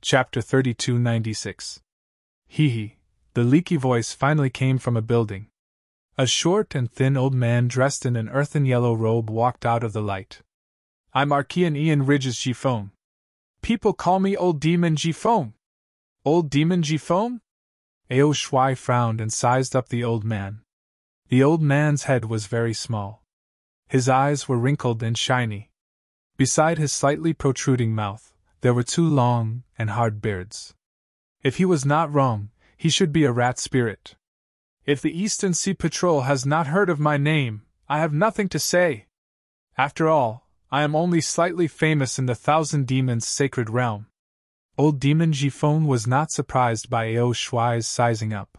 Chapter 3296. Hee. The leaky voice finally came from a building. A short and thin old man dressed in an earthen yellow robe walked out of the light. I'm Archean Ian Ridges Gifone. People call me Old Demon Gifone. Old Demon Gifone? Ao Shuai frowned and sized up the old man. The old man's head was very small. His eyes were wrinkled and shiny. Beside his slightly protruding mouth, there were two long and hard beards. If he was not wrong, he should be a rat spirit. If the Eastern Sea Patrol has not heard of my name, I have nothing to say. After all, I am only slightly famous in the Thousand Demons' sacred realm. Old Demon Gifone was not surprised by Ao Shuai's sizing up.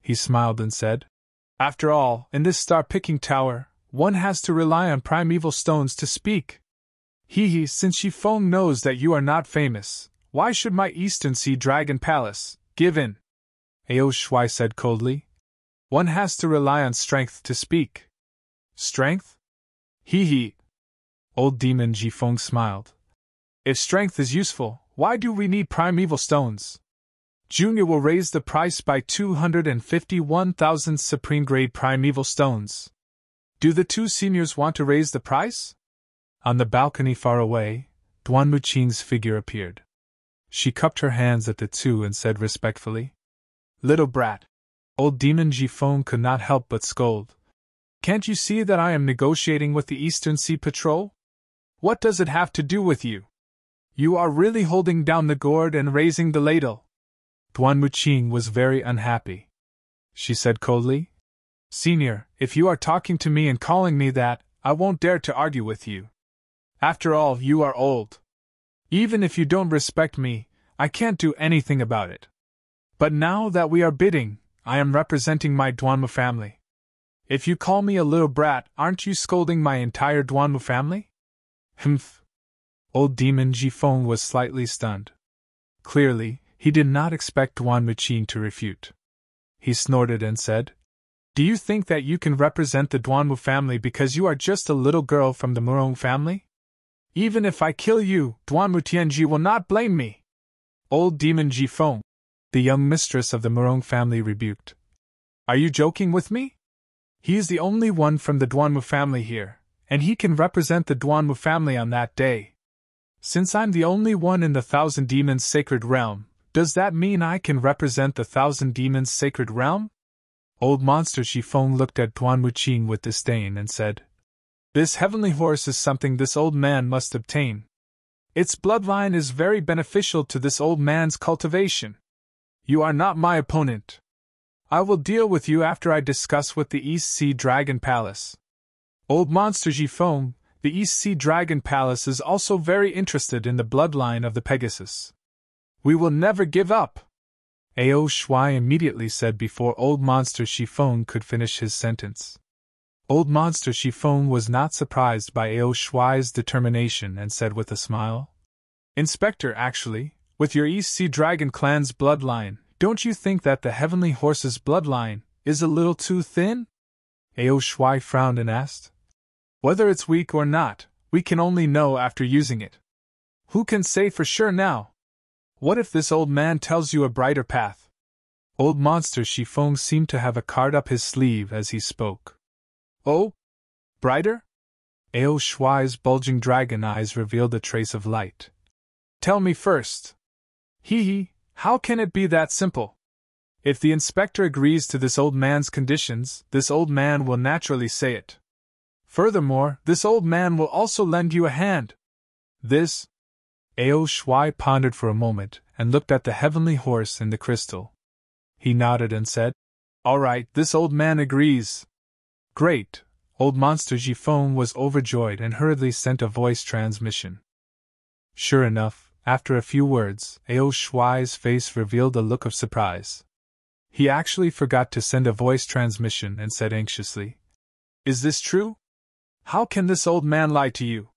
He smiled and said, After all, in this star-picking tower, one has to rely on primeval stones to speak. Hee, since Gifone knows that you are not famous, why should my Eastern Sea Dragon Palace give in? Ao Shuai said coldly. One has to rely on strength to speak. Strength? Hee. Old Demon Gifone smiled. If strength is useful, why do we need primeval stones? Junior will raise the price by 251,000 supreme-grade primeval stones. Do the two seniors want to raise the price? On the balcony far away, Duan Muqing's figure appeared. She cupped her hands at the two and said respectfully, Little brat. Old Demon Gifone could not help but scold. Can't you see that I am negotiating with the Eastern Sea Patrol? What does it have to do with you? You are really holding down the gourd and raising the ladle. Duan Muqing was very unhappy. She said coldly, Senior, if you are talking to me and calling me that, I won't dare to argue with you. After all, you are old. Even if you don't respect me, I can't do anything about it. But now that we are bidding, I am representing my Duanmu family. If you call me a little brat, aren't you scolding my entire Duanmu family? Humph. Old Demon Gifone was slightly stunned. Clearly, he did not expect Duan Muqing to refute. He snorted and said, Do you think that you can represent the Duanmu family because you are just a little girl from the Murong family? Even if I kill you, Duanmu Tianji will not blame me. Old Demon Gifone, the young mistress of the Murong family rebuked. Are you joking with me? He is the only one from the Duanmu family here, and he can represent the Duanmu family on that day. Since I'm the only one in the Thousand Demons' sacred realm, does that mean I can represent the Thousand Demons' sacred realm? Old Monster Gifone looked at Duan Muqing with disdain and said, This heavenly horse is something this old man must obtain. Its bloodline is very beneficial to this old man's cultivation. You are not my opponent. I will deal with you after I discuss with the East Sea Dragon Palace. Old Monster Gifone, the East Sea Dragon Palace is also very interested in the bloodline of the Pegasus. We will never give up. Ao Shuai immediately said before Old Monster Gifone could finish his sentence. Old Monster Gifone was not surprised by Ao Shuai's determination and said with a smile, Inspector, actually, with your East Sea Dragon clan's bloodline, don't you think that the Heavenly Horse's bloodline is a little too thin? Ao Shuai frowned and asked, Whether it's weak or not, we can only know after using it. Who can say for sure now? What if this old man tells you a brighter path? Old Monster Gifone seemed to have a card up his sleeve as he spoke. Oh? Brighter? Ao Shuai's bulging dragon eyes revealed a trace of light. Tell me first. How can it be that simple? If the inspector agrees to this old man's conditions, this old man will naturally say it. Furthermore, this old man will also lend you a hand. This? Ao Shuai pondered for a moment and looked at the heavenly horse in the crystal. He nodded and said, All right, this old man agrees. Great. Old Monster Gifone was overjoyed and hurriedly sent a voice transmission. Sure enough, after a few words, Ao Shuai's face revealed a look of surprise. He actually forgot to send a voice transmission and said anxiously, Is this true? How can this old man lie to you?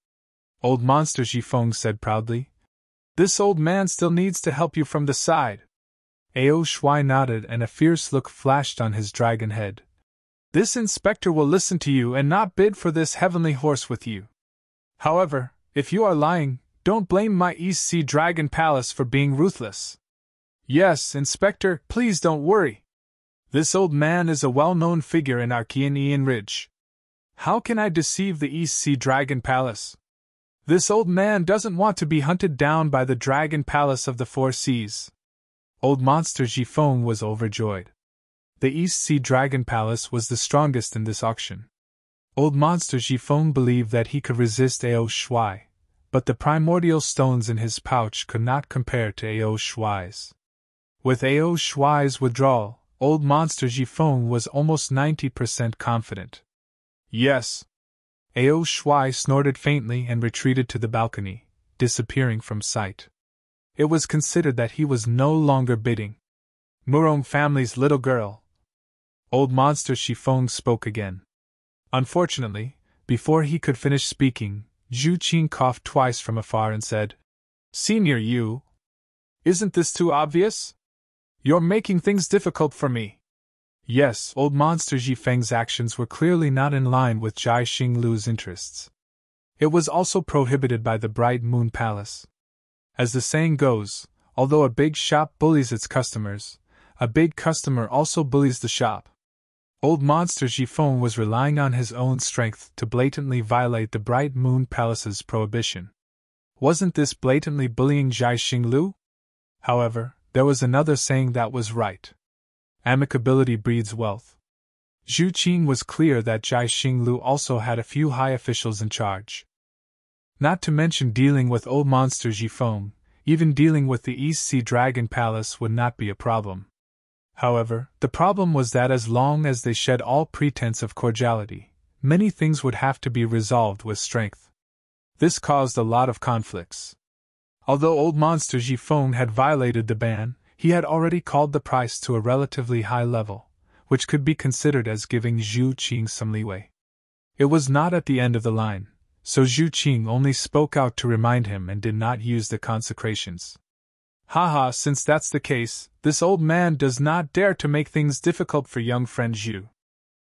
Old Monster Gifone said proudly, This old man still needs to help you from the side. Ao Shuai nodded and a fierce look flashed on his dragon head. This inspector will listen to you and not bid for this heavenly horse with you. However, if you are lying, Don't blame my East Sea Dragon Palace for being ruthless. Yes, Inspector, please don't worry. This old man is a well-known figure in Archean Ridge. How can I deceive the East Sea Dragon Palace? This old man doesn't want to be hunted down by the Dragon Palace of the Four Seas. Old Monster Gifong was overjoyed. The East Sea Dragon Palace was the strongest in this auction. Old Monster Gifong believed that he could resist Ao Shuai, but the primordial stones in his pouch could not compare to Ao Shuai's. With Ao Shuai's withdrawal, Old Monster Gifong was almost 90% confident. Yes. Ao Shuai snorted faintly and retreated to the balcony, disappearing from sight. It was considered that he was no longer bidding. Murong family's little girl. Old Monster Gifong spoke again. Unfortunately, before he could finish speaking, Zhu Qing coughed twice from afar and said, Senior you. Isn't this too obvious? You're making things difficult for me. Yes, Old Monster Gifeng's actions were clearly not in line with Jai Xinglu's interests. It was also prohibited by the Bright Moon Palace. As the saying goes, although a big shop bullies its customers, a big customer also bullies the shop. Old Monster Gifong was relying on his own strength to blatantly violate the Bright Moon Palace's prohibition. Wasn't this blatantly bullying Jai Xinglu? However, there was another saying that was right. Amicability breeds wealth. Zhu Qing was clear that Jai Xinglu also had a few high officials in charge. Not to mention dealing with Old Monster Gifong, even dealing with the East Sea Dragon Palace would not be a problem. However, the problem was that as long as they shed all pretense of cordiality, many things would have to be resolved with strength. This caused a lot of conflicts. Although Old Monster Gifong had violated the ban, he had already called the price to a relatively high level, which could be considered as giving Zhu Qing some leeway. It was not at the end of the line, so Zhu Qing only spoke out to remind him and did not use the consecrations. Haha, since that's the case, this old man does not dare to make things difficult for young friend Zhu.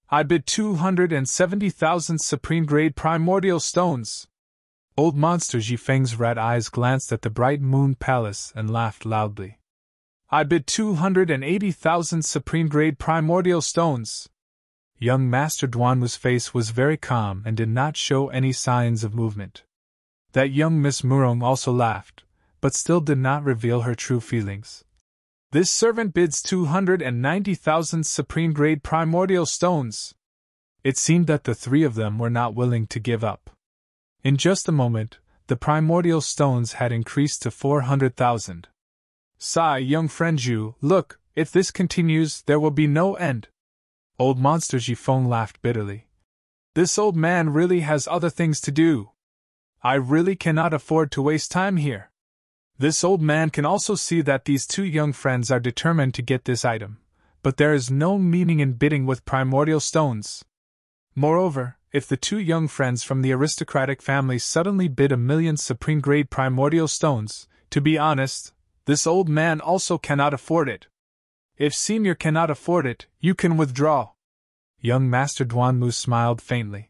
I bid 270,000 supreme-grade primordial stones. Old Monster Gifeng's red eyes glanced at the Bright Moon Palace and laughed loudly. I bid 280,000 supreme-grade primordial stones. Young Master Duanwu's face was very calm and did not show any signs of movement. That young Miss Murong also laughed, but still did not reveal her true feelings. This servant bids 290,000 supreme-grade primordial stones. It seemed that the three of them were not willing to give up. In just a moment, the primordial stones had increased to 400,000. Sigh, young friend Zhu, look, if this continues, there will be no end. Old Monster Gifong laughed bitterly. This old man really has other things to do. I really cannot afford to waste time here. This old man can also see that these two young friends are determined to get this item, but there is no meaning in bidding with primordial stones. Moreover, if the two young friends from the aristocratic family suddenly bid 1,000,000 supreme-grade primordial stones, to be honest, this old man also cannot afford it. If Senior cannot afford it, you can withdraw. Young Master Duanwu smiled faintly.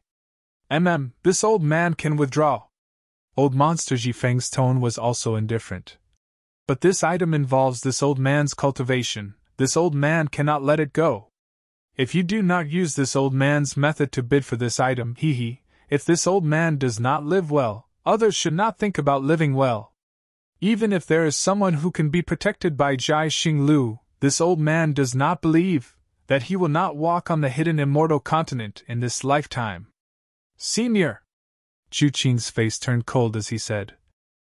This old man can withdraw. Old Monster Gifeng's tone was also indifferent. But this item involves this old man's cultivation, this old man cannot let it go. If you do not use this old man's method to bid for this item, if this old man does not live well, others should not think about living well. Even if there is someone who can be protected by Jai Xinglu, this old man does not believe that he will not walk on the hidden immortal continent in this lifetime. Senior! Zhu Qing's face turned cold as he said,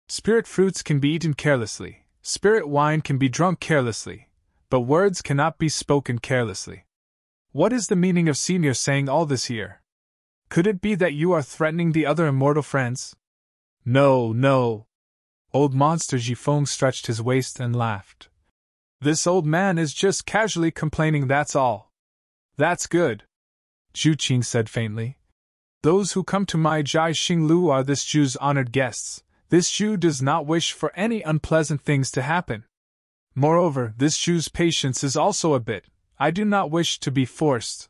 Spirit fruits can be eaten carelessly, spirit wine can be drunk carelessly, but words cannot be spoken carelessly. What is the meaning of Senior saying all this here? Could it be that you are threatening the other immortal friends? No, no. Old Monster Gifong stretched his waist and laughed. This old man is just casually complaining, that's all. That's good. Zhu Qing said faintly. Those who come to my Jai Xinglu are this Zhu's honored guests. This Zhu does not wish for any unpleasant things to happen. Moreover, this Zhu's patience is also a bit. I do not wish to be forced.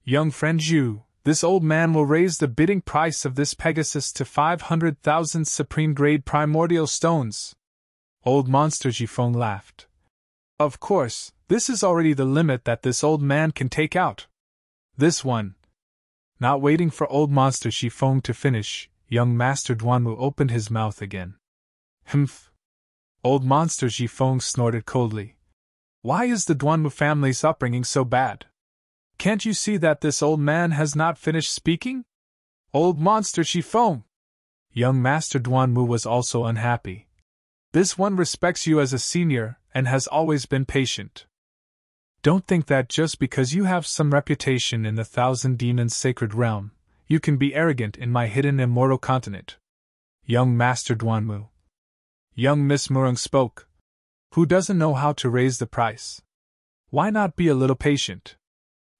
Young friend Zhu, this old man will raise the bidding price of this Pegasus to 500,000 supreme-grade primordial stones. Old Monster Jifeng laughed. Of course, this is already the limit that this old man can take out. This one. Not waiting for Old Monster Jifeng to finish, young Master Duanwu opened his mouth again. Humph. Old Monster Jifeng snorted coldly. Why is the Duanwu family's upbringing so bad? Can't you see that this old man has not finished speaking? Old Monster Jifeng! Young Master Duanwu was also unhappy. This one respects you as a senior and has always been patient. Don't think that just because you have some reputation in the Thousand Demons Sacred Realm, you can be arrogant in my hidden immortal continent. Young Master Duanwu. Young Miss Murung spoke. Who doesn't know how to raise the price? Why not be a little patient?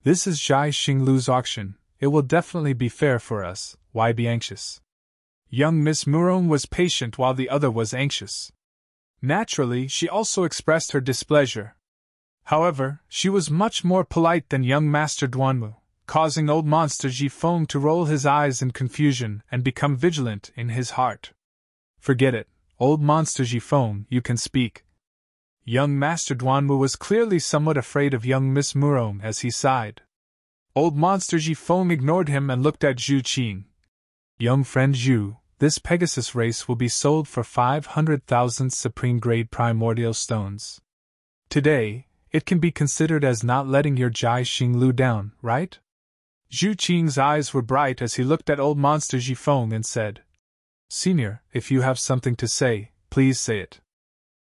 This is Zhai Xinglu's auction, it will definitely be fair for us, why be anxious? Young Miss Murong was patient while the other was anxious. Naturally, she also expressed her displeasure. However, she was much more polite than young Master Duanwu, causing Old Monster Jifeng to roll his eyes in confusion and become vigilant in his heart. Forget it, Old Monster Jifeng, you can speak. Young Master Duanwu was clearly somewhat afraid of young Miss Murong as he sighed. Old Monster Jifeng ignored him and looked at Zhu Qing. Young friend Zhu, this Pegasus race will be sold for 500,000 supreme-grade primordial stones. Today, it can be considered as not letting your Zhai Xinglu down, right? Zhu Qing's eyes were bright as he looked at Old Monster Jifeng and said, Senior, if you have something to say, please say it.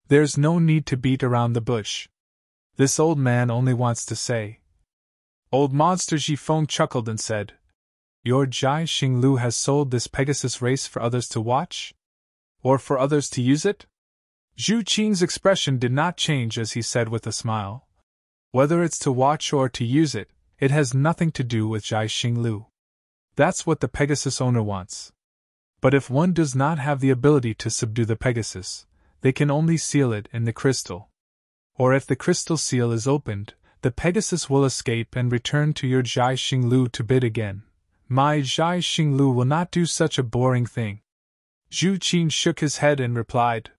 There's no need to beat around the bush. This old man only wants to say. Old Monster Jifeng chuckled and said, Your Zhai Xinglu has sold this Pegasus race for others to watch? Or for others to use it? Zhu Qing's expression did not change as he said with a smile. Whether it's to watch or to use it, it has nothing to do with Zhai Xinglu. That's what the Pegasus owner wants. But if one does not have the ability to subdue the Pegasus, they can only seal it in the crystal. Or if the crystal seal is opened, the Pegasus will escape and return to your Zhai Xinglu to bid again. My Zhai Xinglu will not do such a boring thing. Zhu Qing shook his head and replied.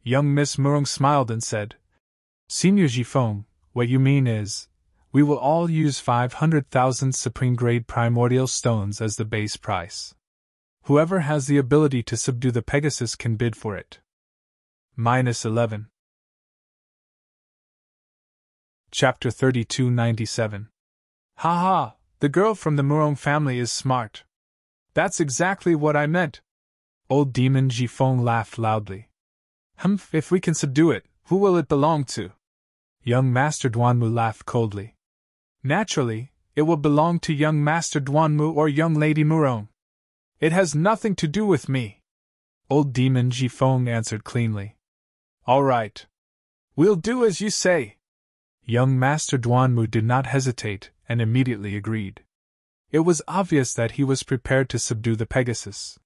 Young Miss Murong smiled and said, Senior Jifeng, what you mean is, we will all use 500,000 supreme-grade primordial stones as the base price. Whoever has the ability to subdue the Pegasus can bid for it. -11. Chapter 3297. Ha! The girl from the Murong family is smart. That's exactly what I meant. Old Demon Jifeng laughed loudly. If we can subdue it, who will it belong to? Young Master Duanwu laughed coldly. Naturally, it will belong to young Master Duanwu or young Lady Murong. It has nothing to do with me. Old Demon Jifeng answered cleanly. All right. We'll do as you say. Young Master Duanwu did not hesitate and immediately agreed. It was obvious that he was prepared to subdue the Pegasus.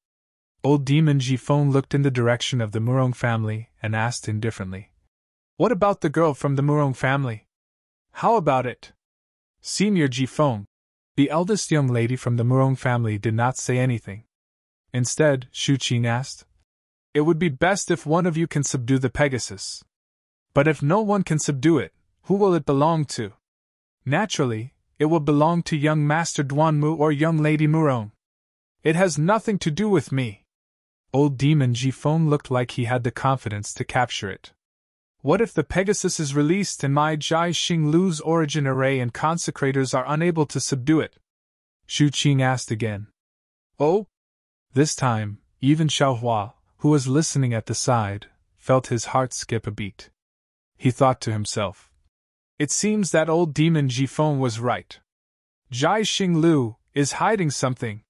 Old Demon Jifeng looked in the direction of the Murong family and asked indifferently. What about the girl from the Murong family? How about it? Senior Jifeng, the eldest young lady from the Murong family, did not say anything. Instead, Zhu Qing asked, It would be best if one of you can subdue the Pegasus. But if no one can subdue it, who will it belong to? Naturally, it will belong to young Master Duanwu or young Lady Murong. It has nothing to do with me. Old Demon Jifeng looked like he had the confidence to capture it. What if the Pegasus is released and my Zhai Xinglu's origin array and consecrators are unable to subdue it? Zhu Qing asked again. Oh? This time, even Xiaohua, who was listening at the side, felt his heart skip a beat. He thought to himself. It seems that old Demon Jifeng was right. Zhai Xinglu is hiding something.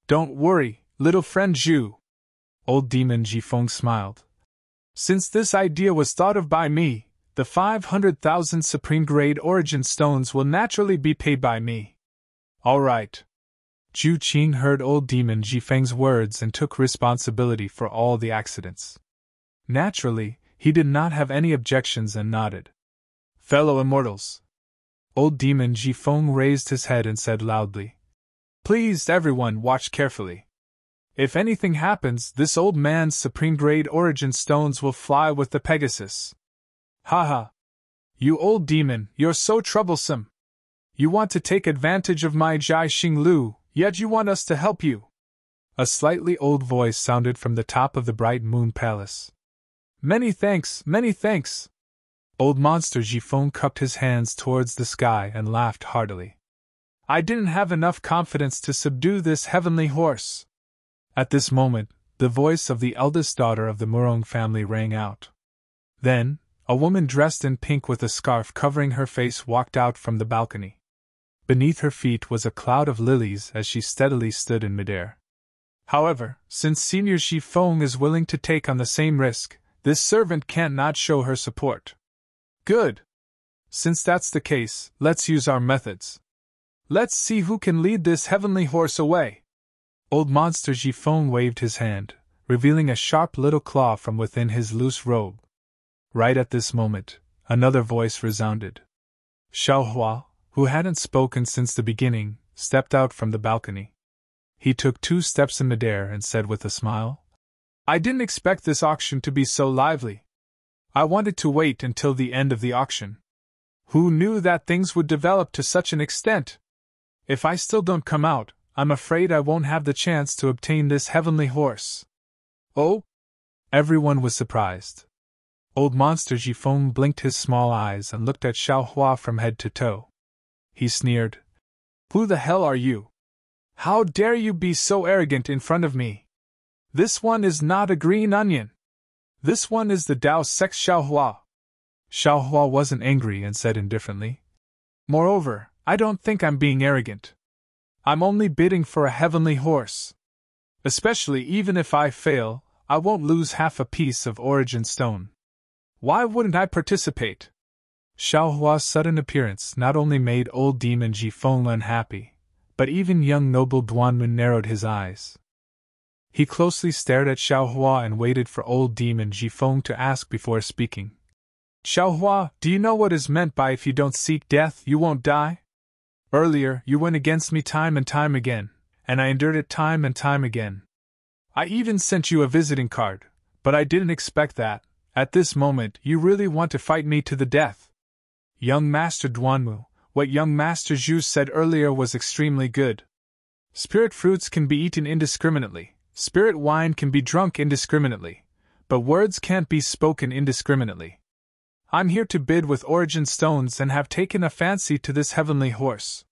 Don't worry, little friend Zhu. Old Demon Jifeng smiled. Since this idea was thought of by me, the 500,000 supreme-grade origin stones will naturally be paid by me. All right. Zhu Qing heard old Demon Jifeng's words and took responsibility for all the accidents. Naturally, he did not have any objections and nodded. Fellow immortals. Old Demon Jifeng raised his head and said loudly. Please, everyone, watch carefully. If anything happens, this old man's supreme-grade origin stones will fly with the Pegasus. Haha. You old demon, you're so troublesome. You want to take advantage of my Jai Xing Lu, yet you want us to help you. A slightly old voice sounded from the top of the bright moon palace. Many thanks, many thanks. Old monster Jifeng cupped his hands towards the sky and laughed heartily. I didn't have enough confidence to subdue this heavenly horse. At this moment, the voice of the eldest daughter of the Murong family rang out. Then, a woman dressed in pink with a scarf covering her face walked out from the balcony. Beneath her feet was a cloud of lilies as she steadily stood in midair. However, since Senior Jifeng is willing to take on the same risk, this servant can't not show her support. Good. Since that's the case, let's use our methods. Let's see who can lead this heavenly horse away. Old monster Jifeng waved his hand, revealing a sharp little claw from within his loose robe. Right at this moment, another voice resounded. Xiaohua, who hadn't spoken since the beginning, stepped out from the balcony. He took 2 steps in midair and said with a smile, I didn't expect this auction to be so lively. I wanted to wait until the end of the auction. Who knew that things would develop to such an extent? If I still don't come out, I'm afraid I won't have the chance to obtain this heavenly horse. Oh? Everyone was surprised. Old monster Jifeng blinked his small eyes and looked at Xiaohua from head to toe. He sneered. Who the hell are you? How dare you be so arrogant in front of me? This one is not a green onion. This one is the Dao Sex Xiaohua. Xiaohua wasn't angry and said indifferently. Moreover, I don't think I'm being arrogant. I'm only bidding for a heavenly horse. Especially even if I fail, I won't lose half a piece of origin stone. Why wouldn't I participate? Xiaohua's sudden appearance not only made old demon Jifeng unhappy, but even young noble Duanmun narrowed his eyes. He closely stared at Xiaohua and waited for old demon Jifeng to ask before speaking. Xiaohua, do you know what is meant by if you don't seek death, you won't die? Earlier, you went against me time and time again, and I endured it time and time again. I even sent you a visiting card, but I didn't expect that, at this moment, you really want to fight me to the death. Young Master Duanmu, what young Master Zhu said earlier was extremely good. Spirit fruits can be eaten indiscriminately. Spirit wine can be drunk indiscriminately, but words can't be spoken indiscriminately. I'm here to bid with origin stones and have taken a fancy to this heavenly horse.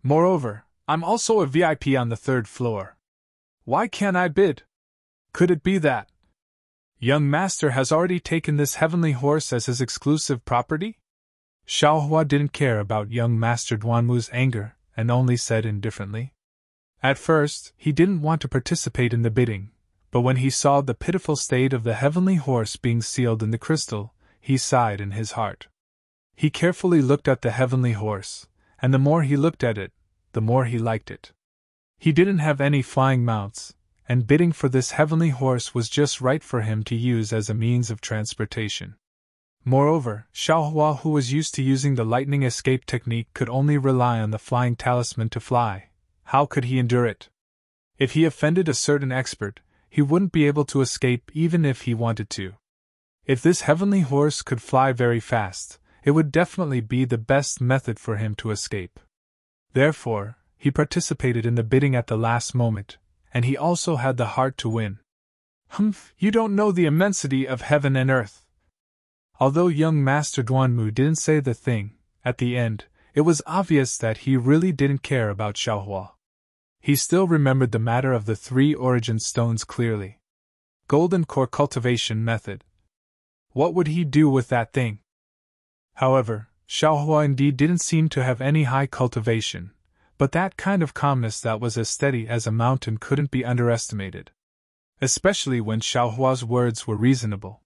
Moreover, I'm also a VIP on the 3rd floor. Why can't I bid? Could it be that young master has already taken this heavenly horse as his exclusive property? Xiaohua didn't care about young Master Duanmu's anger and only said indifferently. At first, he didn't want to participate in the bidding, but when he saw the pitiful state of the heavenly horse being sealed in the crystal, he sighed in his heart. He carefully looked at the heavenly horse, and the more he looked at it, the more he liked it. He didn't have any flying mounts, and bidding for this heavenly horse was just right for him to use as a means of transportation. Moreover, Xiaohua, who was used to using the lightning escape technique, could only rely on the flying talisman to fly. How could he endure it? If he offended a certain expert, he wouldn't be able to escape even if he wanted to. If this heavenly horse could fly very fast, it would definitely be the best method for him to escape. Therefore, he participated in the bidding at the last moment, and he also had the heart to win. You don't know the immensity of heaven and earth. Although young Master Duanmu didn't say the thing, at the end, it was obvious that he really didn't care about Xiaohua. He still remembered the matter of the 3 origin stones clearly. Golden core cultivation method. What would he do with that thing? However, Xiaohua indeed didn't seem to have any high cultivation, but that kind of calmness that was as steady as a mountain couldn't be underestimated. Especially when Xiaohua's words were reasonable.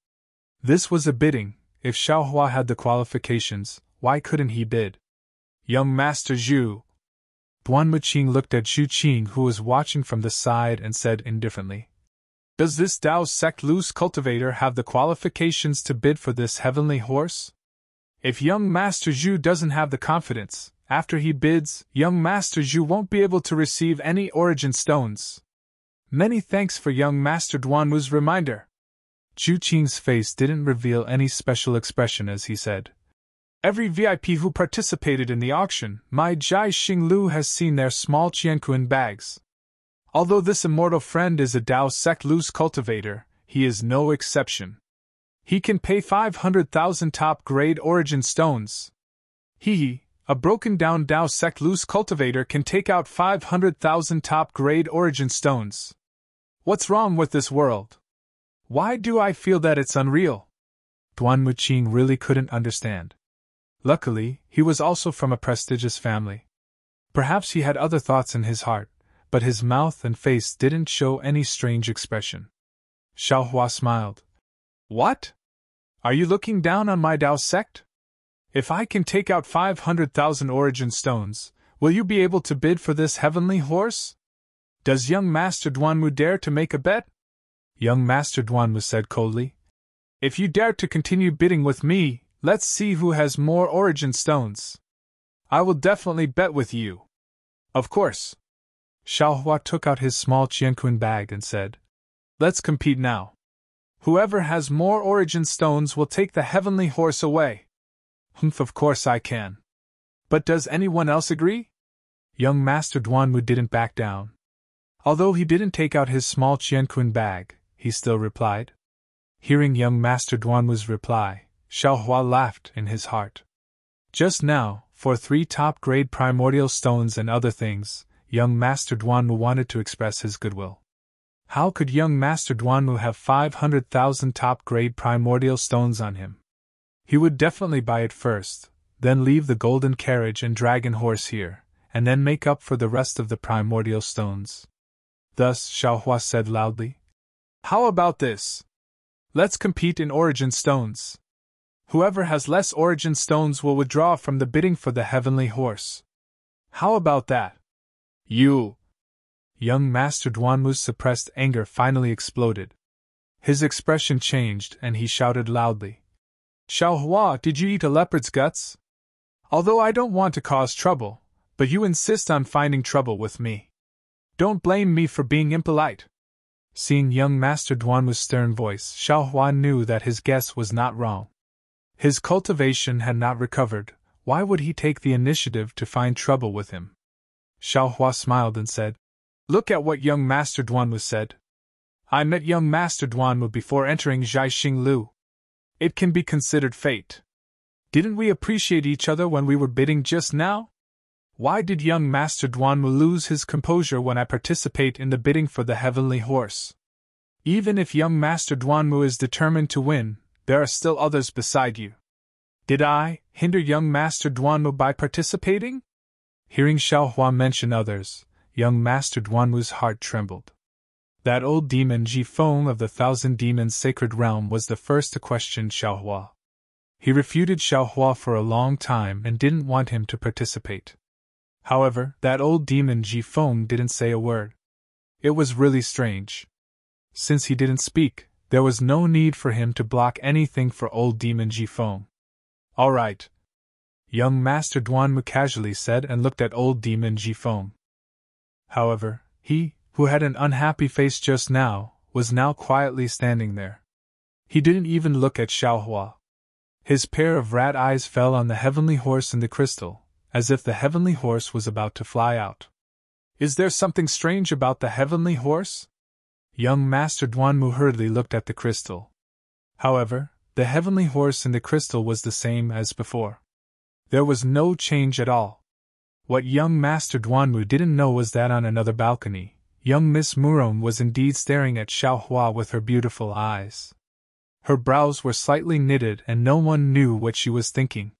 This was a bidding. If Xiaohua had the qualifications, why couldn't he bid? Young Master Zhu. Duanmu Qing looked at Zhu Qing, who was watching from the side, and said indifferently, Does this Dao sect loose cultivator have the qualifications to bid for this heavenly horse? If young Master Zhu doesn't have the confidence, after he bids, young Master Zhu won't be able to receive any origin stones. Many thanks for young Master Duanwu's reminder. Zhu Qing's face didn't reveal any special expression as he said, Every VIP who participated in the auction, my Jai Xinglu has seen their small Qianquan bags. Although this immortal friend is a Dao sect loose cultivator, he is no exception. He can pay 500,000 top-grade origin stones. A broken-down Dao sect loose cultivator can take out 500,000 top-grade origin stones. What's wrong with this world? Why do I feel that it's unreal? Duanwu Qing really couldn't understand. Luckily, he was also from a prestigious family. Perhaps he had other thoughts in his heart, but his mouth and face didn't show any strange expression. Xiaohua smiled. What? Are you looking down on my Dao sect? If I can take out 500,000 origin stones, will you be able to bid for this heavenly horse? Does young Master Duanwu dare to make a bet? Young Master Duanwu said coldly. If you dare to continue bidding with me, let's see who has more origin stones. I will definitely bet with you. Of course. Xiaohua took out his small Qianquan bag and said, Let's compete now. Whoever has more origin stones will take the heavenly horse away. Of course I can. But does anyone else agree? Young Master Duanwu didn't back down. Although he didn't take out his small Qianquan bag, he still replied. Hearing young Master Duanwu's reply, Xiaohua laughed in his heart. Just now, for 3 top-grade primordial stones and other things, young Master Duanwu wanted to express his goodwill. How could young Master Duanwu have 500,000 top-grade primordial stones on him? He would definitely buy it first, then leave the golden carriage and dragon horse here, and then make up for the rest of the primordial stones. Thus, Xiaohua said loudly, How about this? Let's compete in origin stones. Whoever has less origin stones will withdraw from the bidding for the heavenly horse. How about that? You! Young Master Duanwu's suppressed anger finally exploded. His expression changed and he shouted loudly. Xiaohua, did you eat a leopard's guts? Although I don't want to cause trouble, but you insist on finding trouble with me. Don't blame me for being impolite. Seeing young Master Duanwu's stern voice, Xiaohua knew that his guess was not wrong. His cultivation had not recovered. Why would he take the initiative to find trouble with him? Xiaohua smiled and said, Look at what young Master Duanwu said. I met young Master Duanwu before entering Jai Xinglu. It can be considered fate. Didn't we appreciate each other when we were bidding just now? Why did young Master Duanwu lose his composure when I participate in the bidding for the heavenly horse? Even if young Master Duanwu is determined to win, there are still others beside you. Did I hinder young Master Duanwu by participating? Hearing Xiaohua mention others, young Master Duanwu's heart trembled. That old demon Jifeng of the Thousand Demons Sacred Realm was the first to question Xiaohua. He refuted Xiaohua for a long time and didn't want him to participate. However, that old demon Jifeng didn't say a word. It was really strange. Since he didn't speak, there was no need for him to block anything for old demon Jifeng. All right. Young Master Duanwu casually said and looked at old demon Jifeng. However, he, who had an unhappy face just now, was now quietly standing there. He didn't even look at Xiaohua. His pair of rat eyes fell on the heavenly horse in the crystal, as if the heavenly horse was about to fly out. Is there something strange about the heavenly horse? Young Master Duanwu hurriedly looked at the crystal. However, the heavenly horse in the crystal was the same as before. There was no change at all. What young Master Duanwu didn't know was that on another balcony, young Miss Murong was indeed staring at Xiaohua with her beautiful eyes. Her brows were slightly knitted and no one knew what she was thinking.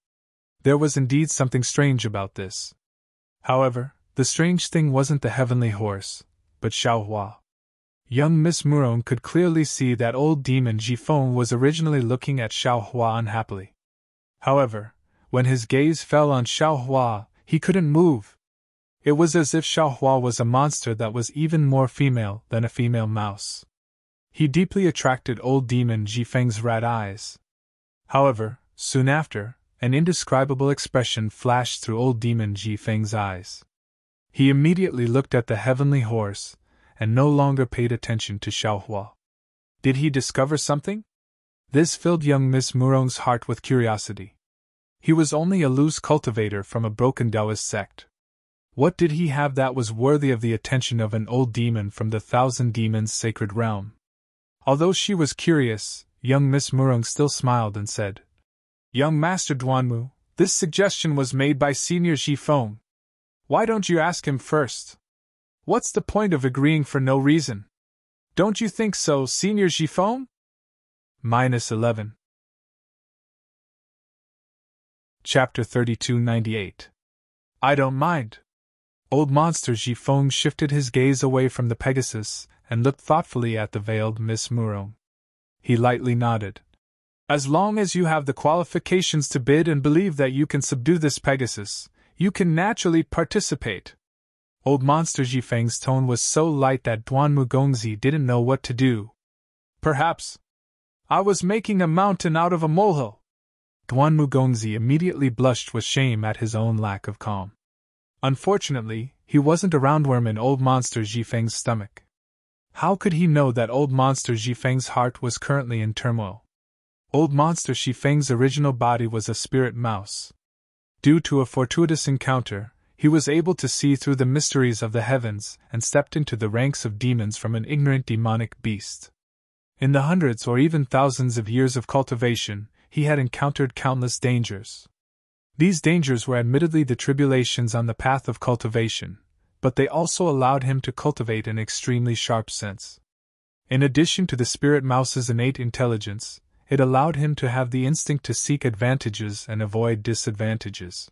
There was indeed something strange about this. However, the strange thing wasn't the heavenly horse, but Xiaohua. Young Miss Murong could clearly see that old demon Jifeng was originally looking at Xiaohua unhappily. However, when his gaze fell on Xiaohua, he couldn't move. It was as if Xiaohua was a monster that was even more female than a female mouse. He deeply attracted old demon Jifeng's rat eyes. However, soon after, An indescribable expression flashed through old demon Ji Feng's eyes. He immediately looked at the heavenly horse, and no longer paid attention to Xiaohua. Did he discover something? This filled young Miss Murong's heart with curiosity. He was only a loose cultivator from a broken Taoist sect. What did he have that was worthy of the attention of an old demon from the Thousand Demons' sacred realm? Although she was curious, young Miss Murong still smiled and said, "Young Master Duanmu, this suggestion was made by Senior Ji Feng. Why don't you ask him first? What's the point of agreeing for no reason? Don't you think so, Senior Ji Feng?" -11. Chapter 3298. I don't mind. Old Monster Ji Feng shifted his gaze away from the Pegasus and looked thoughtfully at the veiled Miss Murong. He lightly nodded. As long as you have the qualifications to bid and believe that you can subdue this Pegasus, you can naturally participate. Old Monster Ji Feng's tone was so light that Duanmu Gongzi didn't know what to do. Perhaps I was making a mountain out of a molehill. Duanmu Gongzi immediately blushed with shame at his own lack of calm. Unfortunately, he wasn't a roundworm in old Monster Ji Feng's stomach. How could he know that old Monster Ji Feng's heart was currently in turmoil? Old Monster Ji Feng's original body was a spirit mouse. Due to a fortuitous encounter, he was able to see through the mysteries of the heavens and stepped into the ranks of demons from an ignorant demonic beast. In the hundreds or even thousands of years of cultivation, he had encountered countless dangers. These dangers were admittedly the tribulations on the path of cultivation, but they also allowed him to cultivate an extremely sharp sense. In addition to the spirit mouse's innate intelligence, it allowed him to have the instinct to seek advantages and avoid disadvantages.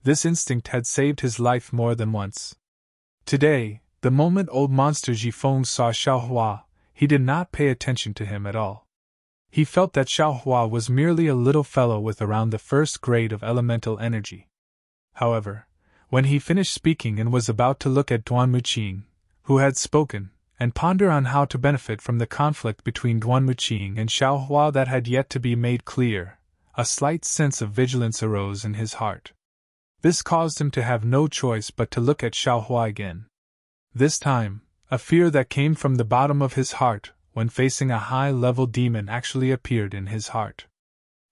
This instinct had saved his life more than once. Today, the moment old Monster Ji Feng saw Xiaohua, he did not pay attention to him at all. He felt that Xiaohua was merely a little fellow with around the first grade of elemental energy. However, when he finished speaking and was about to look at Duanmu Qing, who had spoken, and ponder on how to benefit from the conflict between Duanmu Qing and Xiaohua that had yet to be made clear, a slight sense of vigilance arose in his heart. This caused him to have no choice but to look at Xiaohua again. This time, a fear that came from the bottom of his heart when facing a high-level demon actually appeared in his heart.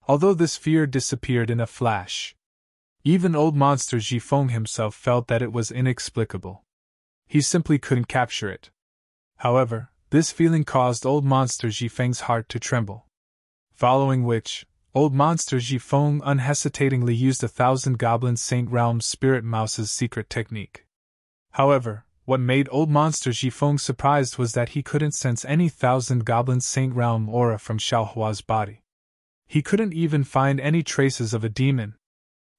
Although this fear disappeared in a flash, even old Monster Ji Feng himself felt that it was inexplicable. He simply couldn't capture it. However, this feeling caused old Monster Ji Feng's heart to tremble. Following which, old Monster Ji Feng unhesitatingly used 1,000 Goblin Saint Realm's Spirit Mouse's secret technique. However, what made old Monster Ji Feng surprised was that he couldn't sense any 1,000 Goblin Saint Realm aura from Xiaohua's body. He couldn't even find any traces of a demon.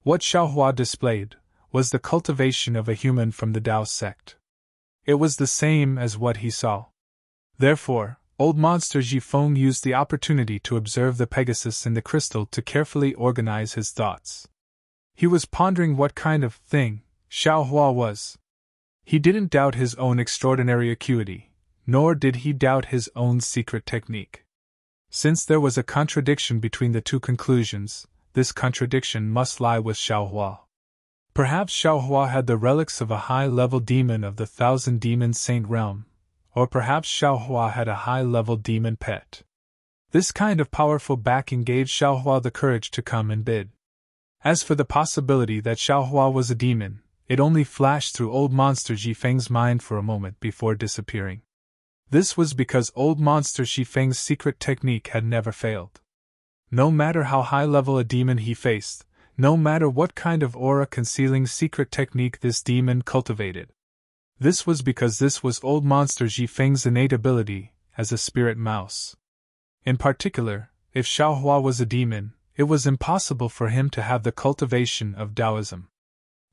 What Xiaohua displayed was the cultivation of a human from the Tao sect. It was the same as what he saw. Therefore, old Monster Ji Feng used the opportunity to observe the Pegasus in the crystal to carefully organize his thoughts. He was pondering what kind of thing Xiaohua was. He didn't doubt his own extraordinary acuity, nor did he doubt his own secret technique. Since there was a contradiction between the two conclusions, this contradiction must lie with Xiaohua. Perhaps Xiaohua had the relics of a high-level demon of the 1,000 Demon Saint Realm, or perhaps Xiaohua had a high-level demon pet. This kind of powerful backing gave Xiaohua the courage to come and bid. As for the possibility that Xiaohua was a demon, it only flashed through old Monster Ji Feng's mind for a moment before disappearing. This was because old Monster Ji Feng's secret technique had never failed. No matter how high-level a demon he faced, no matter what kind of aura-concealing secret technique this demon cultivated. This was because this was old Monster Ji Feng's innate ability as a spirit mouse. In particular, if Xiaohua was a demon, it was impossible for him to have the cultivation of Taoism.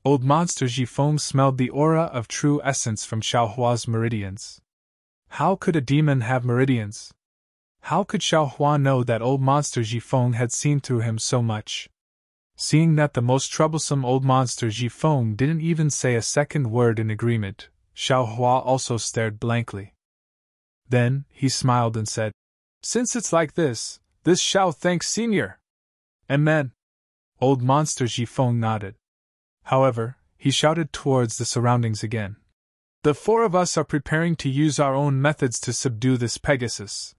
Old Monster Ji Feng smelled the aura of true essence from Xiaohua's meridians. How could a demon have meridians? How could Xiaohua know that old Monster Ji Feng had seen through him so much? Seeing that the most troublesome old Monster Ji Feng didn't even say a second word in agreement, Xiaohua also stared blankly. Then, he smiled and said, "Since it's like this, Xiao thanks Senior. Amen." Old Monster Jifeng nodded. However, he shouted towards the surroundings again. The four of us are preparing to use our own methods to subdue this Pegasus.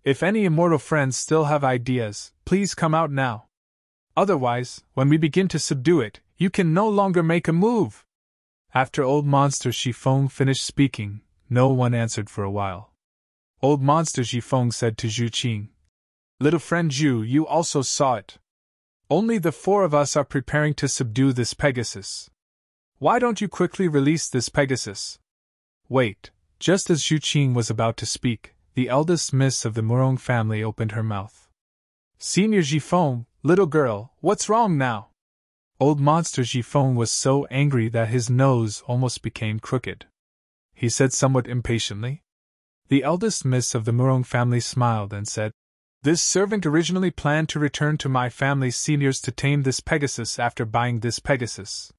If any immortal friends still have ideas, please come out now. Otherwise, when we begin to subdue it, you can no longer make a move. After Old Monster Jifeng finished speaking, no one answered for a while. Old Monster Jifeng said to Zhu Qing, Little friend Zhu, you also saw it. Only the four of us are preparing to subdue this Pegasus. Why don't you quickly release this Pegasus? Wait, just as Zhu Qing was about to speak, the eldest miss of the Murong family opened her mouth. Senior Jifeng, little girl, what's wrong now? Old Monster Jifeng was so angry that his nose almost became crooked. He said somewhat impatiently. The eldest miss of the Murong family smiled and said, This servant originally planned to return to my family's seniors to tame this Pegasus after buying this Pegasus.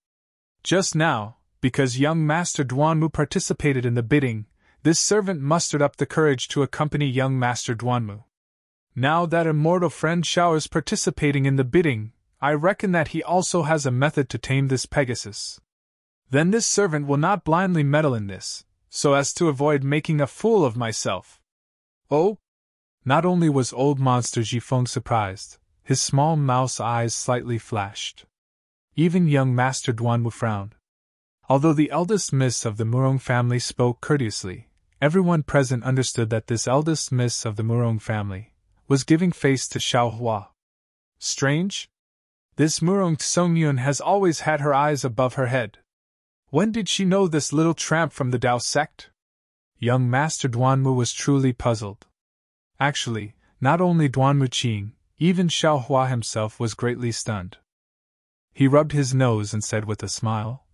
Just now, because young Master Duanmu participated in the bidding, this servant mustered up the courage to accompany young Master Duanmu. Now that immortal friend Xiao is participating in the bidding, I reckon that he also has a method to tame this Pegasus. Then this servant will not blindly meddle in this, so as to avoid making a fool of myself. Oh? Not only was Old Monster Jifeng surprised, his small mouse eyes slightly flashed. Even young Master Duanwu frowned. Although the eldest miss of the Murong family spoke courteously, everyone present understood that this eldest miss of the Murong family was giving face to Xiao Hua. Strange? This Murong Tsongyun has always had her eyes above her head. When did she know this little tramp from the Dao sect? Young Master Duanmu was truly puzzled. Actually, not only Duanmu Qing, even Xiao Hua himself was greatly stunned. He rubbed his nose and said with a smile,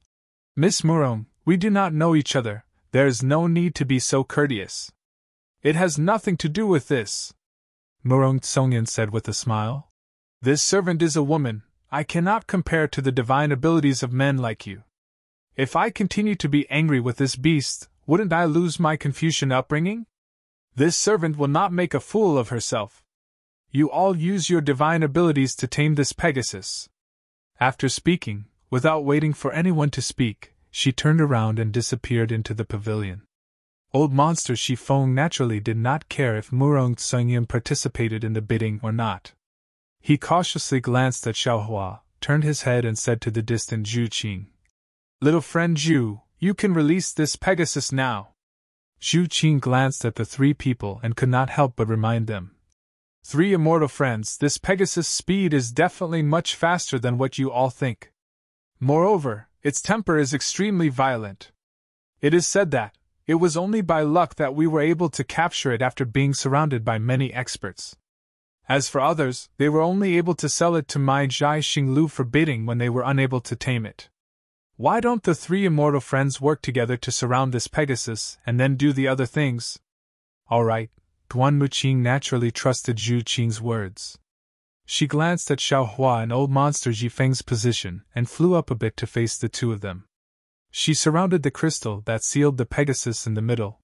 Miss Murong, we do not know each other, there is no need to be so courteous. It has nothing to do with this. Murong Tsongyun said with a smile. This servant is a woman, I cannot compare to the divine abilities of men like you. If I continue to be angry with this beast, wouldn't I lose my Confucian upbringing? This servant will not make a fool of herself. You all use your divine abilities to tame this Pegasus. After speaking, without waiting for anyone to speak, she turned around and disappeared into the pavilion. Old Monster Jifeng naturally did not care if Murong Tsongyun participated in the bidding or not. He cautiously glanced at Xiao Hua, turned his head and said to the distant Zhu Qing, Little friend Zhu, you can release this Pegasus now. Zhu Qing glanced at the three people and could not help but remind them. Three immortal friends, this Pegasus' speed is definitely much faster than what you all think. Moreover, its temper is extremely violent. It is said that it was only by luck that we were able to capture it after being surrounded by many experts. As for others, they were only able to sell it to Mai Jai Xinglu for bidding when they were unable to tame it. Why don't the three immortal friends work together to surround this Pegasus and then do the other things? All right. Duanmu Qing naturally trusted Zhu Qing's words. She glanced at Xiao Hua and Old Monster Jifeng's position and flew up a bit to face the two of them. She surrounded the crystal that sealed the Pegasus in the middle.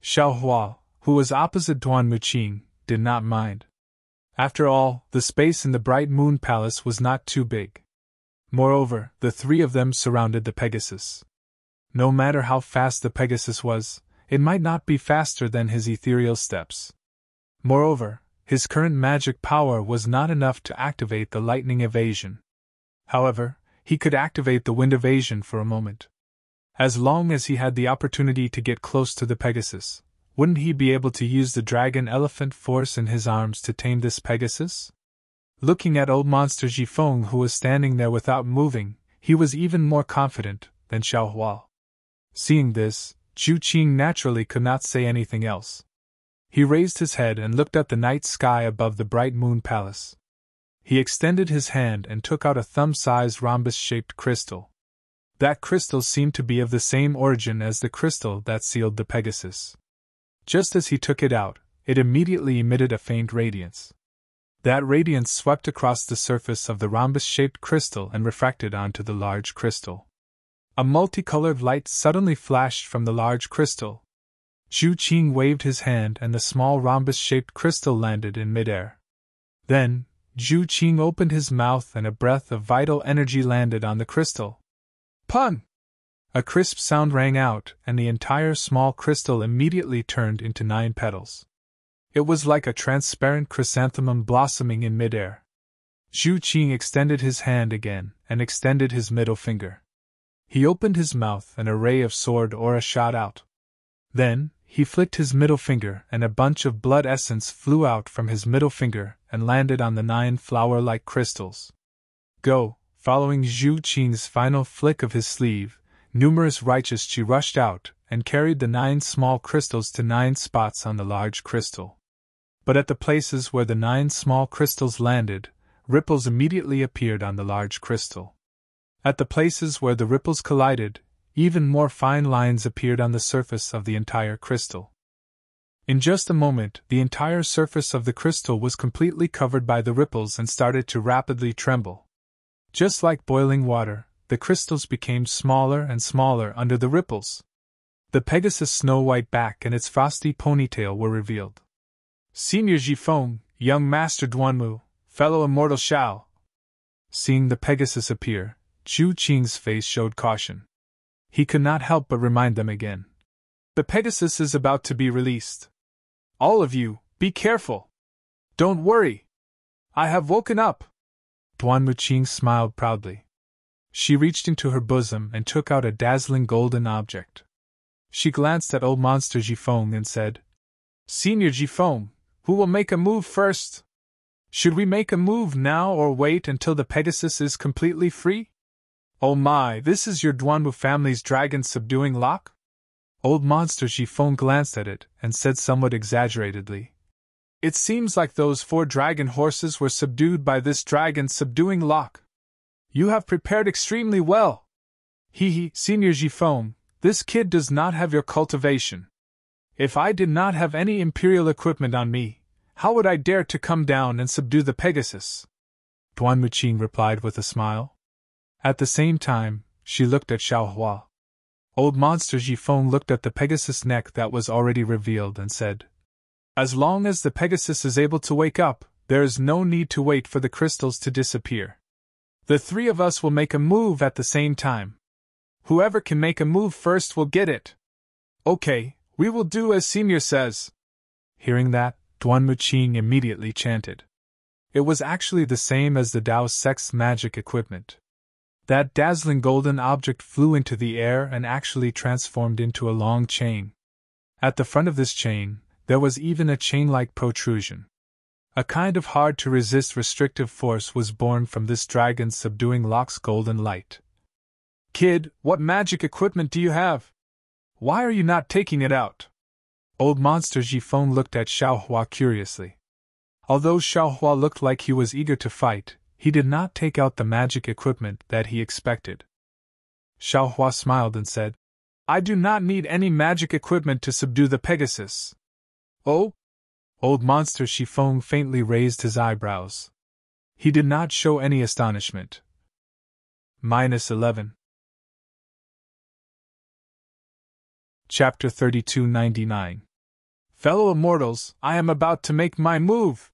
Xiao Hua, who was opposite Duanmu Qing, did not mind. After all, the space in the Bright Moon Palace was not too big. Moreover, the three of them surrounded the Pegasus. No matter how fast the Pegasus was, it might not be faster than his ethereal steps. Moreover, his current magic power was not enough to activate the lightning evasion. However, he could activate the wind evasion for a moment. As long as he had the opportunity to get close to the Pegasus, wouldn't he be able to use the dragon elephant force in his arms to tame this Pegasus? Looking at Old Monster Jifeng, who was standing there without moving, he was even more confident than Xiao Hua. Seeing this, Zhu Qing naturally could not say anything else. He raised his head and looked at the night sky above the Bright Moon Palace. He extended his hand and took out a thumb-sized rhombus-shaped crystal. That crystal seemed to be of the same origin as the crystal that sealed the Pegasus. Just as he took it out, it immediately emitted a faint radiance. That radiance swept across the surface of the rhombus-shaped crystal and refracted onto the large crystal. A multicolored light suddenly flashed from the large crystal. Zhu Qing waved his hand and the small rhombus-shaped crystal landed in midair. Then, Zhu Qing opened his mouth and a breath of vital energy landed on the crystal. Pun! A crisp sound rang out, and the entire small crystal immediately turned into 9 petals. It was like a transparent chrysanthemum blossoming in midair. Zhu Qing extended his hand again and extended his middle finger. He opened his mouth and a ray of sword aura shot out. Then, he flicked his middle finger and a bunch of blood essence flew out from his middle finger and landed on the 9 flower-like crystals. Go! Following Zhu Qing's final flick of his sleeve, numerous righteous chi rushed out and carried the 9 small crystals to 9 spots on the large crystal. But at the places where the 9 small crystals landed, ripples immediately appeared on the large crystal. At the places where the ripples collided, even more fine lines appeared on the surface of the entire crystal. In just a moment, the entire surface of the crystal was completely covered by the ripples and started to rapidly tremble. Just like boiling water, the crystals became smaller and smaller under the ripples. The Pegasus' snow-white back and its frosty ponytail were revealed. Senior Jifeng, young Master Duanmu, fellow Immortal Shao. Seeing the Pegasus appear, Zhu Qing's face showed caution. He could not help but remind them again. The Pegasus is about to be released. All of you, be careful. Don't worry. I have woken up. Duanmu Qing smiled proudly. She reached into her bosom and took out a dazzling golden object. She glanced at old monster Jifeng and said, Senior Jifeng, who will make a move first? Should we make a move now or wait until the Pegasus is completely free? Oh my, this is your Duanmu family's dragon subduing lock? Old monster Jifeng glanced at it and said somewhat exaggeratedly, It seems like those 4 dragon horses were subdued by this dragon subduing lock. You have prepared extremely well. Hee, Senior Jifeng, this kid does not have your cultivation. If I did not have any imperial equipment on me, how would I dare to come down and subdue the Pegasus? Duanmu Qing replied with a smile. At the same time, she looked at Xiaohua. Old monster Jifeng looked at the Pegasus' neck that was already revealed and said, As long as the Pegasus is able to wake up, there is no need to wait for the crystals to disappear. The 3 of us will make a move at the same time. Whoever can make a move first will get it. Okay, we will do as Senior says. Hearing that, Duanmu Qing immediately chanted. It was actually the same as the Tao's sex magic equipment. That dazzling golden object flew into the air and actually transformed into a long chain. At the front of this chain, there was even a chain-like protrusion. A kind of hard-to-resist restrictive force was born from this dragon's subduing lock's golden light. Kid, what magic equipment do you have? Why are you not taking it out? Old monster Jifeng looked at Xiaohua curiously. Although Xiaohua looked like he was eager to fight, he did not take out the magic equipment that he expected. Xiaohua smiled and said, I do not need any magic equipment to subdue the Pegasus. Oh? Old monster Jifeng faintly raised his eyebrows. He did not show any astonishment. -11. Chapter 3299. Fellow Immortals, I am about to make my move!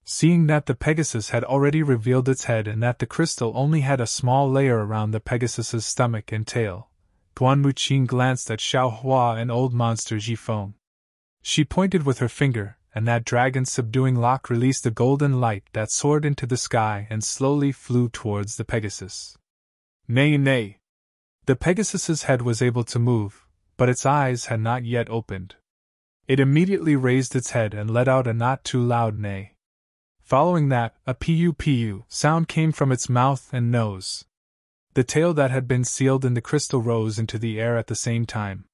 Seeing that the Pegasus had already revealed its head and that the crystal only had a small layer around the Pegasus's stomach and tail, Duanmu Qing glanced at Xiaohua and old monster Jifeng. She pointed with her finger, and that dragon's subduing lock released a golden light that soared into the sky and slowly flew towards the Pegasus. Nay, nay! The Pegasus's head was able to move, but its eyes had not yet opened. It immediately raised its head and let out a not too loud neigh. Following that, a pu-pu sound came from its mouth and nose. The tail that had been sealed in the crystal rose into the air at the same time.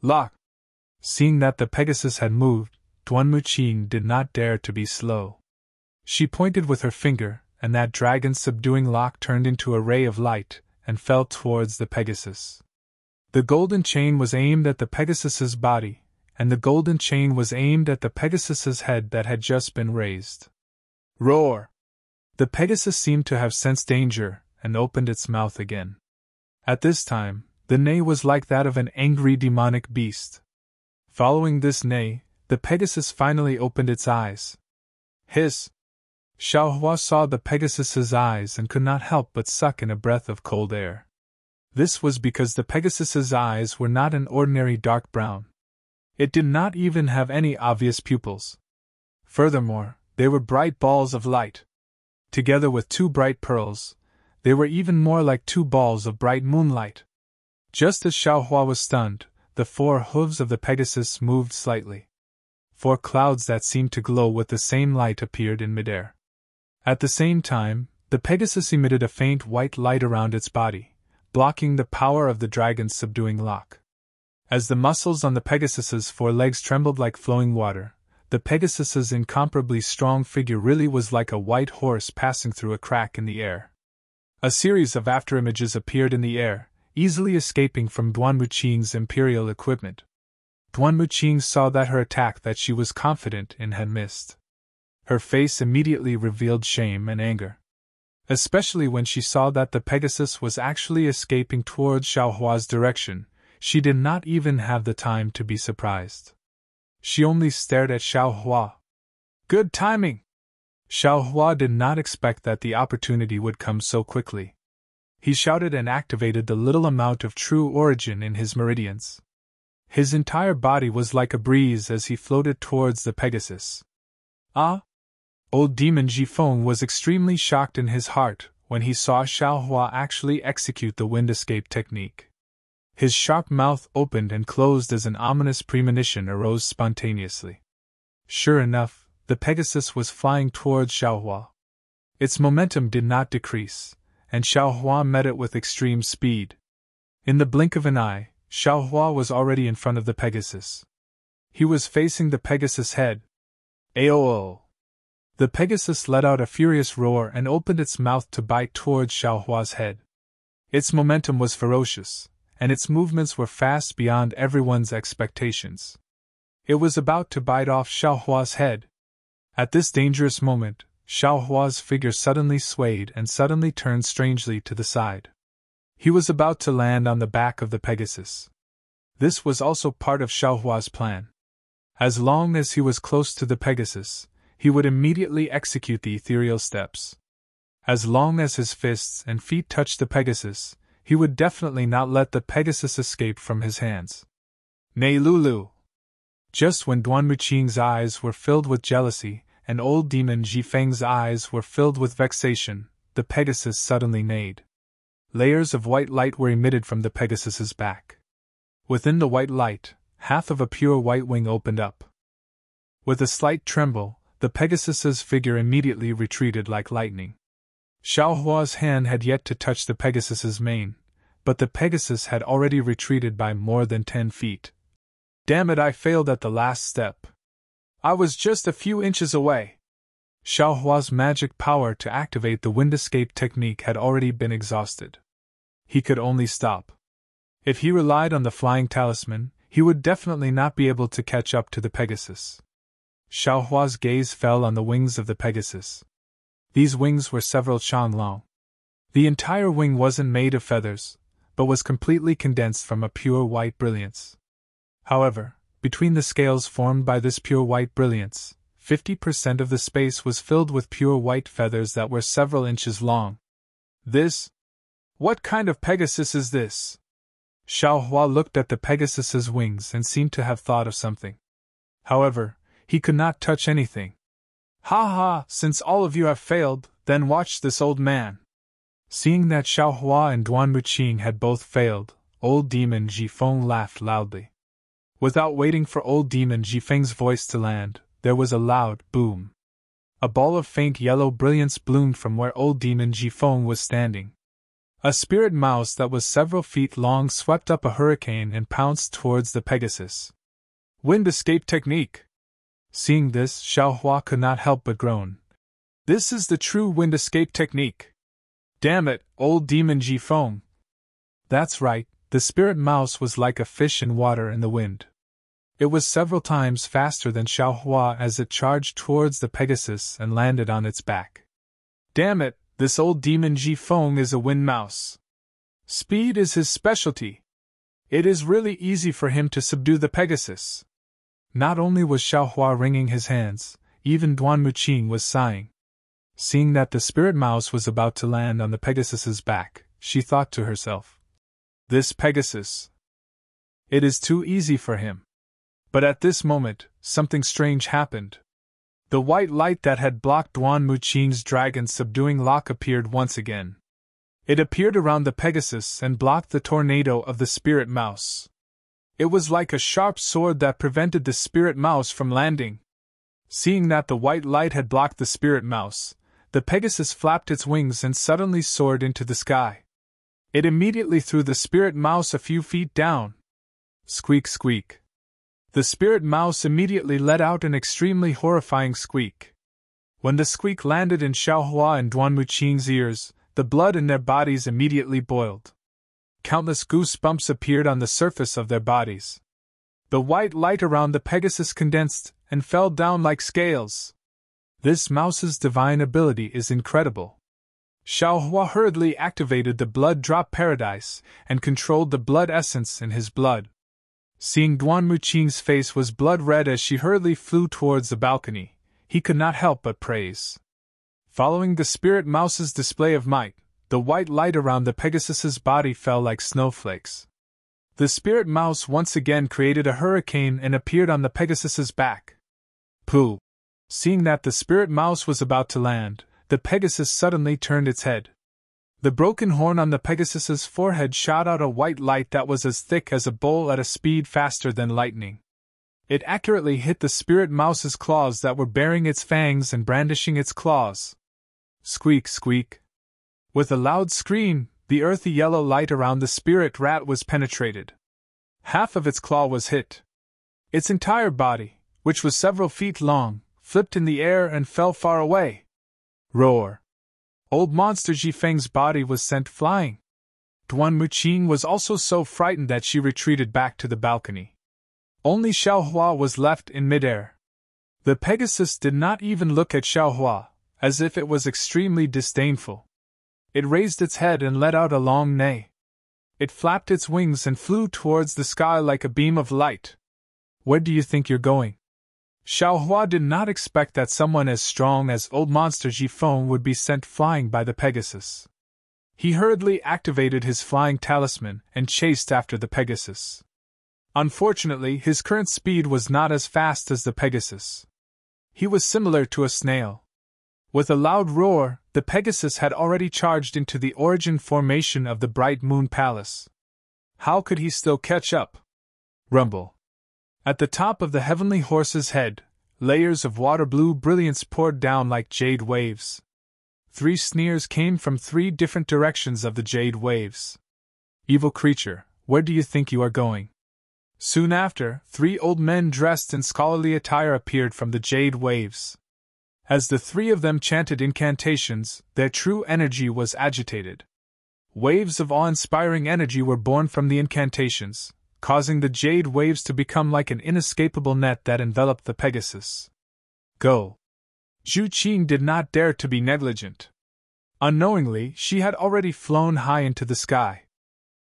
Lock! Seeing that the Pegasus had moved, Duanmu Qing did not dare to be slow. She pointed with her finger, and that dragon's subduing lock turned into a ray of light and fell towards the Pegasus. The golden chain was aimed at the Pegasus's body, and the golden chain was aimed at the Pegasus's head that had just been raised. Roar! The Pegasus seemed to have sensed danger and opened its mouth again. At this time, the neigh was like that of an angry demonic beast. Following this neigh, the Pegasus finally opened its eyes. Hiss! Xiao Hua saw the Pegasus's eyes and could not help but suck in a breath of cold air. This was because the Pegasus's eyes were not an ordinary dark brown. It did not even have any obvious pupils. Furthermore, they were bright balls of light. Together with two bright pearls, they were even more like two balls of bright moonlight. Just as Xiao Hua was stunned, the four hooves of the Pegasus moved slightly. Four clouds that seemed to glow with the same light appeared in midair. At the same time, the Pegasus emitted a faint white light around its body, blocking the power of the dragon's subduing lock. As the muscles on the Pegasus's four legs trembled like flowing water, the Pegasus's incomparably strong figure really was like a white horse passing through a crack in the air. A series of afterimages appeared in the air, easily escaping from Duan Wuqing's imperial equipment. Duan Wuqing saw that her attack that she was confident in had missed. Her face immediately revealed shame and anger. Especially when she saw that the Pegasus was actually escaping towards Xiao Hua's direction, she did not even have the time to be surprised. She only stared at Xiao Hua. Good timing! Xiao Hua did not expect that the opportunity would come so quickly. He shouted and activated the little amount of true origin in his meridians. His entire body was like a breeze as he floated towards the Pegasus. Ah! Old Demon Jifeng was extremely shocked in his heart when he saw Xiao Hua actually execute the wind escape technique. His sharp mouth opened and closed as an ominous premonition arose spontaneously. Sure enough, the Pegasus was flying towards Xiao Hua. Its momentum did not decrease, and Xiao Hua met it with extreme speed. In the blink of an eye, Xiao Hua was already in front of the Pegasus. He was facing the Pegasus' head. Aoo! The Pegasus let out a furious roar and opened its mouth to bite towards Xiao Hua's head. Its momentum was ferocious, and its movements were fast beyond everyone's expectations. It was about to bite off Xiao Hua's head. At this dangerous moment, Xiao Hua's figure suddenly swayed and suddenly turned strangely to the side. He was about to land on the back of the Pegasus. This was also part of Xiao Hua's plan. As long as he was close to the Pegasus, he would immediately execute the ethereal steps. As long as his fists and feet touched the Pegasus, he would definitely not let the Pegasus escape from his hands. Nei Lulu! Just when Duan Wuqing's eyes were filled with jealousy, and old demon Jifeng's eyes were filled with vexation, the Pegasus suddenly neighed. Layers of white light were emitted from the Pegasus's back. Within the white light, half of a pure white wing opened up. With a slight tremble, the Pegasus's figure immediately retreated like lightning. Xiao Hua's hand had yet to touch the Pegasus's mane, but the Pegasus had already retreated by more than 10 feet. Damn it, I failed at the last step. I was just a few inches away. Xiao Hua's magic power to activate the wind escape technique had already been exhausted. He could only stop. If he relied on the flying talisman, he would definitely not be able to catch up to the Pegasus. Xiao Hua's gaze fell on the wings of the Pegasus. These wings were several chan long. The entire wing wasn't made of feathers, but was completely condensed from a pure white brilliance. However, between the scales formed by this pure white brilliance, 50% of the space was filled with pure white feathers that were several inches long. This? What kind of Pegasus is this? Xiao Hua looked at the Pegasus's wings and seemed to have thought of something. However, he could not touch anything. Ha ha, since all of you have failed, then watch this old man. Seeing that Xiao Hua and Duan Wuqing had both failed, old demon Jifeng laughed loudly. Without waiting for old demon Jifeng's voice to land, there was a loud boom. A ball of faint yellow brilliance bloomed from where old demon Jifeng was standing. A spirit mouse that was several feet long swept up a hurricane and pounced towards the Pegasus. Wind escape technique! Seeing this, Xiao Hua could not help but groan. This is the true wind escape technique. Damn it, old demon Jifeng! That's right, the spirit mouse was like a fish in water in the wind. It was several times faster than Xiao Hua as it charged towards the Pegasus and landed on its back. Damn it, this old demon Jifeng is a wind mouse. Speed is his specialty. It is really easy for him to subdue the Pegasus. Not only was Xiao Hua wringing his hands, even Duan Wuqing was sighing. Seeing that the spirit mouse was about to land on the Pegasus's back, she thought to herself, "This Pegasus. It is too easy for him." But at this moment, something strange happened. The white light that had blocked Duan Muqing's dragon's subduing lock appeared once again. It appeared around the Pegasus and blocked the tornado of the spirit mouse. It was like a sharp sword that prevented the spirit mouse from landing. Seeing that the white light had blocked the spirit mouse, the Pegasus flapped its wings and suddenly soared into the sky. It immediately threw the spirit mouse a few feet down. Squeak, squeak. The spirit mouse immediately let out an extremely horrifying squeak. When the squeak landed in Xiaohua and Duan Muqing's ears, the blood in their bodies immediately boiled. Countless goosebumps appeared on the surface of their bodies. The white light around the Pegasus condensed and fell down like scales. This mouse's divine ability is incredible. Xiaohua hurriedly activated the blood drop paradise and controlled the blood essence in his blood. Seeing Duan Muqing's face was blood red as she hurriedly flew towards the balcony, he could not help but praise. Following the spirit mouse's display of might, the white light around the Pegasus's body fell like snowflakes. The spirit mouse once again created a hurricane and appeared on the Pegasus's back. Pooh! Seeing that the spirit mouse was about to land, the Pegasus suddenly turned its head. The broken horn on the Pegasus's forehead shot out a white light that was as thick as a bowl at a speed faster than lightning. It accurately hit the spirit mouse's claws that were baring its fangs and brandishing its claws. Squeak, squeak. With a loud scream, the earthy yellow light around the spirit rat was penetrated. Half of its claw was hit. Its entire body, which was several feet long, flipped in the air and fell far away. Roar! Old monster Jifeng's body was sent flying. Duan Muqing was also so frightened that she retreated back to the balcony. Only Xiaohua was left in midair. The Pegasus did not even look at Xiaohua, as if it was extremely disdainful. It raised its head and let out a long neigh. It flapped its wings and flew towards the sky like a beam of light. Where do you think you're going? Xiaohua did not expect that someone as strong as old monster Jifeng would be sent flying by the Pegasus. He hurriedly activated his flying talisman and chased after the Pegasus. Unfortunately, his current speed was not as fast as the Pegasus. He was similar to a snail. With a loud roar, the Pegasus had already charged into the origin formation of the Bright Moon Palace. How could he still catch up? Rumble. At the top of the heavenly horse's head, layers of water-blue brilliance poured down like jade waves. 3 sneers came from 3 different directions of the jade waves. Evil creature, where do you think you are going? Soon after, 3 old men dressed in scholarly attire appeared from the jade waves. As the 3 of them chanted incantations, their true energy was agitated. Waves of awe-inspiring energy were born from the incantations, causing the jade waves to become like an inescapable net that enveloped the Pegasus. Go! Zhu Qing did not dare to be negligent. Unknowingly, she had already flown high into the sky.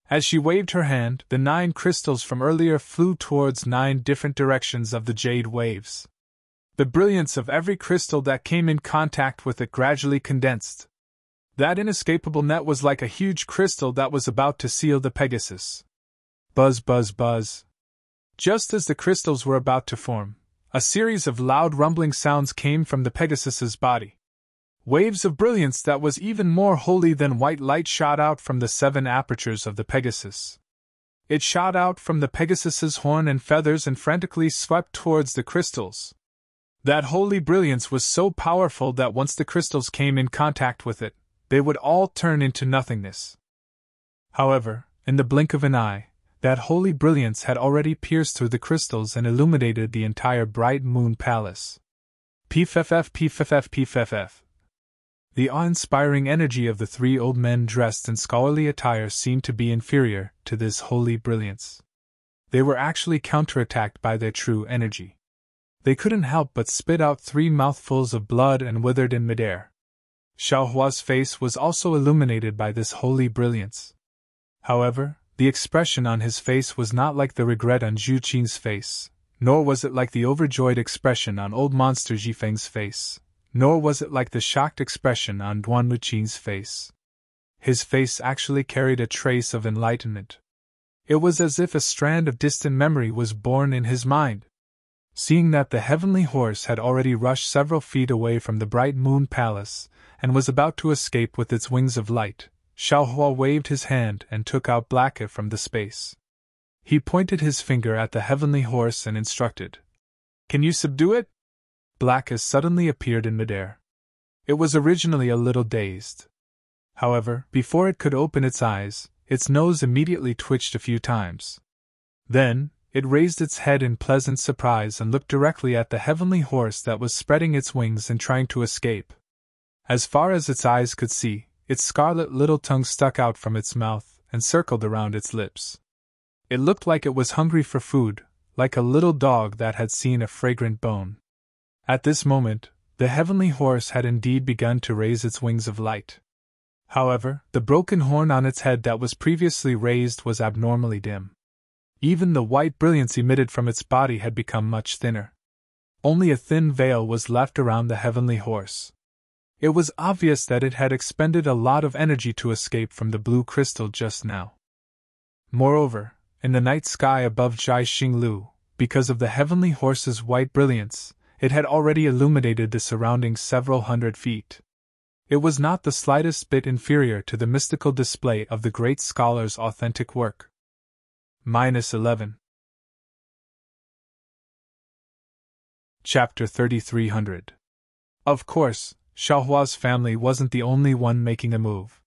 As she waved her hand, the 9 crystals from earlier flew towards 9 different directions of the jade waves. The brilliance of every crystal that came in contact with it gradually condensed. That inescapable net was like a huge crystal that was about to seal the Pegasus. Buzz, buzz, buzz. Just as the crystals were about to form, a series of loud rumbling sounds came from the Pegasus's body. Waves of brilliance that was even more holy than white light shot out from the 7 apertures of the Pegasus. It shot out from the Pegasus's horn and feathers and frantically swept towards the crystals. That holy brilliance was so powerful that once the crystals came in contact with it, they would all turn into nothingness. However, in the blink of an eye, that holy brilliance had already pierced through the crystals and illuminated the entire Bright Moon Palace. Pff, pff, pff. The awe-inspiring energy of the 3 old men dressed in scholarly attire seemed to be inferior to this holy brilliance. They were actually counterattacked by their true energy. They couldn't help but spit out 3 mouthfuls of blood and withered in midair. Xiaohua's face was also illuminated by this holy brilliance. However, the expression on his face was not like the regret on Zhu Qing's face, nor was it like the overjoyed expression on old monster Jifeng's face. Nor was it like the shocked expression on Duan Luqing's face. His face actually carried a trace of enlightenment. It was as if a strand of distant memory was born in his mind. Seeing that the heavenly horse had already rushed several feet away from the bright moon palace, and was about to escape with its wings of light, Xiaohua waved his hand and took out Blacka from the space. He pointed his finger at the heavenly horse and instructed, "Can you subdue it?" Blacka suddenly appeared in midair. It was originally a little dazed. However, before it could open its eyes, its nose immediately twitched a few times. Then, it raised its head in pleasant surprise and looked directly at the heavenly horse that was spreading its wings and trying to escape. As far as its eyes could see, its scarlet little tongue stuck out from its mouth and circled around its lips. It looked like it was hungry for food, like a little dog that had seen a fragrant bone. At this moment, the heavenly horse had indeed begun to raise its wings of light. However, the broken horn on its head that was previously raised was abnormally dim. Even the white brilliance emitted from its body had become much thinner. Only a thin veil was left around the heavenly horse. It was obvious that it had expended a lot of energy to escape from the blue crystal just now. Moreover, in the night sky above Jai Xinglu, because of the heavenly horse's white brilliance, it had already illuminated the surroundings several hundred feet. It was not the slightest bit inferior to the mystical display of the great scholar's authentic work. -11. Chapter 3300. Of course, Xiaohua's family wasn't the only one making a move.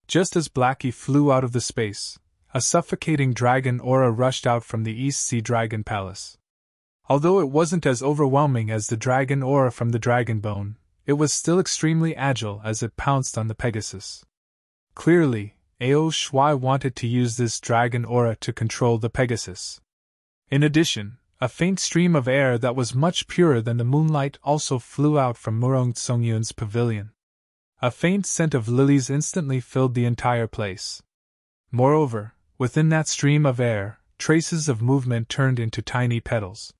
Just as Blackie flew out of the space, a suffocating dragon aura rushed out from the East Sea Dragon Palace. Although it wasn't as overwhelming as the dragon aura from the dragon bone, it was still extremely agile as it pounced on the Pegasus. Clearly, Ao Shuai wanted to use this dragon aura to control the Pegasus. In addition, a faint stream of air that was much purer than the moonlight also flew out from Murong Tsongyun's pavilion. A faint scent of lilies instantly filled the entire place. Moreover, within that stream of air, traces of movement turned into tiny petals.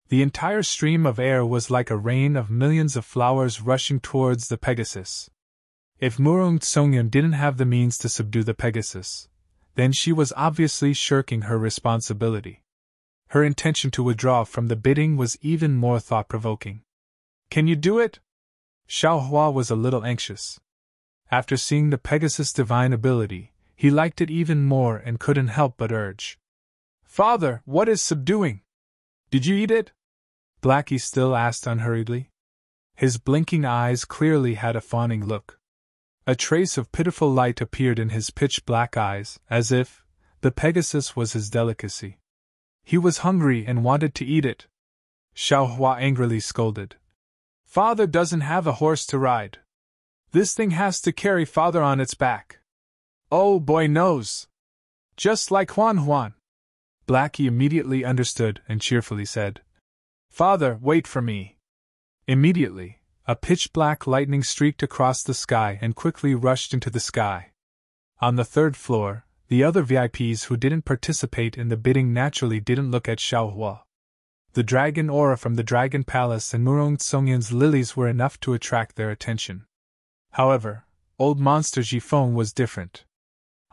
The entire stream of air was like a rain of millions of flowers rushing towards the Pegasus. If Murong Tsongyun didn't have the means to subdue the Pegasus, then she was obviously shirking her responsibility. Her intention to withdraw from the bidding was even more thought-provoking. "Can you do it?" Xiaohua was a little anxious. After seeing the Pegasus' divine ability, he liked it even more and couldn't help but urge, "Father, what is subduing? Did you eat it?" Blackie still asked unhurriedly. His blinking eyes clearly had a fawning look. A trace of pitiful light appeared in his pitch-black eyes, as if the Pegasus was his delicacy. He was hungry and wanted to eat it. Xiaohua angrily scolded. "Father doesn't have a horse to ride. This thing has to carry father on its back. Oh boy knows! Just like Huan." Blackie immediately understood and cheerfully said, "Father, wait for me." Immediately, a pitch-black lightning streaked across the sky and quickly rushed into the sky. On the third floor, the other VIPs who didn't participate in the bidding naturally didn't look at Xiaohua. The dragon aura from the Dragon Palace and Murong Tsongyun's lilies were enough to attract their attention. However, old monster Jifeng was different.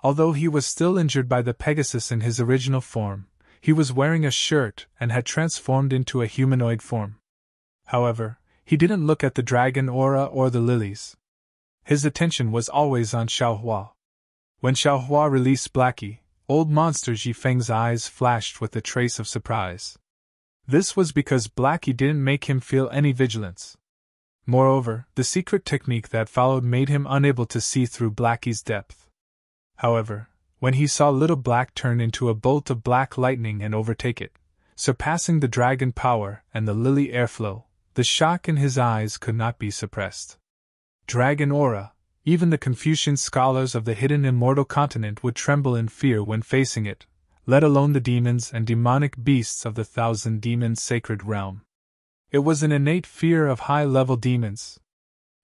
Although he was still injured by the Pegasus in his original form, he was wearing a shirt and had transformed into a humanoid form. However, he didn't look at the dragon aura or the lilies. His attention was always on Xiaohua. When Xiaohua released Blackie, old monster Jifeng's eyes flashed with a trace of surprise. This was because Blackie didn't make him feel any vigilance. Moreover, the secret technique that followed made him unable to see through Blackie's depth. However, when he saw Little Black turn into a bolt of black lightning and overtake it, surpassing the dragon power and the lily airflow, the shock in his eyes could not be suppressed. Dragon aura, even the Confucian scholars of the hidden immortal continent would tremble in fear when facing it, let alone the demons and demonic beasts of the thousand demons sacred realm. It was an innate fear of high-level demons.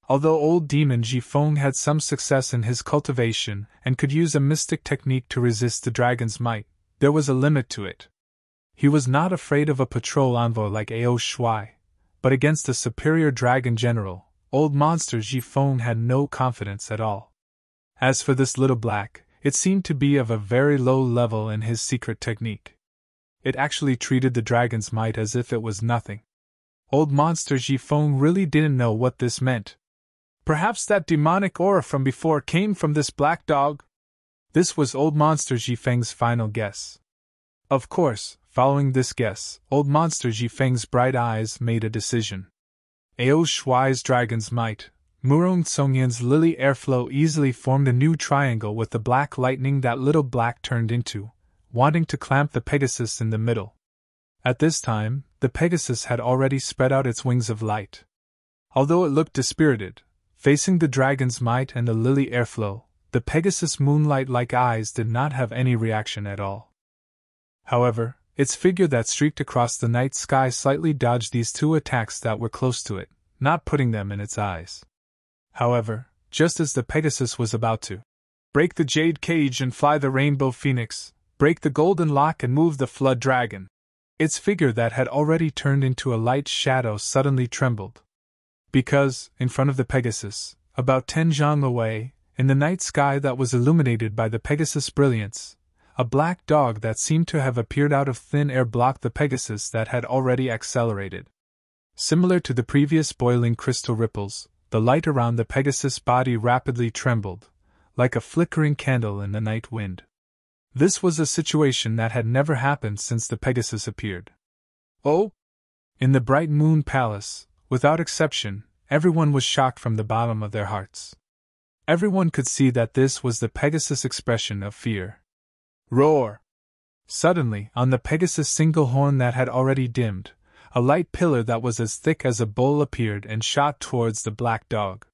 Although old demon Jifeng had some success in his cultivation and could use a mystic technique to resist the dragon's might, there was a limit to it. He was not afraid of a patrol envoy like Ao Shuai, but against a superior dragon general, old monster Jifeng had no confidence at all. As for this little black, it seemed to be of a very low level in his secret technique. It actually treated the dragon's might as if it was nothing. Old monster Jifeng really didn't know what this meant. Perhaps that demonic aura from before came from this black dog? This was old monster Jifeng's final guess. Of course, following this guess, old monster Jifeng's bright eyes made a decision. Ao Shuai's dragon's might, Murong Songyan's lily airflow easily formed a new triangle with the black lightning that little black turned into, wanting to clamp the Pegasus in the middle. At this time, the Pegasus had already spread out its wings of light. Although it looked dispirited, facing the dragon's might and the lily airflow, the Pegasus' moonlight-like eyes did not have any reaction at all. However, its figure that streaked across the night sky slightly dodged these two attacks that were close to it, not putting them in its eyes. However, just as the Pegasus was about to break the jade cage and fly the rainbow phoenix, break the golden lock and move the flood dragon, its figure that had already turned into a light shadow suddenly trembled. Because, in front of the Pegasus, about 10 zhang away, in the night sky that was illuminated by the Pegasus' brilliance, a black dog that seemed to have appeared out of thin air blocked the Pegasus that had already accelerated. Similar to the previous boiling crystal ripples, the light around the Pegasus' body rapidly trembled, like a flickering candle in the night wind. This was a situation that had never happened since the Pegasus appeared. Oh! In the bright moon palace, without exception, everyone was shocked from the bottom of their hearts. Everyone could see that this was the Pegasus' expression of fear. Roar! Suddenly, on the Pegasus' single horn that had already dimmed, a light pillar that was as thick as a bowl appeared and shot towards the black dog.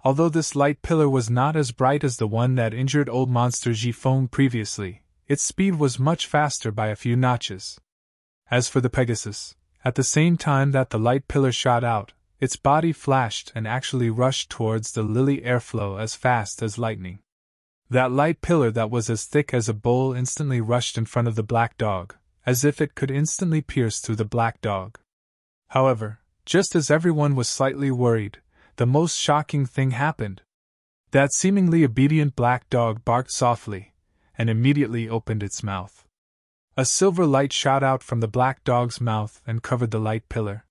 Although this light pillar was not as bright as the one that injured old monster Jifeng previously, its speed was much faster by a few notches. As for the Pegasus, at the same time that the light pillar shot out, its body flashed and actually rushed towards the lily airflow as fast as lightning. That light pillar that was as thick as a bowl instantly rushed in front of the black dog, as if it could instantly pierce through the black dog. However, just as everyone was slightly worried, the most shocking thing happened. That seemingly obedient black dog barked softly, and immediately opened its mouth. A silver light shot out from the black dog's mouth and covered the light pillar.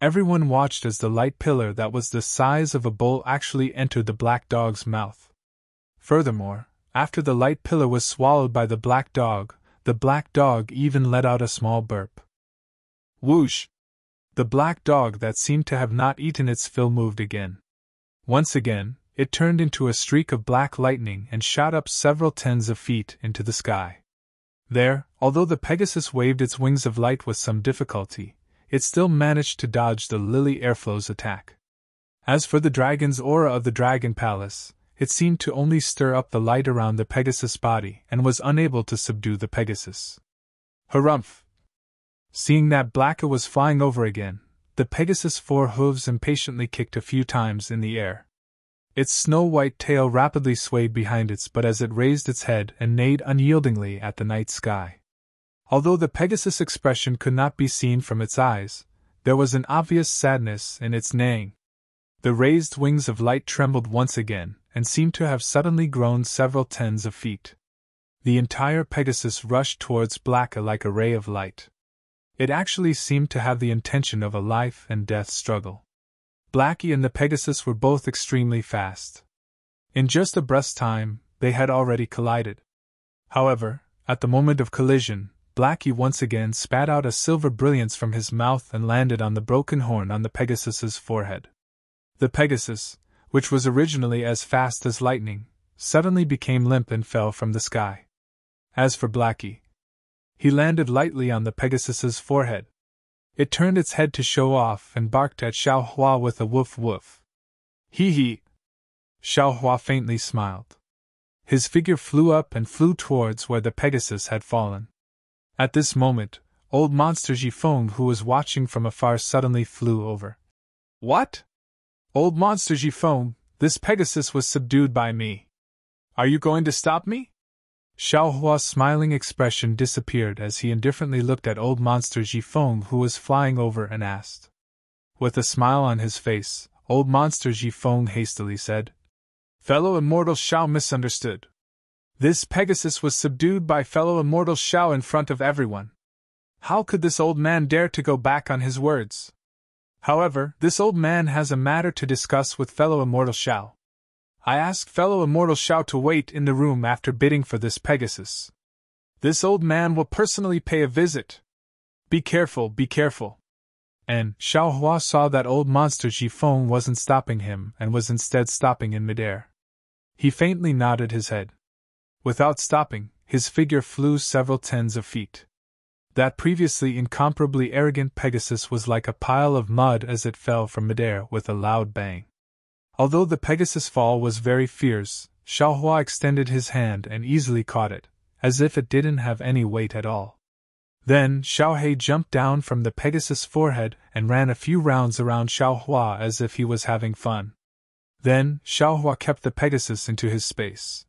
Everyone watched as the light pillar that was the size of a bowl actually entered the black dog's mouth. Furthermore, after the light pillar was swallowed by the black dog even let out a small burp. Whoosh! The black dog that seemed to have not eaten its fill moved again. Once again, it turned into a streak of black lightning and shot up several tens of feet into the sky. There, although the Pegasus waved its wings of light with some difficulty, it still managed to dodge the lily airflow's attack. As for the dragon's aura of the dragon palace, it seemed to only stir up the light around the Pegasus' body and was unable to subdue the Pegasus. Harumph! Seeing that Blacka was flying over again, the Pegasus' 4 hooves impatiently kicked a few times in the air. Its snow-white tail rapidly swayed behind its butt as it raised its head and neighed unyieldingly at the night sky. Although the Pegasus' expression could not be seen from its eyes, there was an obvious sadness in its neighing. The raised wings of light trembled once again, and seemed to have suddenly grown several tens of feet. The entire Pegasus rushed towards Blacka like a ray of light. It actually seemed to have the intention of a life and death struggle. Blackie and the Pegasus were both extremely fast. In just a breath's time, they had already collided. However, at the moment of collision, Blackie once again spat out a silver brilliance from his mouth and landed on the broken horn on the Pegasus's forehead. The Pegasus, which was originally as fast as lightning, suddenly became limp and fell from the sky. As for Blackie, he landed lightly on the Pegasus's forehead. It turned its head to show off and barked at Xiao Hua with a woof woof. Hee hee! Xiao Hua faintly smiled. His figure flew up and flew towards where the Pegasus had fallen. At this moment, old monster Jifeng, who was watching from afar, suddenly flew over. What? Old monster Jifeng, this Pegasus was subdued by me. Are you going to stop me? Xiao Hua's smiling expression disappeared as he indifferently looked at old monster Jifeng, who was flying over, and asked. With a smile on his face, Old Monster Ji Feng hastily said. Fellow Immortal Shao misunderstood. This Pegasus was subdued by fellow Immortal Shao in front of everyone. How could this old man dare to go back on his words? However, this old man has a matter to discuss with fellow Immortal Shao. I asked fellow Immortal Shao to wait in the room after bidding for this Pegasus. This old man will personally pay a visit. Be careful, be careful. And Xiao Hua saw that old Monster Ji Feng wasn't stopping him and was instead stopping in midair. He faintly nodded his head. Without stopping, his figure flew several tens of feet. That previously incomparably arrogant Pegasus was like a pile of mud as it fell from midair with a loud bang. Although the Pegasus' fall was very fierce, Xiao Hua extended his hand and easily caught it, as if it didn't have any weight at all. Then Xiao He jumped down from the Pegasus' forehead and ran a few rounds around Xiao Hua as if he was having fun. Then Xiao Hua kept the Pegasus into his space.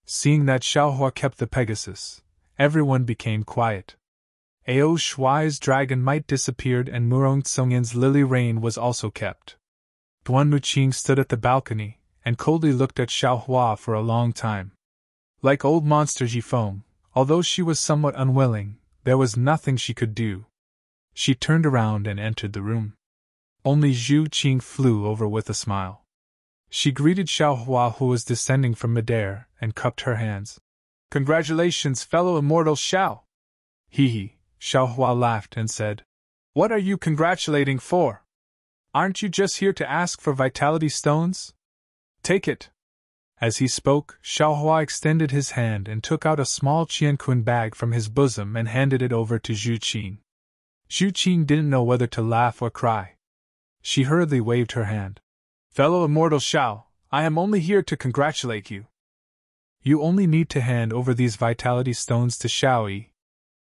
Seeing that Xiao Hua kept the Pegasus, everyone became quiet. Ao Shuai's dragon might disappeared and Murong Tsongyan's lily rain was also kept. Duan Muqing stood at the balcony and coldly looked at Xiao Hua for a long time. Like old Monster Ji Feng, although she was somewhat unwilling, there was nothing she could do. She turned around and entered the room. Only Zhu Qing flew over with a smile. She greeted Xiao Hua, who was descending from midair, and cupped her hands. Congratulations, fellow Immortal Xiao! Hee. Xiao Hua laughed and said, What are you congratulating for? Aren't you just here to ask for vitality stones? Take it. As he spoke, Xiao Hua extended his hand and took out a small qianqun bag from his bosom and handed it over to Zhu Qing. Zhu Qing didn't know whether to laugh or cry. She hurriedly waved her hand. Fellow Immortal Xiao, I am only here to congratulate you. You only need to hand over these vitality stones to Xiao Yi.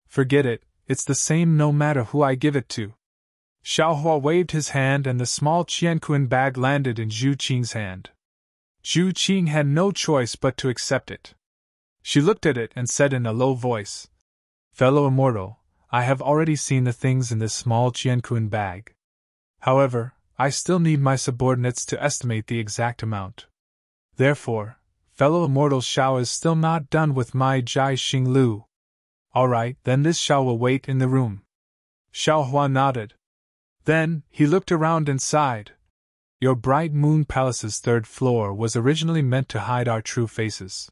Forget it, it's the same no matter who I give it to. Xiao Hua waved his hand and the small qianqun bag landed in Zhu Qing's hand. Zhu Qing had no choice but to accept it. She looked at it and said in a low voice, Fellow Immortal, I have already seen the things in this small qianqun bag. However, I still need my subordinates to estimate the exact amount. Therefore, fellow Immortal Xiao is still not done with my Jai Xing Lu. Alright, then this Xiao will wait in the room. Xiao Hua nodded. Then, he looked around and sighed. Your Bright Moon Palace's third floor was originally meant to hide our true faces.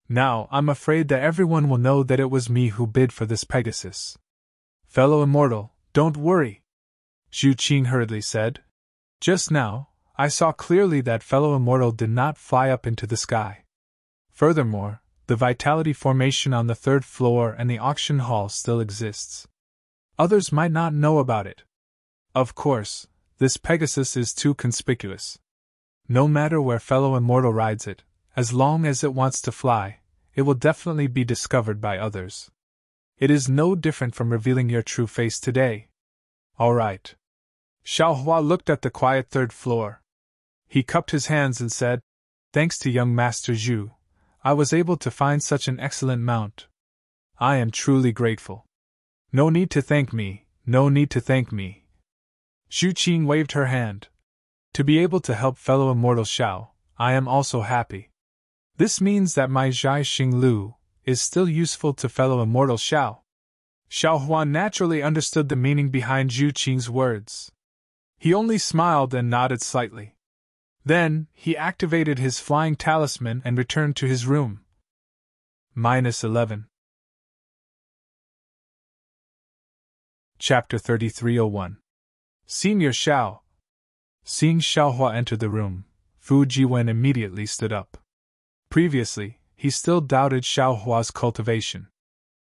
Now, I'm afraid that everyone will know that it was me who bid for this Pegasus. Fellow Immortal, don't worry, Zhu Qing hurriedly said. Just now, I saw clearly that fellow Immortal did not fly up into the sky. Furthermore, the vitality formation on the third floor and the auction hall still exists. Others might not know about it. Of course, this Pegasus is too conspicuous. No matter where fellow Immortal rides it, as long as it wants to fly, it will definitely be discovered by others. It is no different from revealing your true face today. All right. Xiao Hua looked at the quiet third floor. He cupped his hands and said, Thanks to young Master Zhu, I was able to find such an excellent mount. I am truly grateful. No need to thank me, no need to thank me. Zhu Qing waved her hand. To be able to help fellow Immortal Xiao, I am also happy. This means that my Jai Xing Lu is still useful to fellow Immortal Xiao. Xiao Hua naturally understood the meaning behind Zhu Qing's words. He only smiled and nodded slightly. Then, he activated his flying talisman and returned to his room. -11. Chapter 3301. Senior Xiao. Seeing Xiao Hua enter the room, Fu Jiwen immediately stood up. Previously, he still doubted Xiao Hua's cultivation.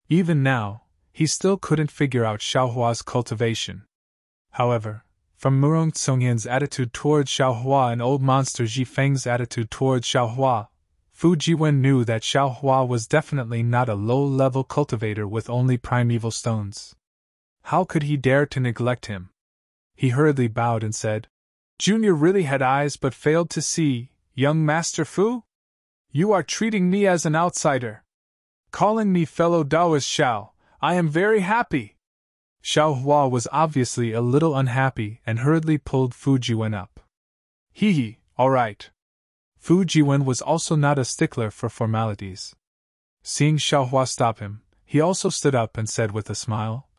Even now, he still couldn't figure out Xiao Hua's cultivation. However, from Murong Tsongyan's attitude towards Xiao Hua and old monster Ji Feng's attitude towards Xiao Hua, Fu Jiwen knew that Xiao Hua was definitely not a low-level cultivator with only primeval stones. How could he dare to neglect him? He hurriedly bowed and said, Junior really had eyes but failed to see, young Master Fu? You are treating me as an outsider. Calling me fellow Taoist Xiao, I am very happy. Xiao Hua was obviously a little unhappy and hurriedly pulled Fu Jiwen up. Hee hee, all right. Fu Jiwen was also not a stickler for formalities. Seeing Xiaohua stop him, he also stood up and said with a smile,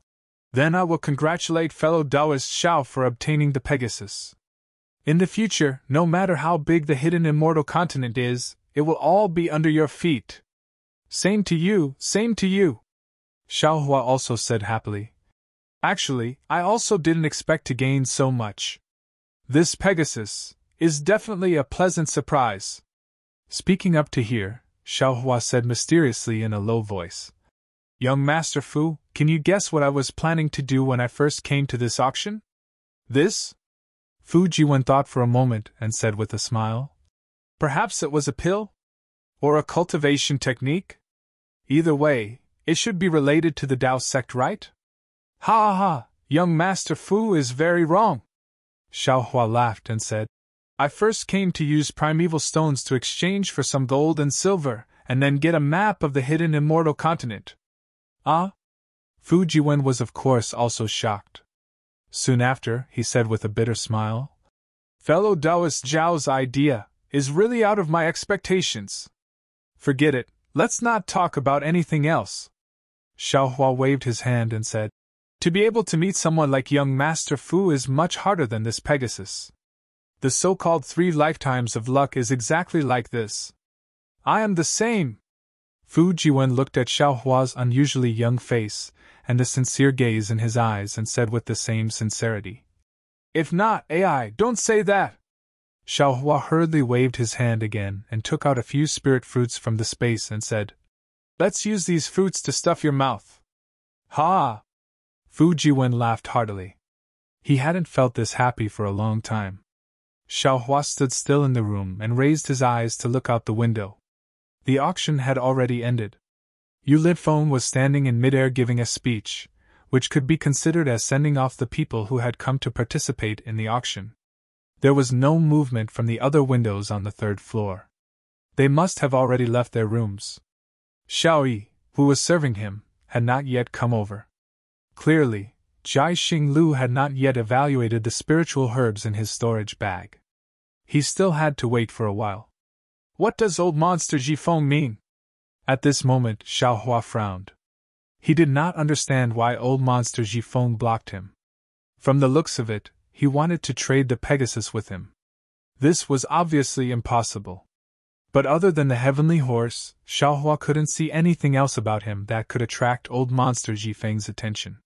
Then I will congratulate fellow Taoist Xiao for obtaining the Pegasus. In the future, no matter how big the hidden immortal continent is, it will all be under your feet. Same to you, same to you. Xiaohua also said happily. Actually, I also didn't expect to gain so much. This Pegasus is definitely a pleasant surprise. Speaking up to hear, Xiaohua said mysteriously in a low voice. Young Master Fu, can you guess what I was planning to do when I first came to this auction? This? Fu Jiwen thought for a moment and said with a smile. Perhaps it was a pill? Or a cultivation technique? Either way, it should be related to the Tao sect, right? Ha ha ha, young Master Fu is very wrong. Xiaohua laughed and said, I first came to use primeval stones to exchange for some gold and silver, and then get a map of the hidden immortal continent. Ah? Fu Jiwen was of course also shocked. Soon after, he said with a bitter smile, Fellow Taoist Zhao's idea is really out of my expectations. Forget it, let's not talk about anything else. Xiaohua waved his hand and said, To be able to meet someone like young Master Fu is much harder than this Pegasus. The so-called 3 lifetimes of luck is exactly like this. I am the same. Fu Jiwen looked at Xiaohua's unusually young face and the sincere gaze in his eyes and said with the same sincerity, If not AI, don't say that. Xiaohua hurriedly waved his hand again and took out a few spirit fruits from the space and said, Let's use these fruits to stuff your mouth. Ha! Fu Jiwen laughed heartily. He hadn't felt this happy for a long time. Xiaohua stood still in the room and raised his eyes to look out the window. The auction had already ended. Yu Lidfeng was standing in midair giving a speech, which could be considered as sending off the people who had come to participate in the auction. There was no movement from the other windows on the 3rd floor. They must have already left their rooms. Xiao Yi, who was serving him, had not yet come over. Clearly, Jai Xinglu had not yet evaluated the spiritual herbs in his storage bag. He still had to wait for a while. What does old monster Jifeng mean? At this moment, Xiaohua frowned. He did not understand why old monster Jifeng blocked him. From the looks of it, he wanted to trade the Pegasus with him. This was obviously impossible. But other than the heavenly horse, Xiaohua couldn't see anything else about him that could attract old monster Jifeng's attention.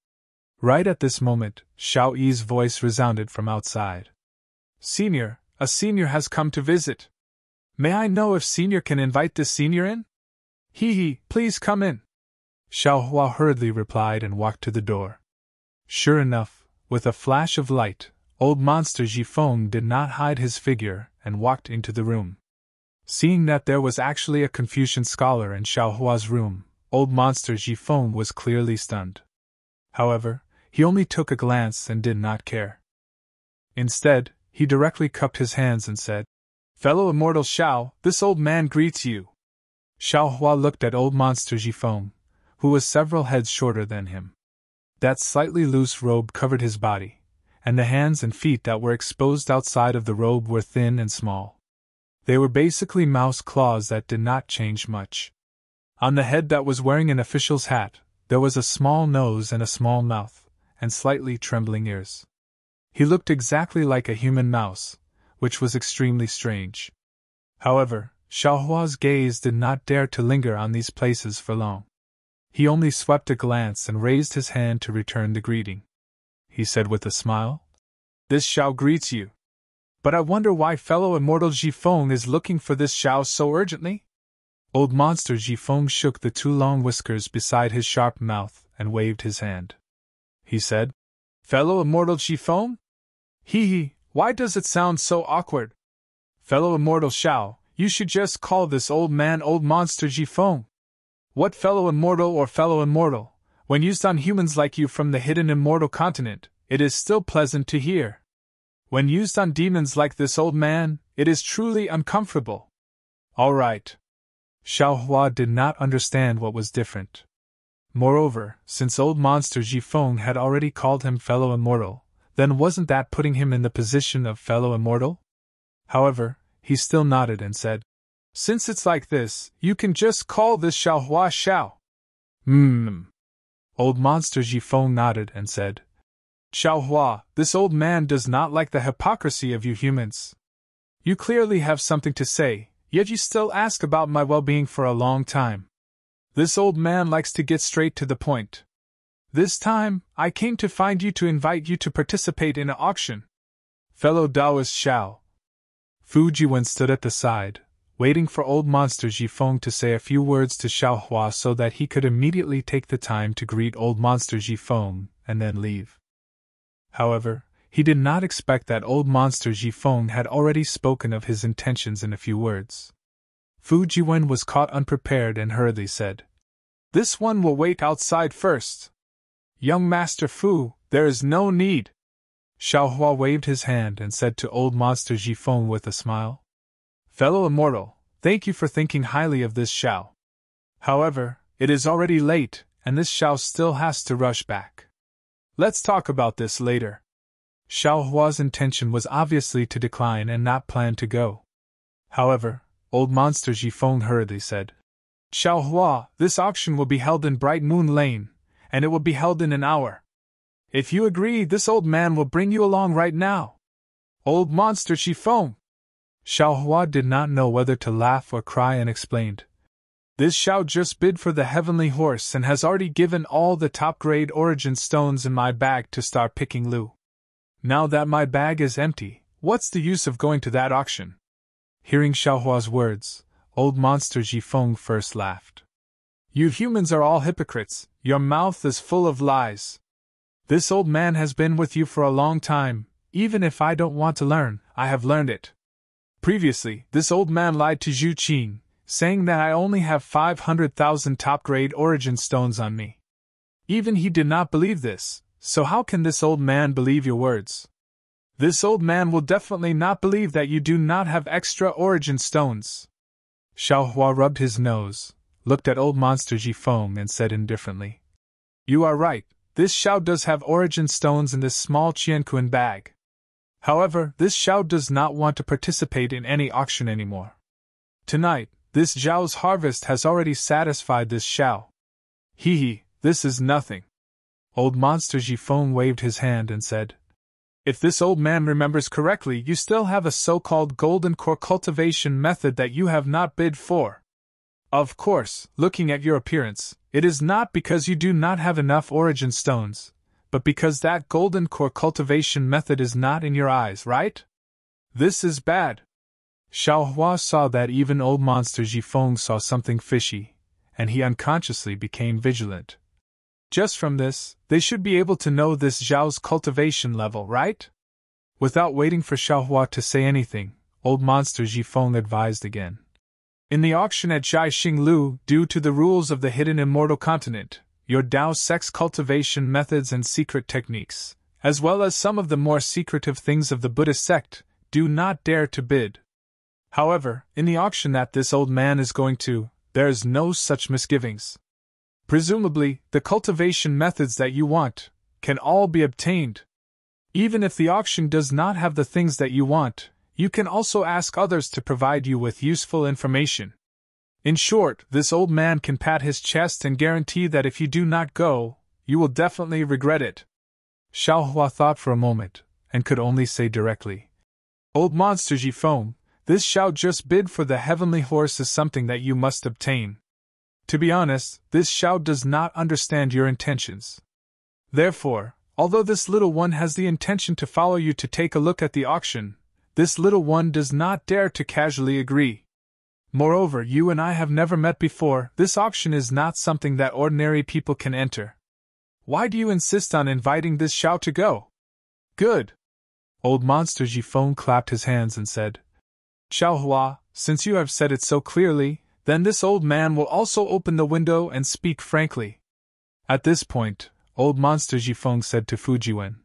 Right at this moment, Xiao Yi's voice resounded from outside. Senior, a senior has come to visit. May I know if senior can invite this senior in? Hee hee, please come in. Xiaohua hurriedly replied and walked to the door. Sure enough, with a flash of light, old monster Jifeng did not hide his figure and walked into the room. Seeing that there was actually a Confucian scholar in Xiaohua's room, old monster Jifeng was clearly stunned. However, he only took a glance and did not care. Instead, he directly cupped his hands and said, Fellow Immortal Xiao, this old man greets you. Xiaohua looked at old monster Jifeng, who was several heads shorter than him. That slightly loose robe covered his body, and the hands and feet that were exposed outside of the robe were thin and small. They were basically mouse claws that did not change much. On the head that was wearing an official's hat, there was a small nose and a small mouth, and slightly trembling ears. He looked exactly like a human mouse, which was extremely strange. However, Xiaohua's gaze did not dare to linger on these places for long. He only swept a glance and raised his hand to return the greeting. He said with a smile, This Xiao greets you. But I wonder why fellow Immortal Jifeng is looking for this Xiao so urgently? Old monster Jifeng shook the 2 long whiskers beside his sharp mouth and waved his hand. He said, Fellow Immortal Jifeng? Hee hee, why does it sound so awkward? Fellow Immortal Xiao, you should just call this old man old monster Jifeng. What fellow immortal or fellow immortal, when used on humans like you from the hidden immortal continent, it is still pleasant to hear. When used on demons like this old man, it is truly uncomfortable. All right. Xiaohua did not understand what was different. Moreover, since old monster Jifeng had already called him fellow immortal, then wasn't that putting him in the position of fellow immortal? However, he still nodded and said, "Since it's like this, you can just call this Xiao Hua Xiao." Old Monster Jifeng nodded and said, "Xiao Hua, this old man does not like the hypocrisy of you humans. You clearly have something to say, yet you still ask about my well-being for a long time. This old man likes to get straight to the point. This time, I came to find you to invite you to participate in an auction. Fellow Taoist Xiao." Fu Jiwen stood at the side, waiting for Old Monster Jifeng to say a few words to Xiao Hua so that he could immediately take the time to greet Old Monster Jifeng and then leave. However, he did not expect that Old Monster Jifeng had already spoken of his intentions in a few words. Fu Jiwen was caught unprepared and hurriedly said, "This one will wait outside first. Young Master Fu, there is no need." Xiao Hua waved his hand and said to Old Monster Jifeng with a smile, "Fellow Immortal, thank you for thinking highly of this Xiao. However, it is already late, and this Xiao still has to rush back. Let's talk about this later." Xiao Hua's intention was obviously to decline and not plan to go. However, Old Monster Jifeng hurriedly said, "Xiao Hua, this auction will be held in Bright Moon Lane, and it will be held in an hour. If you agree, this old man will bring you along right now." Old Monster Jifeng! Xiao Hua did not know whether to laugh or cry and explained, "This Xiao just bid for the heavenly horse and has already given all the top-grade origin stones in my bag to start picking Lu. Now that my bag is empty, what's the use of going to that auction?" Hearing Xiao Hua's words, Old Monster Jifeng first laughed. "You humans are all hypocrites, your mouth is full of lies. This old man has been with you for a long time, even if I don't want to learn, I have learned it. Previously, this old man lied to Zhu Qin, saying that I only have 500,000 top-grade origin stones on me. Even he did not believe this, so how can this old man believe your words? This old man will definitely not believe that you do not have extra origin stones." Xiao Hua rubbed his nose, looked at Old Monster Jifeng and said indifferently, "You are right, this Xiao does have origin stones in this small Qianquan bag. However, this Xiao does not want to participate in any auction anymore. Tonight, this Zhao's harvest has already satisfied this Xiao. This is nothing." Old Monster Jifeng waved his hand and said, "If this old man remembers correctly, you still have a so-called golden core cultivation method that you have not bid for. Of course, looking at your appearance, it is not because you do not have enough origin stones, but because that golden core cultivation method is not in your eyes, right? This is bad." Xiao Hua saw that even Old Monster Jifeng saw something fishy, and he unconsciously became vigilant. Just from this, they should be able to know this Zhao's cultivation level, right? Without waiting for Xiao Hua to say anything, Old Monster Jifeng advised again. "In the auction at Jiaxing Lu, due to the rules of the hidden immortal continent, your Dao sex cultivation methods and secret techniques, as well as some of the more secretive things of the Buddhist sect, do not dare to bid. However, in the auction that this old man is going to, there is no such misgivings. Presumably, the cultivation methods that you want can all be obtained. Even if the auction does not have the things that you want, you can also ask others to provide you with useful information. In short, this old man can pat his chest and guarantee that if you do not go, you will definitely regret it." Xiao Hua thought for a moment, and could only say directly, "Old Monster Jifeng, this Xiao just bid for the heavenly horse is something that you must obtain. To be honest, this Xiao does not understand your intentions. Therefore, although this little one has the intention to follow you to take a look at the auction, this little one does not dare to casually agree. Moreover, you and I have never met before, this auction is not something that ordinary people can enter. Why do you insist on inviting this Xiao to go?" "Good." Old Monster Jifeng clapped his hands and said, "Xiao Hua, since you have said it so clearly, then this old man will also open the window and speak frankly." At this point, Old Monster Jifeng said to Fu Jiwen,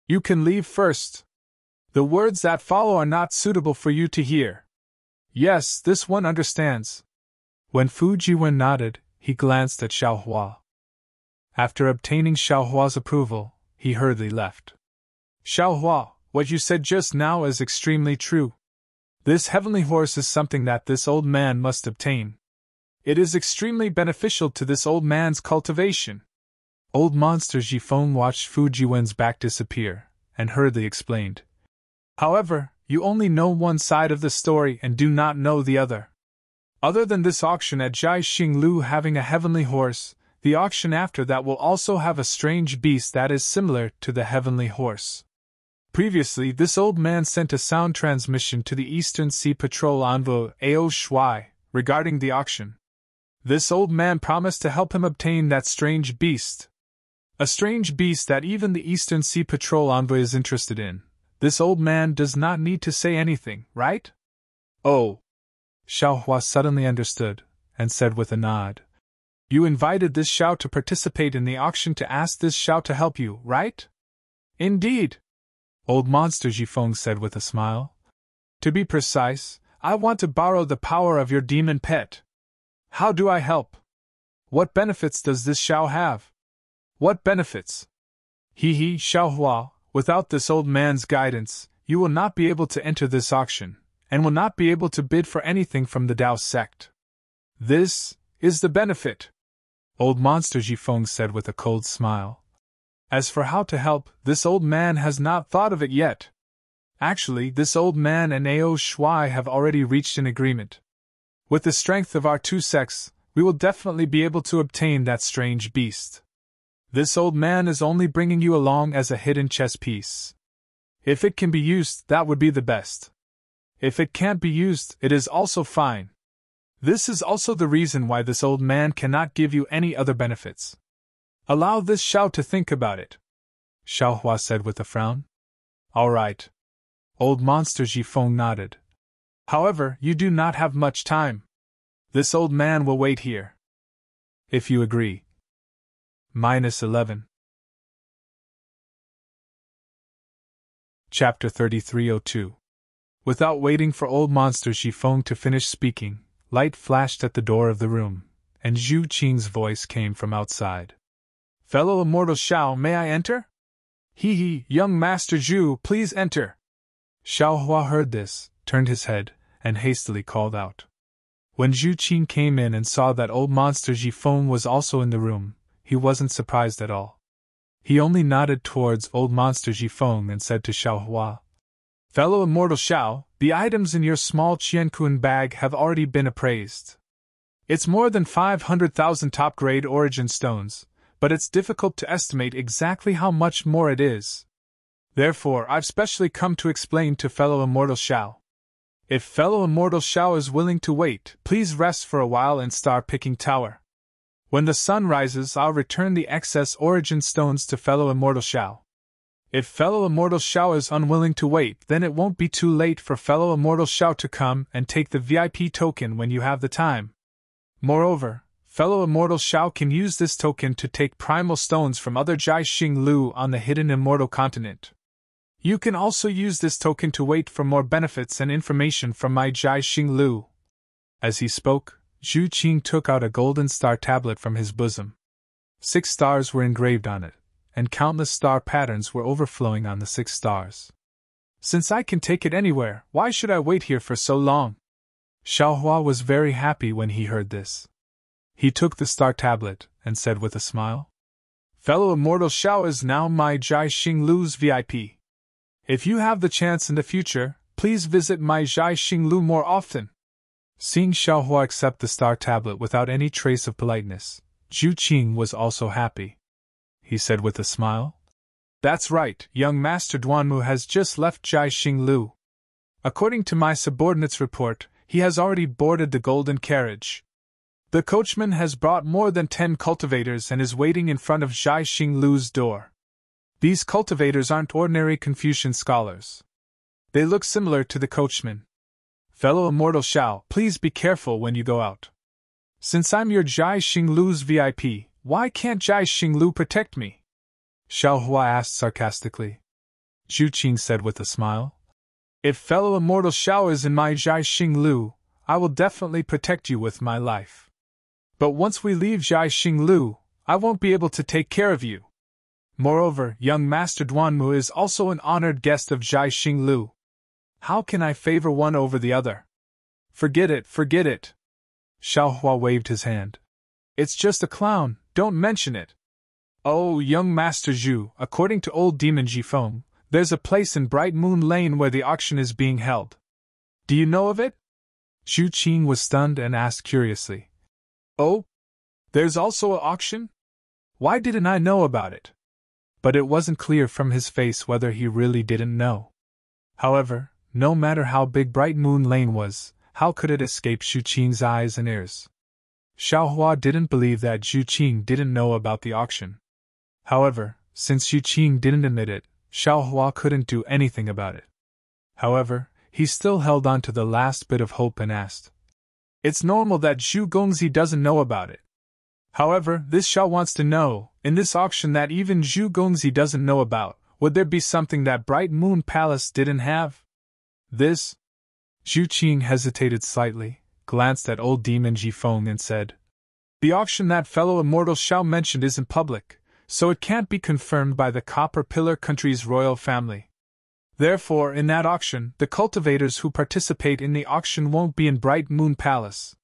"You can leave first. The words that follow are not suitable for you to hear." "Yes, this one understands." When Fu Jiwen nodded, he glanced at Xiao Hua. After obtaining Xiao Hua's approval, he hurriedly left. "Xiao Hua, what you said just now is extremely true. This heavenly horse is something that this old man must obtain. It is extremely beneficial to this old man's cultivation. Old Monster Jifeng watched Fu Jiwen's back disappear, and hurriedly explained. However, you only know one side of the story and do not know the other. Other than this auction at Jai Xinglu having a heavenly horse, the auction after that will also have a strange beast that is similar to the heavenly horse. Previously, this old man sent a sound transmission to the Eastern Sea Patrol envoy Ao Shuai regarding the auction. This old man promised to help him obtain that strange beast. A strange beast that even the Eastern Sea Patrol envoy is interested in. This old man does not need to say anything, right? Oh. Xiaohua suddenly understood, and said with a nod. You invited this Xiao to participate in the auction to ask this Xiao to help you, right? Indeed. Old Monster Jifeng said with a smile. To be precise, I want to borrow the power of your demon pet. How do I help? What benefits does this Xiao have? What benefits? He, Xiaohua, without this old man's guidance, you will not be able to enter this auction, and will not be able to bid for anything from the Dao sect. This is the benefit. Old Monster Jifeng said with a cold smile. As for how to help, this old man has not thought of it yet. Actually, this old man and Ao Shuai have already reached an agreement. With the strength of our two sects, we will definitely be able to obtain that strange beast. This old man is only bringing you along as a hidden chess piece. If it can be used, that would be the best. If it can't be used, it is also fine. This is also the reason why this old man cannot give you any other benefits. Allow this Xiao to think about it, Xiaohua said with a frown. All right. Old Monster Jifeng nodded. However, you do not have much time. This old man will wait here. If you agree. -11. Chapter 3302. Without waiting for Old Monster Jifeng to finish speaking, light flashed at the door of the room, and Zhu Qing's voice came from outside. Fellow Immortal Xiao, may I enter? He, young Master Zhu, please enter. Xiaohua heard this, turned his head, and hastily called out. When Zhu Qing came in and saw that Old Monster Jifeng was also in the room, he wasn't surprised at all. He only nodded towards Old Monster Jifeng and said to Xiaohua, Fellow Immortal Xiao, the items in your small Qiankun bag have already been appraised. It's more than 500,000 top-grade origin stones, but it's difficult to estimate exactly how much more it is. Therefore, I've specially come to explain to fellow Immortal Xiao. If fellow Immortal Xiao is willing to wait, please rest for a while in Star Picking Tower. When the sun rises, I'll return the excess origin stones to fellow Immortal Xiao. If fellow Immortal Xiao is unwilling to wait, then it won't be too late for fellow Immortal Xiao to come and take the VIP token when you have the time. Moreover, fellow Immortal Xiao can use this token to take primal stones from other Jai Xinglu on the hidden Immortal continent. You can also use this token to wait for more benefits and information from my Jai Xinglu. As he spoke, Zhu Qing took out a golden star tablet from his bosom. 6 stars were engraved on it, and countless star patterns were overflowing on the 6 stars. Since I can take it anywhere, why should I wait here for so long? Xiaohua was very happy when he heard this. He took the star tablet and said with a smile, Fellow Immortal Xiao is now my Jai Xinglu's VIP. If you have the chance in the future, please visit my Jai Xinglu more often. Seeing Xiaohua accept the star tablet without any trace of politeness, Zhu Qing was also happy. He said with a smile, That's right, young Master Duanmu has just left Jai Xinglu. According to my subordinate's report, he has already boarded the golden carriage. The coachman has brought more than 10 cultivators and is waiting in front of Jai Xinglu's door. These cultivators aren't ordinary Confucian scholars. They look similar to the coachman. Fellow Immortal Xiao, please be careful when you go out. Since I'm your Jai Xinglu's VIP, why can't Jai Xinglu protect me? Xiaohua asked sarcastically. Zhu Qing said with a smile, If fellow Immortal Xiao is in my Jai Xinglu, I will definitely protect you with my life. But once we leave Jai Xinglu, I won't be able to take care of you. Moreover, young Master Duanmu is also an honored guest of Jai Xinglu. How can I favor one over the other? Forget it, forget it. Xiaohua waved his hand. It's just a clown, don't mention it. Oh, young Master Zhu, according to old demon Jifeng, there's a place in Bright Moon Lane where the auction is being held. Do you know of it? Zhu Qing was stunned and asked curiously. Oh? There's also an auction? Why didn't I know about it? But it wasn't clear from his face whether he really didn't know. However, no matter how big Bright Moon Lane was, how could it escape Zhu Qing's eyes and ears? Xiaohua didn't believe that Zhu Qing didn't know about the auction. However, since Zhu Qing didn't admit it, Xiaohua couldn't do anything about it. However, he still held on to the last bit of hope and asked. It's normal that Zhu Gongzi doesn't know about it. However, this Xiao wants to know, in this auction that even Zhu Gongzi doesn't know about, would there be something that Bright Moon Palace didn't have? This? Zhu Qing hesitated slightly, glanced at old demon Jifeng and said, The auction that fellow Immortal Xiao mentioned isn't public, so it can't be confirmed by the Copper Pillar country's royal family. Therefore, in that auction, the cultivators who participate in the auction won't be in Bright Moon Palace.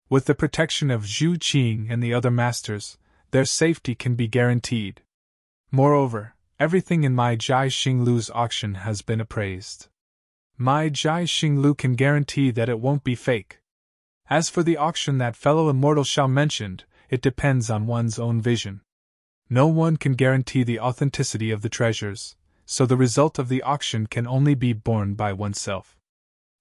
With the protection of Zhu Qing and the other masters, their safety can be guaranteed. Moreover, everything in Mai Jai Xinglu's auction has been appraised. Mai Jai Xinglu can guarantee that it won't be fake. As for the auction that fellow Immortal Xiao mentioned, it depends on one's own vision. No one can guarantee the authenticity of the treasures, so the result of the auction can only be borne by oneself.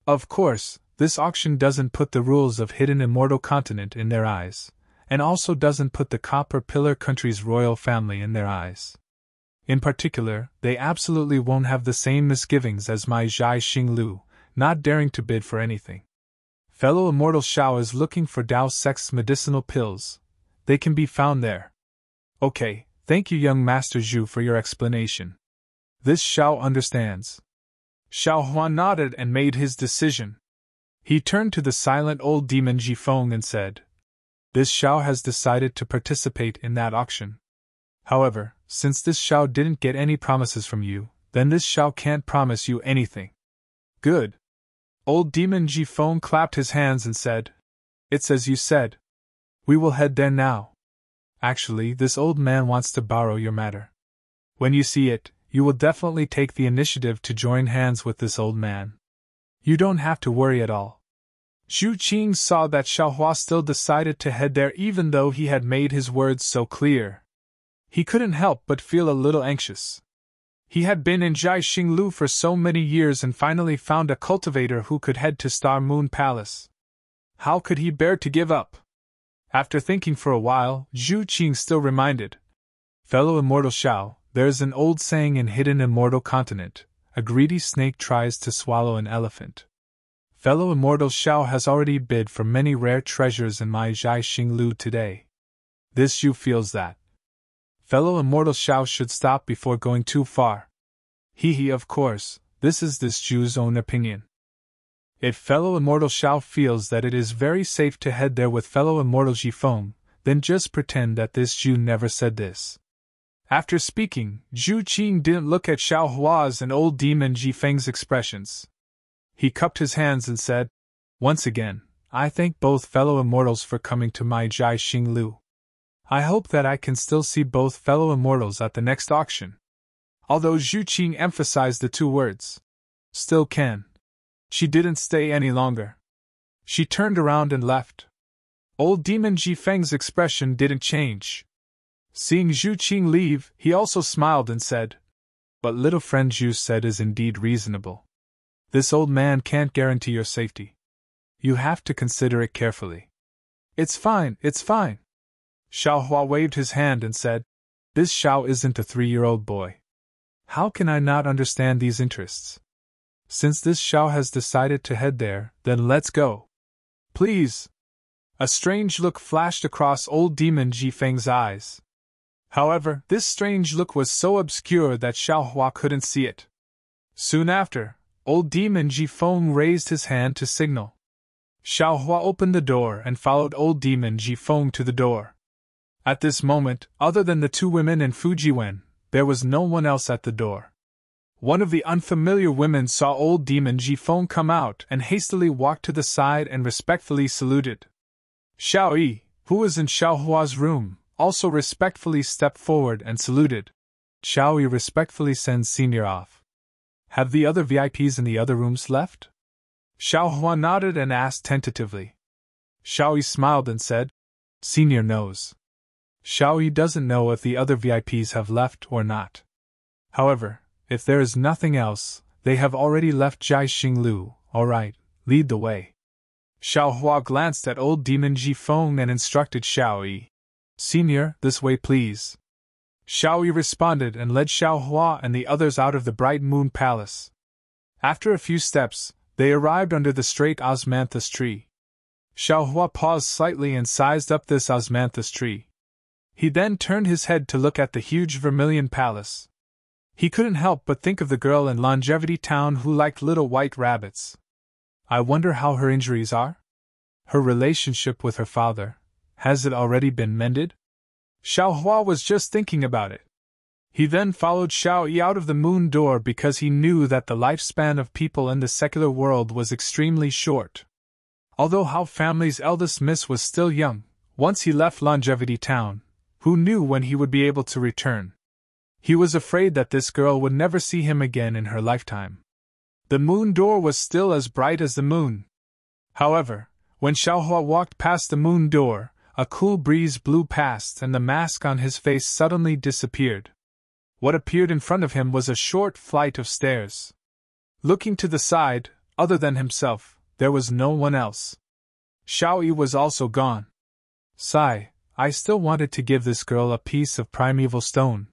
Of course, this auction doesn't put the rules of hidden immortal continent in their eyes, and also doesn't put the Copper Pillar country's royal family in their eyes. In particular, they absolutely won't have the same misgivings as Mai Jai Xinglu, not daring to bid for anything. Fellow Immortal Xiao is looking for Dao Sect's medicinal pills. They can be found there. Okay, thank you young Master Zhu for your explanation. This Xiao understands. Xiaohua nodded and made his decision. He turned to the silent old demon Jifeng and said, This Xiao has decided to participate in that auction. However, since this Xiao didn't get any promises from you, then this Xiao can't promise you anything. Good. Old demon Jifeng clapped his hands and said, It's as you said. We will head there now. Actually, this old man wants to borrow your matter. When you see it, you will definitely take the initiative to join hands with this old man. You don't have to worry at all. Zhu Qing saw that Xiaohua still decided to head there even though he had made his words so clear. He couldn't help but feel a little anxious. He had been in Jai Xinglu for so many years and finally found a cultivator who could head to Star Moon Palace. How could he bear to give up? After thinking for a while, Zhu Qing still reminded, Fellow Immortal Xiao, there's an old saying in Hidden Immortal Continent, a greedy snake tries to swallow an elephant. Fellow Immortal Xiao has already bid for many rare treasures in Mai Jai Xinglu today. This Zhu feels that fellow Immortal Xiao should stop before going too far. Of course, this is this Zhu's own opinion. If fellow Immortal Xiao feels that it is very safe to head there with fellow Immortal Jifeng, then just pretend that this Zhu never said this. After speaking, Zhu Qing didn't look at Xiaohua's and old demon Jifeng's expressions. He cupped his hands and said, Once again, I thank both fellow immortals for coming to Mai Jai Xinglu. I hope that I can still see both fellow immortals at the next auction. Although Zhu Qing emphasized the two words, still can, she didn't stay any longer. She turned around and left. Old demon Jifeng's expression didn't change. Seeing Zhu Qing leave, he also smiled and said, What little friend Zhu said is indeed reasonable. This old man can't guarantee your safety. You have to consider it carefully. It's fine, it's fine. Xiaohua waved his hand and said, This Xiao isn't a 3-year-old boy. How can I not understand these interests? Since this Xiao has decided to head there, then let's go. Please. A strange look flashed across old demon Jifeng's eyes. However, this strange look was so obscure that Xiaohua couldn't see it. Soon after, old demon Jifeng raised his hand to signal. Xiaohua opened the door and followed old demon Jifeng to the door. At this moment, other than the two women and Fujiwen, there was no one else at the door. One of the unfamiliar women saw old demon Jifeng come out and hastily walked to the side and respectfully saluted. Xiao Yi, who was in Xiao Hua's room, also respectfully stepped forward and saluted. Xiao Yi respectfully sends Senior off. Have the other VIPs in the other rooms left? Xiao Hua nodded and asked tentatively. Xiao Yi smiled and said, Senior knows. Xiao Yi doesn't know if the other VIPs have left or not. However, if there is nothing else, they have already left Jai Xinglu. All right, lead the way. Xiao Hua glanced at old demon Jifeng and instructed Xiao Yi. Senior, this way please. Xiao Yi responded and led Xiao Hua and the others out of the Bright Moon Palace. After a few steps, they arrived under the straight osmanthus tree. Xiao Hua paused slightly and sized up this osmanthus tree. He then turned his head to look at the huge vermilion palace. He couldn't help but think of the girl in Longevity Town who liked little white rabbits. I wonder how her injuries are? Her relationship with her father, has it already been mended? Xiao Hua was just thinking about it. He then followed Xiao Yi out of the moon door because he knew that the lifespan of people in the secular world was extremely short. Although Hao family's eldest miss was still young, once he left Longevity Town, who knew when he would be able to return? He was afraid that this girl would never see him again in her lifetime. The moon door was still as bright as the moon. However, when Xiao Hua walked past the moon door, a cool breeze blew past and the mask on his face suddenly disappeared. What appeared in front of him was a short flight of stairs. Looking to the side, other than himself, there was no one else. Xiao Yi was also gone. Sigh, I still wanted to give this girl a piece of primeval stone.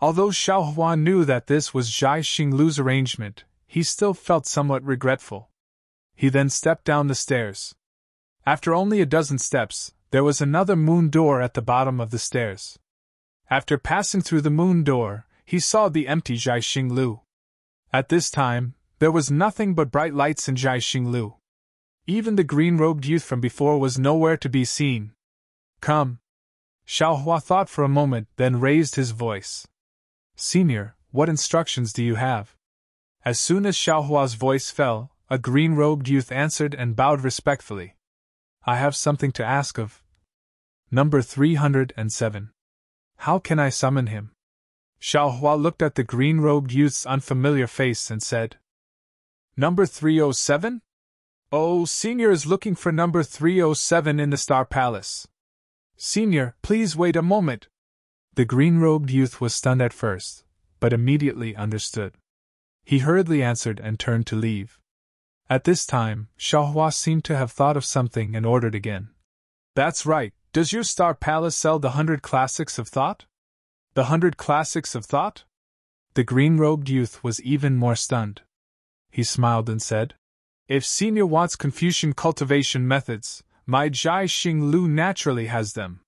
Although Xiao Hua knew that this was Jai Xinglu's arrangement, he still felt somewhat regretful. He then stepped down the stairs. After only a dozen steps, there was another moon door at the bottom of the stairs. After passing through the moon door, he saw the empty Jai Xinglu. At this time, there was nothing but bright lights in Jai Xinglu. Even the green-robed youth from before was nowhere to be seen. Come. Xiao Hua thought for a moment, then raised his voice. Senior, what instructions do you have? As soon as Xiao Hua's voice fell, a green-robed youth answered and bowed respectfully. I have something to ask of. Number 307. How can I summon him? Xiao Hua looked at the green-robed youth's unfamiliar face and said. Number 307? Oh, Senior is looking for number 307 in the Star Palace. Senior, please wait a moment. The green-robed youth was stunned at first, but immediately understood. He hurriedly answered and turned to leave. At this time, Xiao Hua seemed to have thought of something and ordered again. That's right, does your Star Palace sell the 100 Classics of Thought? The 100 Classics of Thought? The green-robed youth was even more stunned. He smiled and said, If Senior wants Confucian cultivation methods, my Jai Xinglu naturally has them.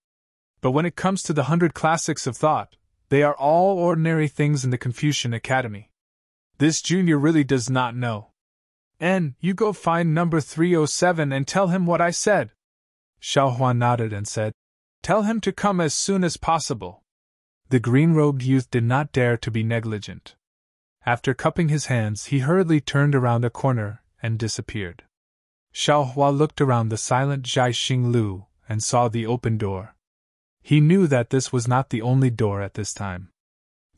But when it comes to the 100 Classics of Thought, they are all ordinary things in the Confucian Academy. This junior really does not know. You go find number 307 and tell him what I said. Xiao Hua nodded and said, Tell him to come as soon as possible. The green-robed youth did not dare to be negligent. After cupping his hands, he hurriedly turned around a corner and disappeared. Xiao Hua looked around the silent Jai Xinglu and saw the open door. He knew that this was not the only door at this time.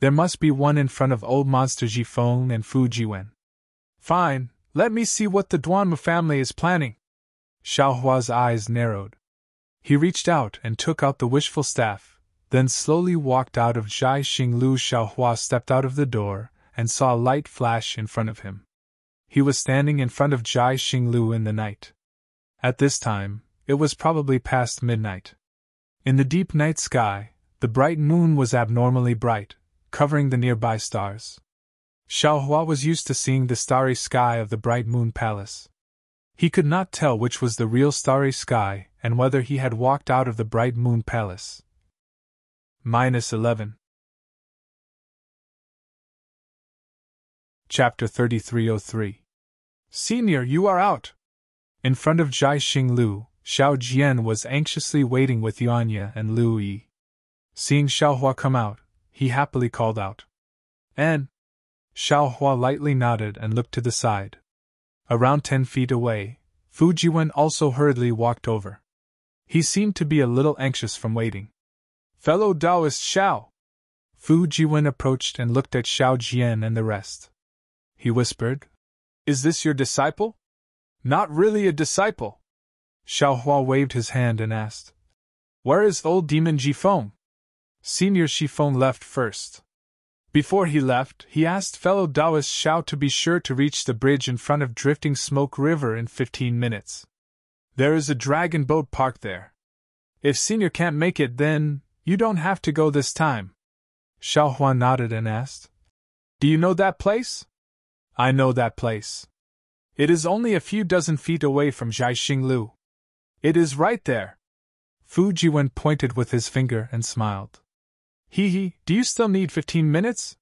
There must be one in front of old monster Jifeng and Fu Jiwen. Fine, let me see what the Duanmu family is planning. Xiao Hua's eyes narrowed. He reached out and took out the wishful staff, then slowly walked out of Jai Xinglu. Xiao Hua stepped out of the door and saw a light flash in front of him. He was standing in front of Jai Xinglu in the night. At this time, it was probably past midnight. In the deep night sky, the bright moon was abnormally bright, covering the nearby stars. Xiao Hua was used to seeing the starry sky of the Bright Moon Palace. He could not tell which was the real starry sky and whether he had walked out of the Bright Moon Palace. -11. Chapter 3303. Senior, you are out! In front of Jai Xinglu, Xiao Jian was anxiously waiting with Yuanya and Lu Yi. Seeing Xiao Hua come out, he happily called out. Xiao Hua lightly nodded and looked to the side. Around 10 feet away, Fu Jiwen also hurriedly walked over. He seemed to be a little anxious from waiting. Fellow Taoist Xiao! Fu Jiwen approached and looked at Xiao Jian and the rest. He whispered, "Is this your disciple?" "Not really a disciple." Xiao Hua waved his hand and asked, "Where is old demon Jifeng?" Senior Shifeng left first. Before he left, he asked fellow Taoist Xiao to be sure to reach the bridge in front of Drifting Smoke River in 15 minutes. There is a dragon boat parked there. If Senior can't make it, then you don't have to go this time. Xiao Hua nodded and asked, "Do you know that place?" "I know that place. It is only a few dozen feet away from Jiaxing Lu. It is right there." Fu Jiwen pointed with his finger and smiled. "Hee, do you still need 15 minutes?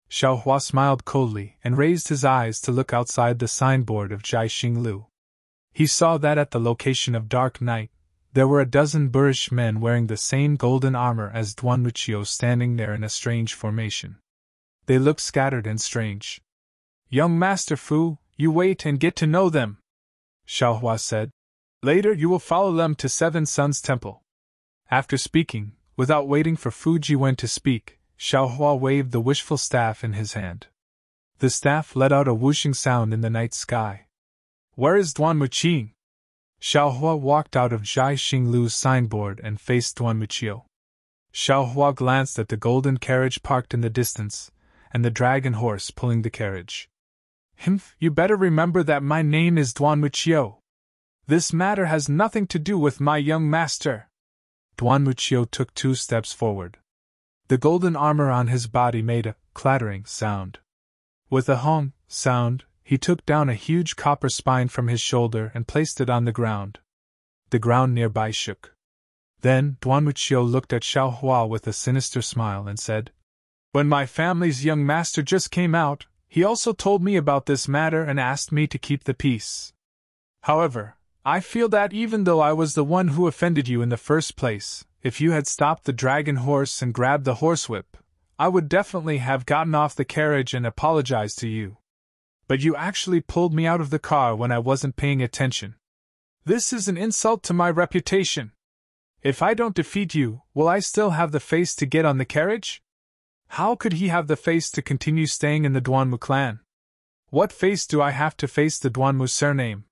Xiao Hua smiled coldly and raised his eyes to look outside the signboard of Jiaxing Lu. He saw that at the location of Dark Night, there were a dozen boorish men wearing the same golden armor as Duan Wuqiu standing there in a strange formation. They looked scattered and strange. "Young Master Fu, you wait and get to know them," Xiao Hua said. "Later you will follow them to Seven Suns Temple." After speaking, without waiting for Fu Jiwen to speak, Xiao Hua waved the wishful staff in his hand. The staff let out a whooshing sound in the night sky. "Where is Duan Wuqing?" Xiao Hua walked out of Jiaxing Lu's signboard and faced Duan Wuqiu. Xiao Hua glanced at the golden carriage parked in the distance, and the dragon horse pulling the carriage. "Humph, you better remember that my name is Duan Wuqiu. This matter has nothing to do with my young master." Duan Wuqiu took 2 steps forward. The golden armor on his body made a clattering sound. With a hong sound, he took down a huge copper spine from his shoulder and placed it on the ground. The ground nearby shook. Then Duan Wuqiu looked at Xiao Hua with a sinister smile and said, "When my family's young master just came out, he also told me about this matter and asked me to keep the peace. However, I feel that even though I was the one who offended you in the first place, if you had stopped the dragon horse and grabbed the horsewhip, I would definitely have gotten off the carriage and apologized to you. But you actually pulled me out of the car when I wasn't paying attention. This is an insult to my reputation. If I don't defeat you, will I still have the face to get on the carriage? How could he have the face to continue staying in the Duanmu clan? What face do I have to face the Duanmu surname?"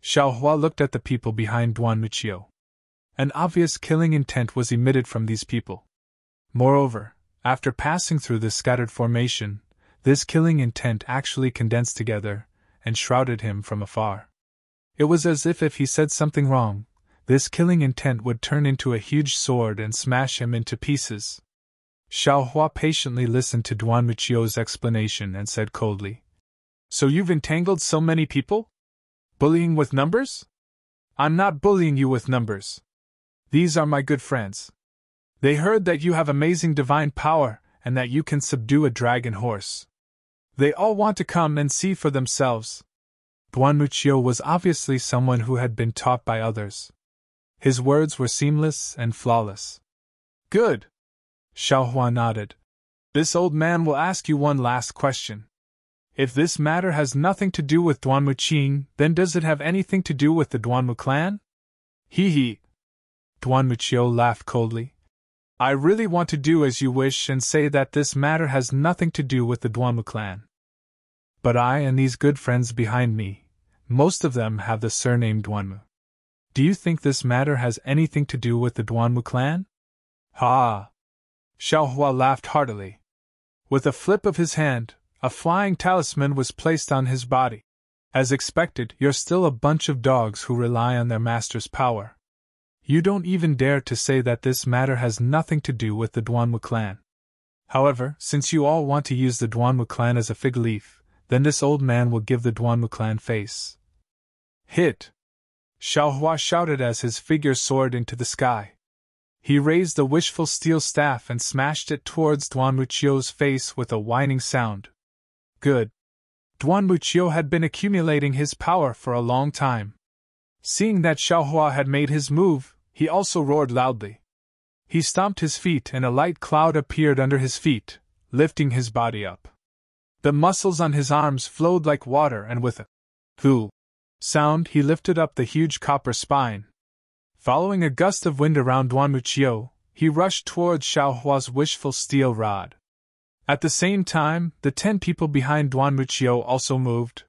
Xiao Hua looked at the people behind Duan Wuqiu. An obvious killing intent was emitted from these people. Moreover, after passing through the scattered formation, this killing intent actually condensed together and shrouded him from afar. It was as if he said something wrong, this killing intent would turn into a huge sword and smash him into pieces. Xiao Hua patiently listened to Duan Wuqiu's explanation and said coldly, "So you've entangled so many people? Bullying with numbers?" "I'm not bullying you with numbers. These are my good friends. They heard that you have amazing divine power and that you can subdue a dragon horse. They all want to come and see for themselves." Duan Wuqiu was obviously someone who had been taught by others. His words were seamless and flawless. "Good." Xiao Hua nodded. "This old man will ask you one last question. If this matter has nothing to do with Duan Wuqing, then does it have anything to do with the Duanmu clan?" "Hee." Duan Wuqiu laughed coldly. "I really want to do as you wish and say that this matter has nothing to do with the Duanmu clan. But I and these good friends behind me, most of them have the surname Duanmu. Do you think this matter has anything to do with the Duanmu clan?" "Ha!" Xiao Hua laughed heartily. With a flip of his hand, a flying talisman was placed on his body. "As expected, you're still a bunch of dogs who rely on their master's power. You don't even dare to say that this matter has nothing to do with the Duanmu clan. However, since you all want to use the Duanmu clan as a fig leaf, then this old man will give the Duanmu clan face." "Hit!" Xiao Hua shouted as his figure soared into the sky. He raised the wishful steel staff and smashed it towards Duan Wuqiu's face with a whining sound. Good. Duan Wuqiu had been accumulating his power for a long time. Seeing that Xiao Hua had made his move, he also roared loudly. He stomped his feet and a light cloud appeared under his feet, lifting his body up. The muscles on his arms flowed like water, and with a "thoo" sound he lifted up the huge copper spine. Following a gust of wind around Duanmuchio, he rushed towards Xiaohua's wishful steel rod. At the same time, the 10 people behind Duanmuchio also moved.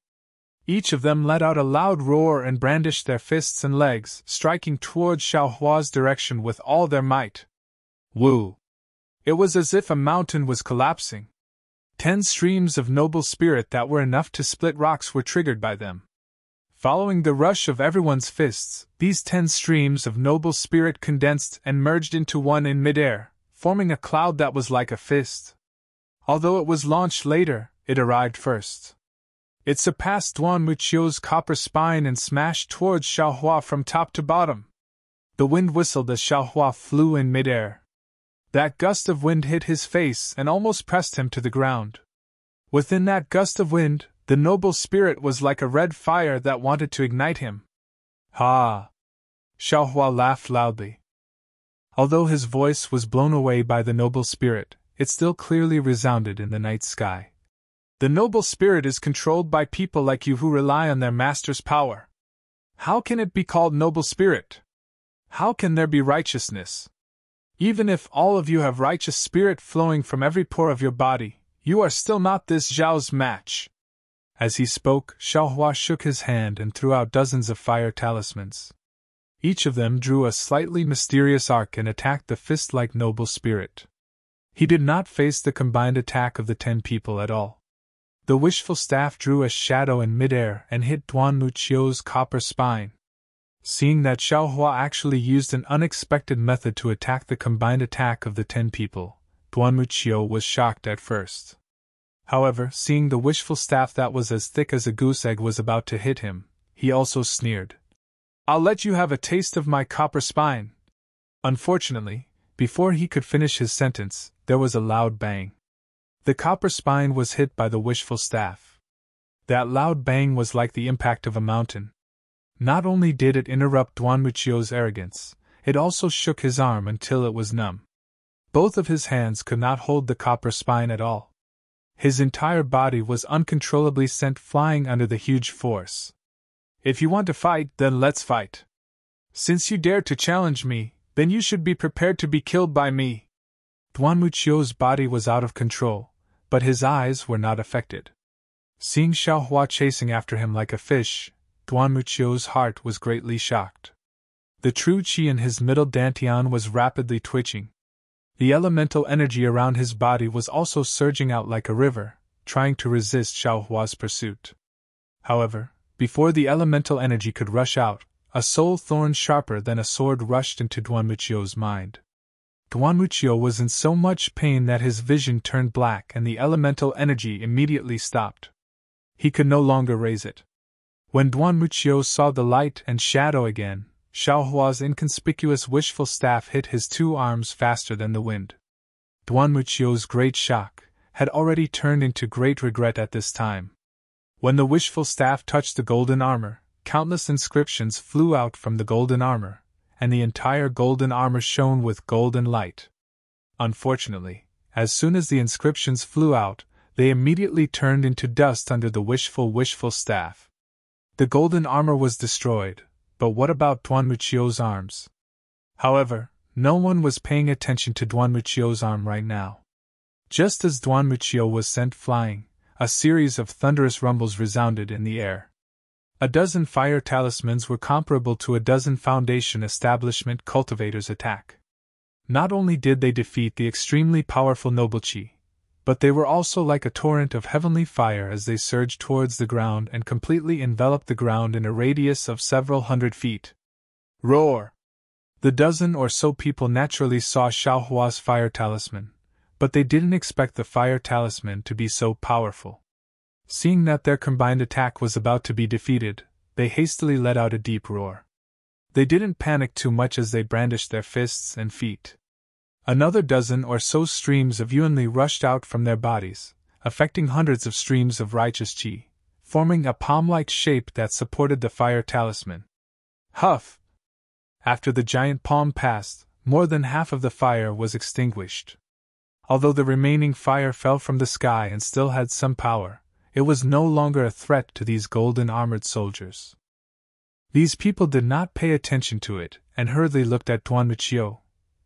Each of them let out a loud roar and brandished their fists and legs, striking towards Xiaohua's direction with all their might. Woo! It was as if a mountain was collapsing. 10 streams of noble spirit that were enough to split rocks were triggered by them. Following the rush of everyone's fists, these 10 streams of noble spirit condensed and merged into one in midair, forming a cloud that was like a fist. Although it was launched later, it arrived first. It surpassed Duanmuchio's copper spine and smashed towards Xiaohua from top to bottom. The wind whistled as Xiaohua flew in midair. That gust of wind hit his face and almost pressed him to the ground. Within that gust of wind, the noble spirit was like a red fire that wanted to ignite him. Ha! Xiaohua laughed loudly. Although his voice was blown away by the noble spirit, it still clearly resounded in the night sky. The noble spirit is controlled by people like you who rely on their master's power. How can it be called noble spirit? How can there be righteousness? Even if all of you have righteous spirit flowing from every pore of your body, you are still not this Zhao's match. As he spoke, Xiaohua shook his hand and threw out dozens of fire talismans. Each of them drew a slightly mysterious arc and attacked the fist-like noble spirit. He did not face the combined attack of the 10 people at all. The wishful staff drew a shadow in midair and hit Duanmuchio's copper spine. Seeing that Xiaohua actually used an unexpected method to attack the combined attack of the 10 people, Duanmuchio was shocked at first. However, seeing the wishful staff that was as thick as a goose egg was about to hit him, he also sneered. I'll let you have a taste of my copper spine. Unfortunately, before he could finish his sentence, there was a loud bang. The copper spine was hit by the wishful staff. That loud bang was like the impact of a mountain. Not only did it interrupt Duanmuchio's arrogance, it also shook his arm until it was numb. Both of his hands could not hold the copper spine at all. His entire body was uncontrollably sent flying under the huge force. If you want to fight, then let's fight. Since you dare to challenge me, then you should be prepared to be killed by me. Duanmuchio's body was out of control, but his eyes were not affected. Seeing Xiaohua chasing after him like a fish, Duanmuchio's heart was greatly shocked. The true qi in his middle dantian was rapidly twitching. The elemental energy around his body was also surging out like a river, trying to resist Xiaohua's pursuit. However, before the elemental energy could rush out, a soul thorn sharper than a sword rushed into Duanmuchio's mind. Duanmuchio was in so much pain that his vision turned black and the elemental energy immediately stopped. He could no longer raise it. When Duanmuchio saw the light and shadow again, Xiaohua's inconspicuous wishful staff hit his 2 arms faster than the wind. Duanmuchio's great shock had already turned into great regret at this time. When the wishful staff touched the golden armor, countless inscriptions flew out from the golden armor, and the entire golden armor shone with golden light. Unfortunately, as soon as the inscriptions flew out, they immediately turned into dust under the wishful staff. The golden armor was destroyed, but what about Duanmuchio's arms? However, no one was paying attention to Duanmuchio's arm right now. Just as Duanmuchio was sent flying, a series of thunderous rumbles resounded in the air. A dozen fire talismans were comparable to a dozen Foundation establishment cultivators' attack. Not only did they defeat the extremely powerful noble qi, but they were also like a torrent of heavenly fire as they surged towards the ground and completely enveloped the ground in a radius of several hundred feet. Roar! The dozen or so people naturally saw Xiaohua's fire talisman, but they didn't expect the fire talisman to be so powerful. Seeing that their combined attack was about to be defeated, they hastily let out a deep roar. They didn't panic too much as they brandished their fists and feet. Another dozen or so streams of Yunli rushed out from their bodies, affecting hundreds of streams of righteous qi, forming a palm-like shape that supported the fire talisman. Huff! After the giant palm passed, more than half of the fire was extinguished. Although the remaining fire fell from the sky and still had some power, it was no longer a threat to these golden-armored soldiers. These people did not pay attention to it, and hurriedly looked at Duan Muqiu.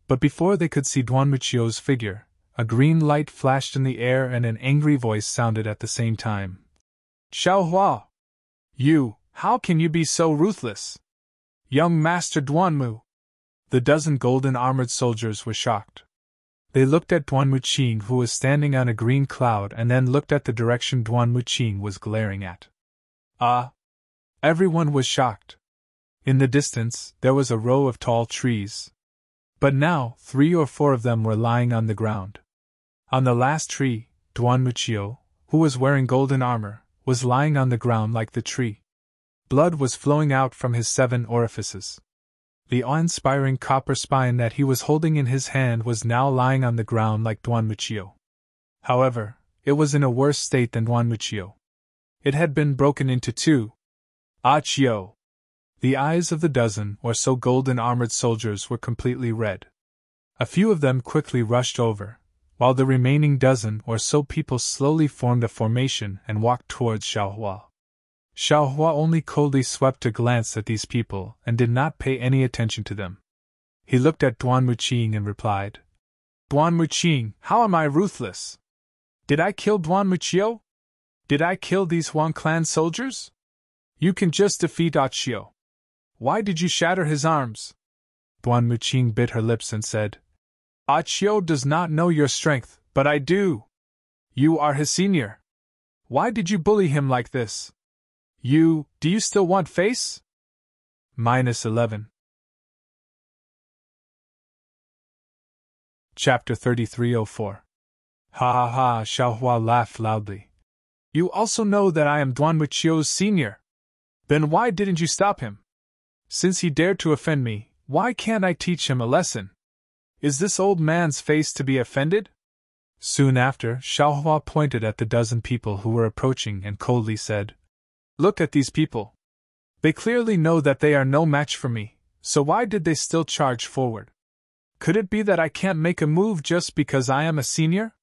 But before they could see Duan Muqiu's figure, a green light flashed in the air and an angry voice sounded at the same time. Xiaohua! You, how can you be so ruthless? Young Master Duanmu! The dozen golden-armored soldiers were shocked. They looked at Duan Muqing, who was standing on a green cloud, and then looked at the direction Duan Muqing was glaring at. Everyone was shocked. In the distance, there was a row of tall trees. But now, 3 or 4 of them were lying on the ground. On the last tree, Duan Muqiu, who was wearing golden armor, was lying on the ground like the tree. Blood was flowing out from his 7 orifices. The awe-inspiring copper spine that he was holding in his hand was now lying on the ground like Duan Muqiu. However, it was in a worse state than Duan Muqiu. It had been broken into 2. Achio! The eyes of the dozen or so golden-armored soldiers were completely red. A few of them quickly rushed over, while the remaining dozen or so people slowly formed a formation and walked towards Xiaohua. Xiaohua only coldly swept a glance at these people and did not pay any attention to them. He looked at Duan Muqing and replied, Duan Muqing, how am I ruthless? Did I kill Duan Muqiu? Did I kill these Huang clan soldiers? You can just defeat Achio. Why did you shatter his arms? Duan Muqing bit her lips and said, Achio does not know your strength, but I do. You are his senior. Why did you bully him like this? Do you still want face? -11. Chapter 3304. Ha ha ha, Xiaohua laughed loudly. You also know that I am Duan Muqiu's senior. Then why didn't you stop him? Since he dared to offend me, why can't I teach him a lesson? Is this old man's face to be offended? Soon after, Xiaohua pointed at the dozen people who were approaching and coldly said, Look at these people. They clearly know that they are no match for me, so why did they still charge forward? Could it be that I can't make a move just because I am a senior?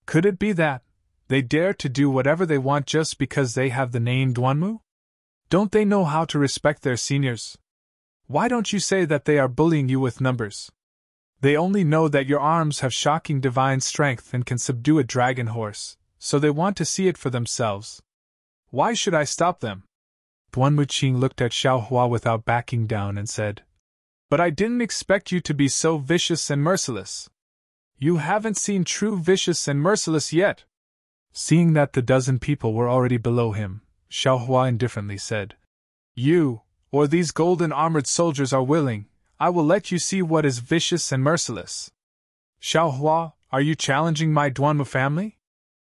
Could it be that they dare to do whatever they want just because they have the name Duanmu? Don't they know how to respect their seniors? Why don't you say that they are bullying you with numbers? They only know that your arms have shocking divine strength and can subdue a dragon horse, so they want to see it for themselves. Why should I stop them? Duan Muqing looked at Xiaohua without backing down and said, But I didn't expect you to be so vicious and merciless. You haven't seen true vicious and merciless yet. Seeing that the dozen people were already below him, Xiaohua indifferently said, You, or these golden-armored soldiers are willing, I will let you see what is vicious and merciless. Xiaohua, are you challenging my Duanmu family?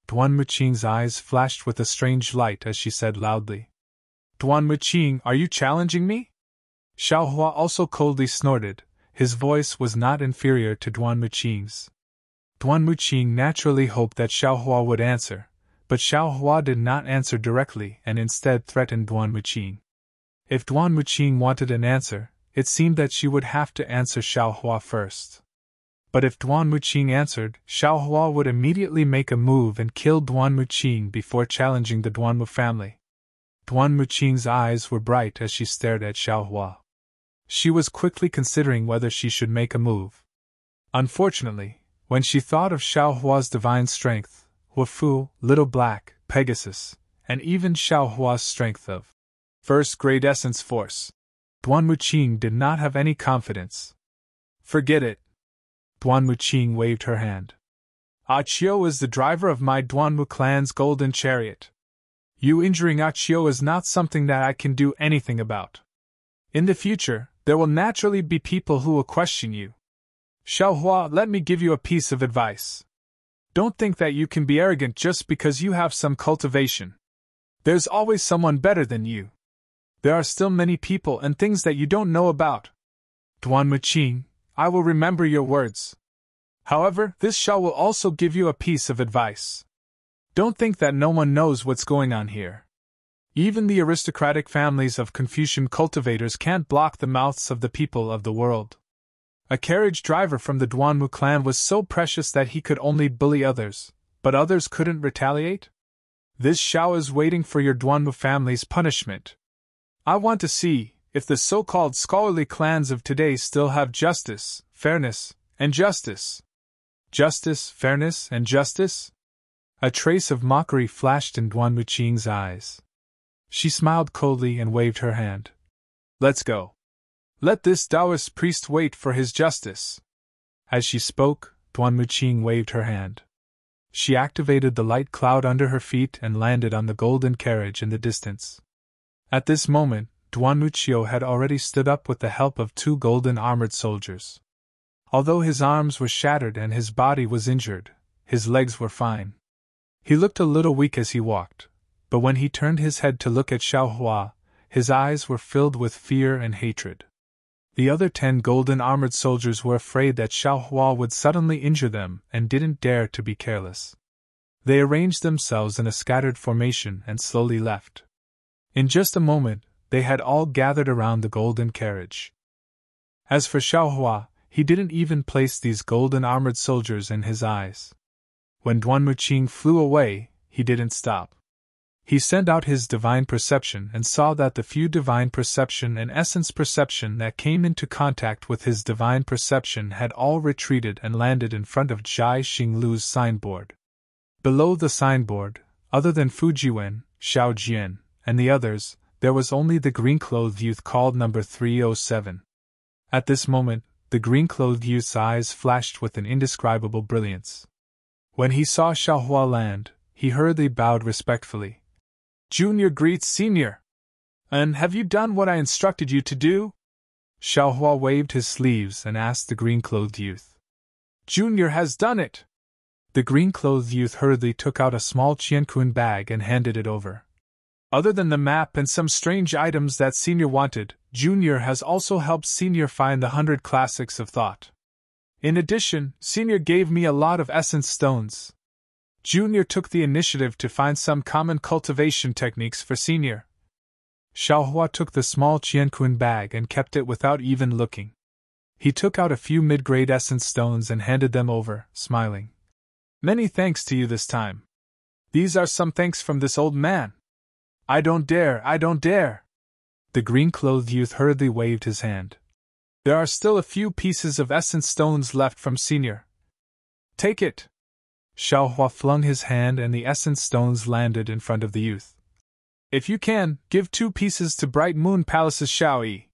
Duan Muqing's eyes flashed with a strange light as she said loudly, Duan Muqing, are you challenging me? Xiaohua also coldly snorted. His voice was not inferior to Duan Muqing's. Duan Muqing naturally hoped that Xiaohua would answer, but Xiaohua did not answer directly and instead threatened Duan Muqing. If Duan Muqing wanted an answer, it seemed that she would have to answer Xiaohua first. But if Duan Muqing answered, Xiaohua would immediately make a move and kill Duan Muqing before challenging the Duanmu family. Duan Muqing's eyes were bright as she stared at Xiaohua. She was quickly considering whether she should make a move. Unfortunately, when she thought of Xiaohua's divine strength, Huafu, Little Black, Pegasus, and even Xiaohua's strength of first-grade essence force, Duan Muqing did not have any confidence. Forget it. Duan Muqing waved her hand. Achio is the driver of my Duanmu clan's golden chariot. You injuring Achio is not something that I can do anything about. In the future, there will naturally be people who will question you. Xiaohua, let me give you a piece of advice. Don't think that you can be arrogant just because you have some cultivation. There's always someone better than you. There are still many people and things that you don't know about. Duan Muqing, I will remember your words. However, this Xiao will also give you a piece of advice. Don't think that no one knows what's going on here. Even the aristocratic families of Confucian cultivators can't block the mouths of the people of the world. A carriage driver from the Duanmu clan was so precious that he could only bully others, but others couldn't retaliate? This Xiao is waiting for your Duanmu family's punishment. I want to see if the so-called scholarly clans of today still have justice, fairness, and justice. Justice, fairness, and justice? A trace of mockery flashed in Duanmu Qing's eyes. She smiled coldly and waved her hand. Let's go. Let this Taoist priest wait for his justice. As she spoke, Duanmu Qing waved her hand. She activated the light cloud under her feet and landed on the golden carriage in the distance. At this moment, Duanmu Qiu had already stood up with the help of 2 golden armored soldiers. Although his arms were shattered and his body was injured, his legs were fine. He looked a little weak as he walked, but when he turned his head to look at Xiaohua, his eyes were filled with fear and hatred. The other 10 golden armored soldiers were afraid that Xiaohua would suddenly injure them and didn't dare to be careless. They arranged themselves in a scattered formation and slowly left. In just a moment, they had all gathered around the golden carriage. As for Xiaohua, he didn't even place these golden armored soldiers in his eyes. When Duanmu Qing flew away, he didn't stop. He sent out his divine perception and saw that the few divine perception and essence perception that came into contact with his divine perception had all retreated and landed in front of Zhai Xinglu's signboard. Below the signboard, other than Fujiwen, Xiao Jian, and the others, there was only the green-clothed youth called number 307. At this moment, the green-clothed youth's eyes flashed with an indescribable brilliance. When he saw Xiaohua land, he hurriedly bowed respectfully. Junior greets Senior. And have you done what I instructed you to do? Xiaohua waved his sleeves and asked the green-clothed youth. Junior has done it. The green-clothed youth hurriedly took out a small qiankun bag and handed it over. Other than the map and some strange items that Senior wanted, Junior has also helped Senior find the 100 classics of thought. In addition, Senior gave me a lot of essence stones. Junior took the initiative to find some common cultivation techniques for Senior. Xiaohua took the small qiankun bag and kept it without even looking. He took out a few mid-grade essence stones and handed them over, smiling. Many thanks to you this time. These are some thanks from this old man. I don't dare, I don't dare. The green-clothed youth hurriedly waved his hand. There are still a few pieces of essence stones left from Senior. Take it. Xiaohua flung his hand and the essence stones landed in front of the youth. If you can, give 2 pieces to Bright Moon Palace's Xiaoyi.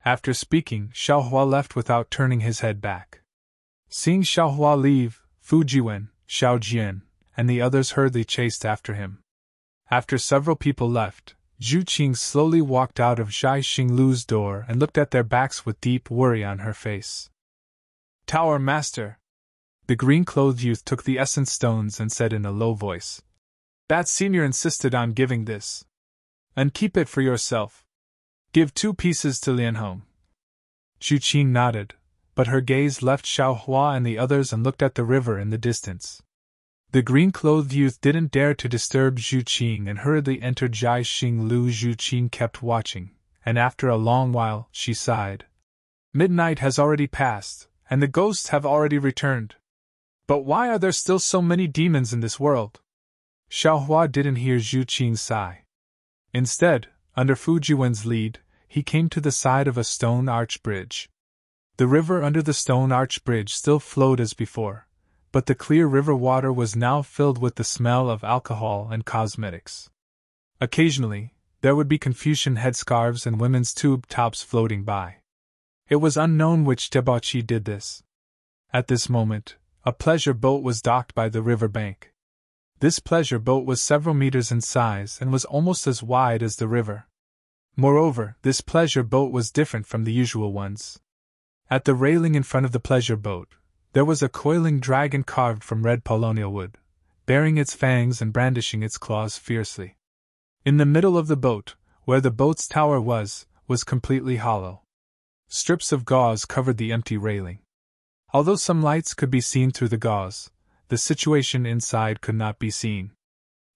After speaking, Xiaohua left without turning his head back. Seeing Xiaohua leave, Fujiwen, Xiao Jian, and the others hurriedly chased after him. After several people left, Zhu Qing slowly walked out of Zhai Xinglu's door and looked at their backs with deep worry on her face. Tower Master! The green-clothed youth took the essence stones and said in a low voice. That Senior insisted on giving this. And keep it for yourself. Give 2 pieces to Lianhong. Zhu Qing nodded, but her gaze left Xiaohua and the others and looked at the river in the distance. The green-clothed youth didn't dare to disturb Zhu Qing and hurriedly entered Zhai Xinglu. Zhu Qing kept watching, and after a long while, she sighed. Midnight has already passed, and the ghosts have already returned. But why are there still so many demons in this world? Xiaohua didn't hear Zhu Qing's sigh. Instead, under Fujiwen's lead, he came to the side of a stone arch bridge. The river under the stone arch bridge still flowed as before, but the clear river water was now filled with the smell of alcohol and cosmetics. Occasionally, there would be Confucian headscarves and women's tube tops floating by. It was unknown which debauchee did this. At this moment, a pleasure boat was docked by the river bank. This pleasure boat was several meters in size and was almost as wide as the river. Moreover, this pleasure boat was different from the usual ones. At the railing in front of the pleasure boat, there was a coiling dragon carved from red paulownia wood, baring its fangs and brandishing its claws fiercely. In the middle of the boat, where the boat's tower was completely hollow. Strips of gauze covered the empty railing. Although some lights could be seen through the gauze, the situation inside could not be seen.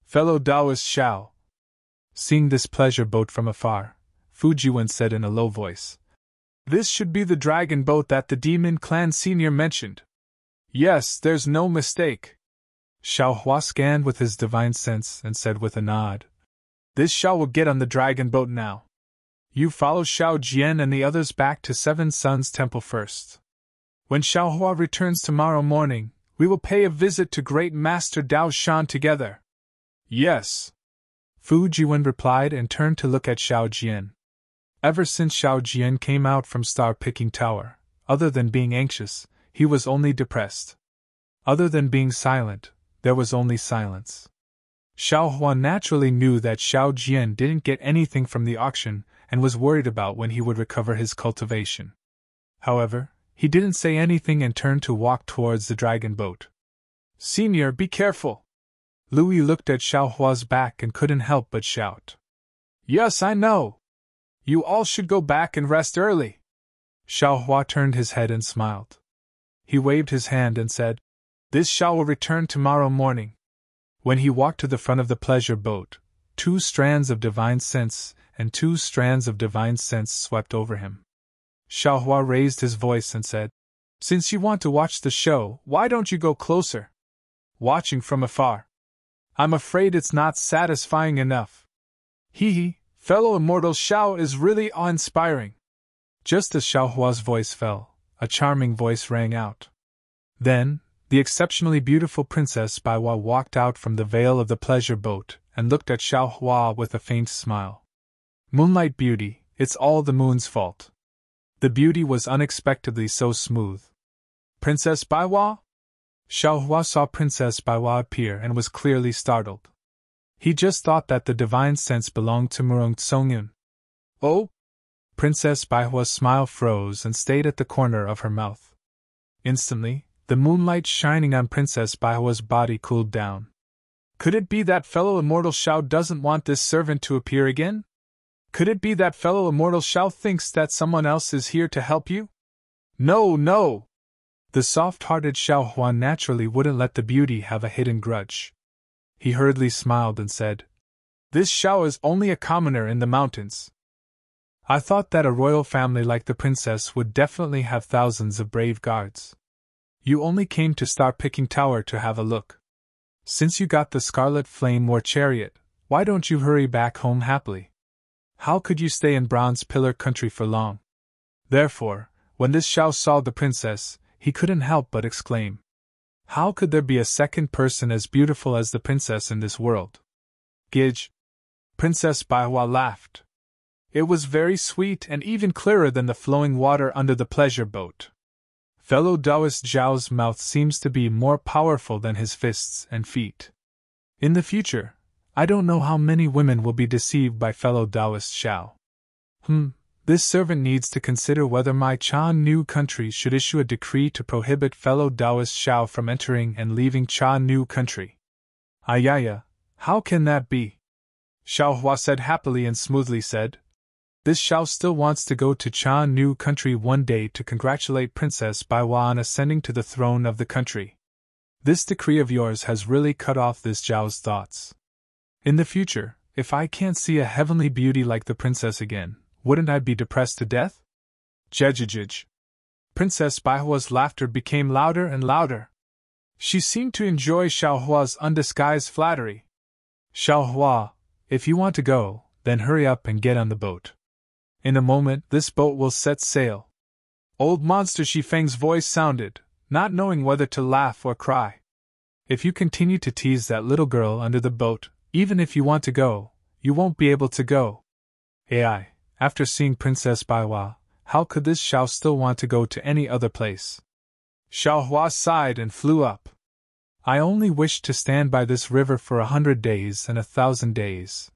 Fellow Taoist Xiao. Seeing this pleasure boat from afar, Fujiwen said in a low voice. This should be the dragon boat that the demon clan senior mentioned. Yes, there's no mistake. Xiao Hua scanned with his divine sense and said with a nod. This Xiao will get on the dragon boat now. You follow Xiao Jian and the others back to Seven Suns Temple first. When Xiao Hua returns tomorrow morning, we will pay a visit to Great Master Dao Shan together. Yes. Fu Jiwen replied and turned to look at Xiao Jian. Ever since Xiao Jian came out from Star Picking Tower, other than being anxious, he was only depressed. Other than being silent, there was only silence. Xiao Hua naturally knew that Xiao Jian didn't get anything from the auction and was worried about when he would recover his cultivation. However, he didn't say anything and turned to walk towards the dragon boat. Senior, be careful! Louis looked at Xiao Hua's back and couldn't help but shout. Yes, I know! You all should go back and rest early! Xiao Hua turned his head and smiled. He waved his hand and said, This Xiao will return tomorrow morning. When he walked to the front of the pleasure boat, 2 strands of divine sense and 2 strands of divine sense swept over him. Xiao Hua raised his voice and said, Since you want to watch the show, why don't you go closer? Watching from afar. I'm afraid it's not satisfying enough. Hee, fellow Immortal Xiao is really awe-inspiring. Just as Xiao Hua's voice fell, a charming voice rang out. Then, the exceptionally beautiful Princess Baiwa walked out from the veil of the pleasure boat and looked at Xiao Hua with a faint smile. Moonlight beauty, it's all the moon's fault. The beauty was unexpectedly so smooth. Princess Baiwa? Xiao Hua saw Princess Baiwa appear and was clearly startled. He just thought that the divine sense belonged to Murong Tsongyun. Oh? Princess Baihua's smile froze and stayed at the corner of her mouth. Instantly, the moonlight shining on Princess Baihua's body cooled down. Could it be that fellow Immortal Xiao doesn't want this servant to appear again? Could it be that fellow Immortal Xiao thinks that someone else is here to help you? No, no! The soft-hearted Xiao Hua naturally wouldn't let the beauty have a hidden grudge. He hurriedly smiled and said, This Xiao is only a commoner in the mountains. I thought that a royal family like the princess would definitely have thousands of brave guards. You only came to Star Picking Tower to have a look. Since you got the Scarlet Flame War Chariot, why don't you hurry back home happily? How could you stay in Bronze Pillar Country for long? Therefore, when this Xiao saw the princess, he couldn't help but exclaim, How could there be a second person as beautiful as the princess in this world? Gidge. Princess Baihua laughed. It was very sweet and even clearer than the flowing water under the pleasure boat. Fellow Taoist Zhao's mouth seems to be more powerful than his fists and feet. In the future, I don't know how many women will be deceived by fellow Taoist Xiao. This servant needs to consider whether my Cha Nu country should issue a decree to prohibit fellow Taoist Xiao from entering and leaving Cha Nu country. Ayaya, how can that be? Xiao Hua said happily and smoothly said, This Xiao still wants to go to Cha Nu country one day to congratulate Princess Baiwa on ascending to the throne of the country. This decree of yours has really cut off this Zhao's thoughts. In the future, if I can't see a heavenly beauty like the princess again, wouldn't I be depressed to death? Jejijij. Princess Baihua's laughter became louder and louder. She seemed to enjoy Xiao Hua's undisguised flattery. Xiao Hua, if you want to go, then hurry up and get on the boat. In a moment this boat will set sail. Old Monster Shifeng's voice sounded, not knowing whether to laugh or cry. If you continue to tease that little girl under the boat, even if you want to go, you won't be able to go. AI. After seeing Princess Baiwa, how could this Xiao still want to go to any other place? Xiao Hua sighed and flew up. I only wish to stand by this river for 100 days and 1,000 days.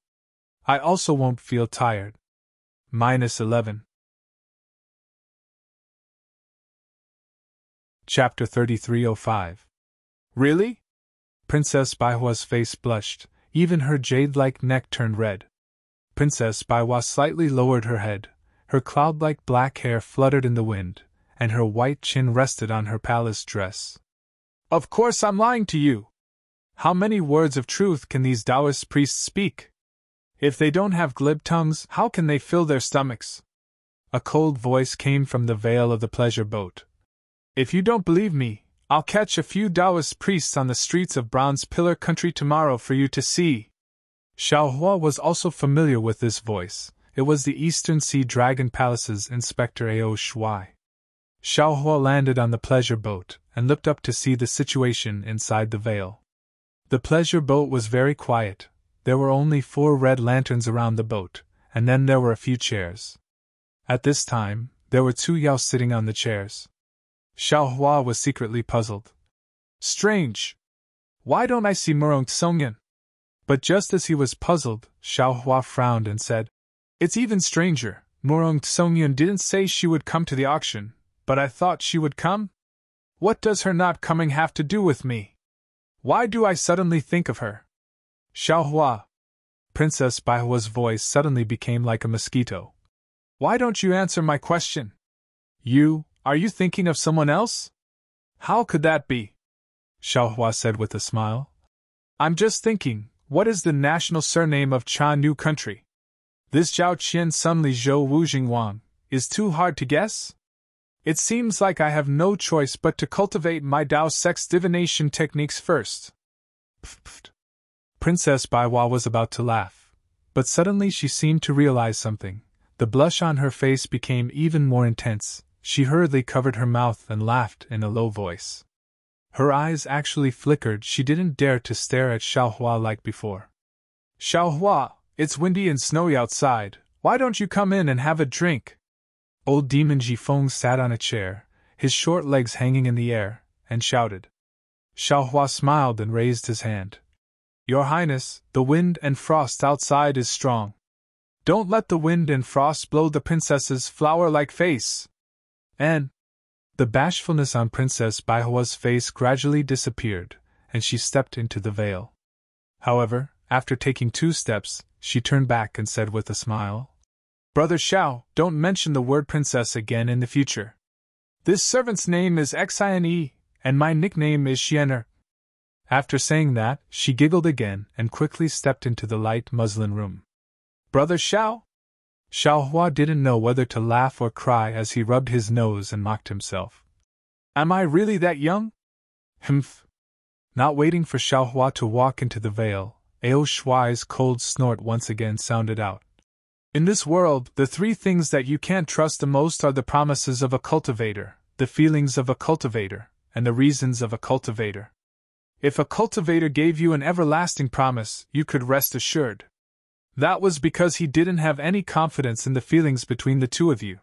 I also won't feel tired. -11. Chapter 3305. Really? Princess Baihua's face blushed, even her jade-like neck turned red. Princess Baiwa slightly lowered her head, her cloud-like black hair fluttered in the wind, and her white chin rested on her palace dress. Of course I'm lying to you! How many words of truth can these Taoist priests speak? If they don't have glib tongues, how can they fill their stomachs? A cold voice came from the veil of the pleasure boat. If you don't believe me, I'll catch a few Taoist priests on the streets of Bronze Pillar Country tomorrow for you to see. Xiaohua was also familiar with this voice. It was the Eastern Sea Dragon Palace's Inspector Ao Shuai. Xiaohua landed on the pleasure boat and looked up to see the situation inside the veil. The pleasure boat was very quiet. There were only 4 red lanterns around the boat, and then there were a few chairs. At this time, there were 2 Yao sitting on the chairs. Xiaohua was secretly puzzled. Strange! Why don't I see Murong Tsongyan? But just as he was puzzled, Xiaohua frowned and said, It's even stranger. Murong Tsongyan didn't say she would come to the auction, but I thought she would come? What does her not coming have to do with me? Why do I suddenly think of her? Xiaohua. Princess Baihua's voice suddenly became like a mosquito. Why don't you answer my question? Are you thinking of someone else? How could that be? Xiaohua said with a smile. I'm just thinking, what is the national surname of Cha New Country? This Zhao Qian Sun Li Zhou Wu Jingwang is too hard to guess? It seems like I have no choice but to cultivate my Dao sex divination techniques first. Pfft. Princess Baiwa was about to laugh, but suddenly she seemed to realize something. The blush on her face became even more intense. She hurriedly covered her mouth and laughed in a low voice. Her eyes actually flickered. She didn't dare to stare at Xiaohua like before. Xiaohua, it's windy and snowy outside. Why don't you come in and have a drink? Old Demon Jifeng sat on a chair, his short legs hanging in the air, and shouted. Xiaohua smiled and raised his hand. Your Highness, the wind and frost outside is strong. Don't let the wind and frost blow the princess's flower-like face. And the bashfulness on Princess Baihua's face gradually disappeared, and she stepped into the veil. However, after taking 2 steps, she turned back and said with a smile, Brother Xiao, don't mention the word princess again in the future. This servant's name is Xine, and my nickname is Xianer. After saying that, she giggled again and quickly stepped into the light muslin room. Brother Xiao? Xiaohua didn't know whether to laugh or cry as he rubbed his nose and mocked himself. Am I really that young? Humph. Not waiting for Xiaohua to walk into the veil, Ao Shuai's cold snort once again sounded out. In this world, the 3 things that you can't trust the most are the promises of a cultivator, the feelings of a cultivator, and the reasons of a cultivator. If a cultivator gave you an everlasting promise, you could rest assured. That was because he didn't have any confidence in the feelings between the 2 of you.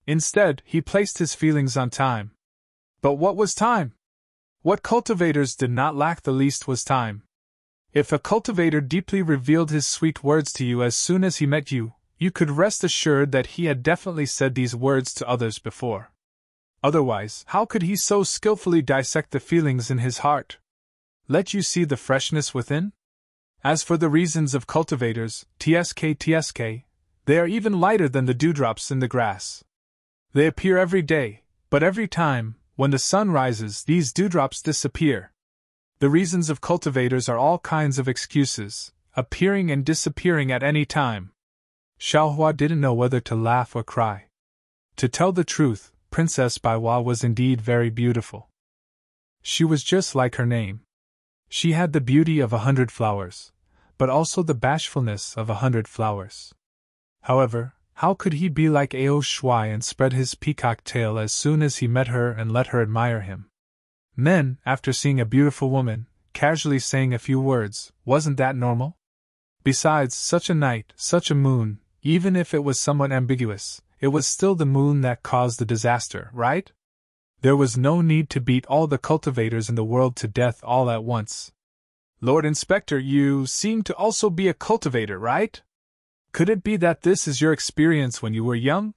Instead, he placed his feelings on time. But what was time? What cultivators did not lack the least was time. If a cultivator deeply revealed his sweet words to you as soon as he met you, you could rest assured that he had definitely said these words to others before. Otherwise, how could he so skillfully dissect the feelings in his heart? Let you see the freshness within? As for the reasons of cultivators, TSK, they are even lighter than the dewdrops in the grass. They appear every day, but every time, when the sun rises, these dewdrops disappear. The reasons of cultivators are all kinds of excuses, appearing and disappearing at any time. Xiaohua didn't know whether to laugh or cry. To tell the truth, Princess Baiwa was indeed very beautiful. She was just like her name. She had the beauty of 100 flowers, but also the bashfulness of 100 flowers. However, how could he be like Ao Shuai and spread his peacock tail as soon as he met her and let her admire him? Men, after seeing a beautiful woman, casually saying a few words, wasn't that normal? Besides, such a night, such a moon, even if it was somewhat ambiguous, it was still the moon that caused the disaster, right? There was no need to beat all the cultivators in the world to death all at once. Lord Inspector, you seem to also be a cultivator, right? Could it be that this is your experience when you were young?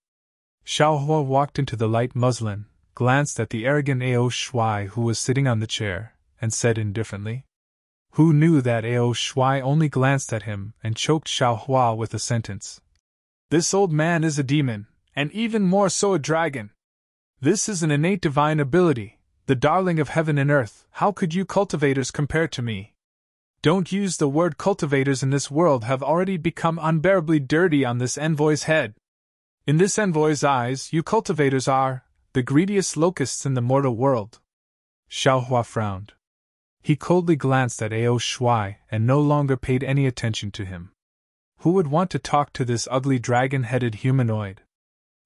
Xiaohua walked into the light muslin, glanced at the arrogant Ao Shuai who was sitting on the chair, and said indifferently. Who knew that Ao Shuai only glanced at him and choked Xiaohua with a sentence. This old man is a demon, and even more so a dragon. This is an innate divine ability, the darling of heaven and earth. How could you cultivators compare to me? Don't use the word cultivators in this world have already become unbearably dirty on this envoy's head. In this envoy's eyes, you cultivators are the greediest locusts in the mortal world. Xiaohua frowned. He coldly glanced at Ao Shuai and no longer paid any attention to him. Who would want to talk to this ugly dragon-headed humanoid?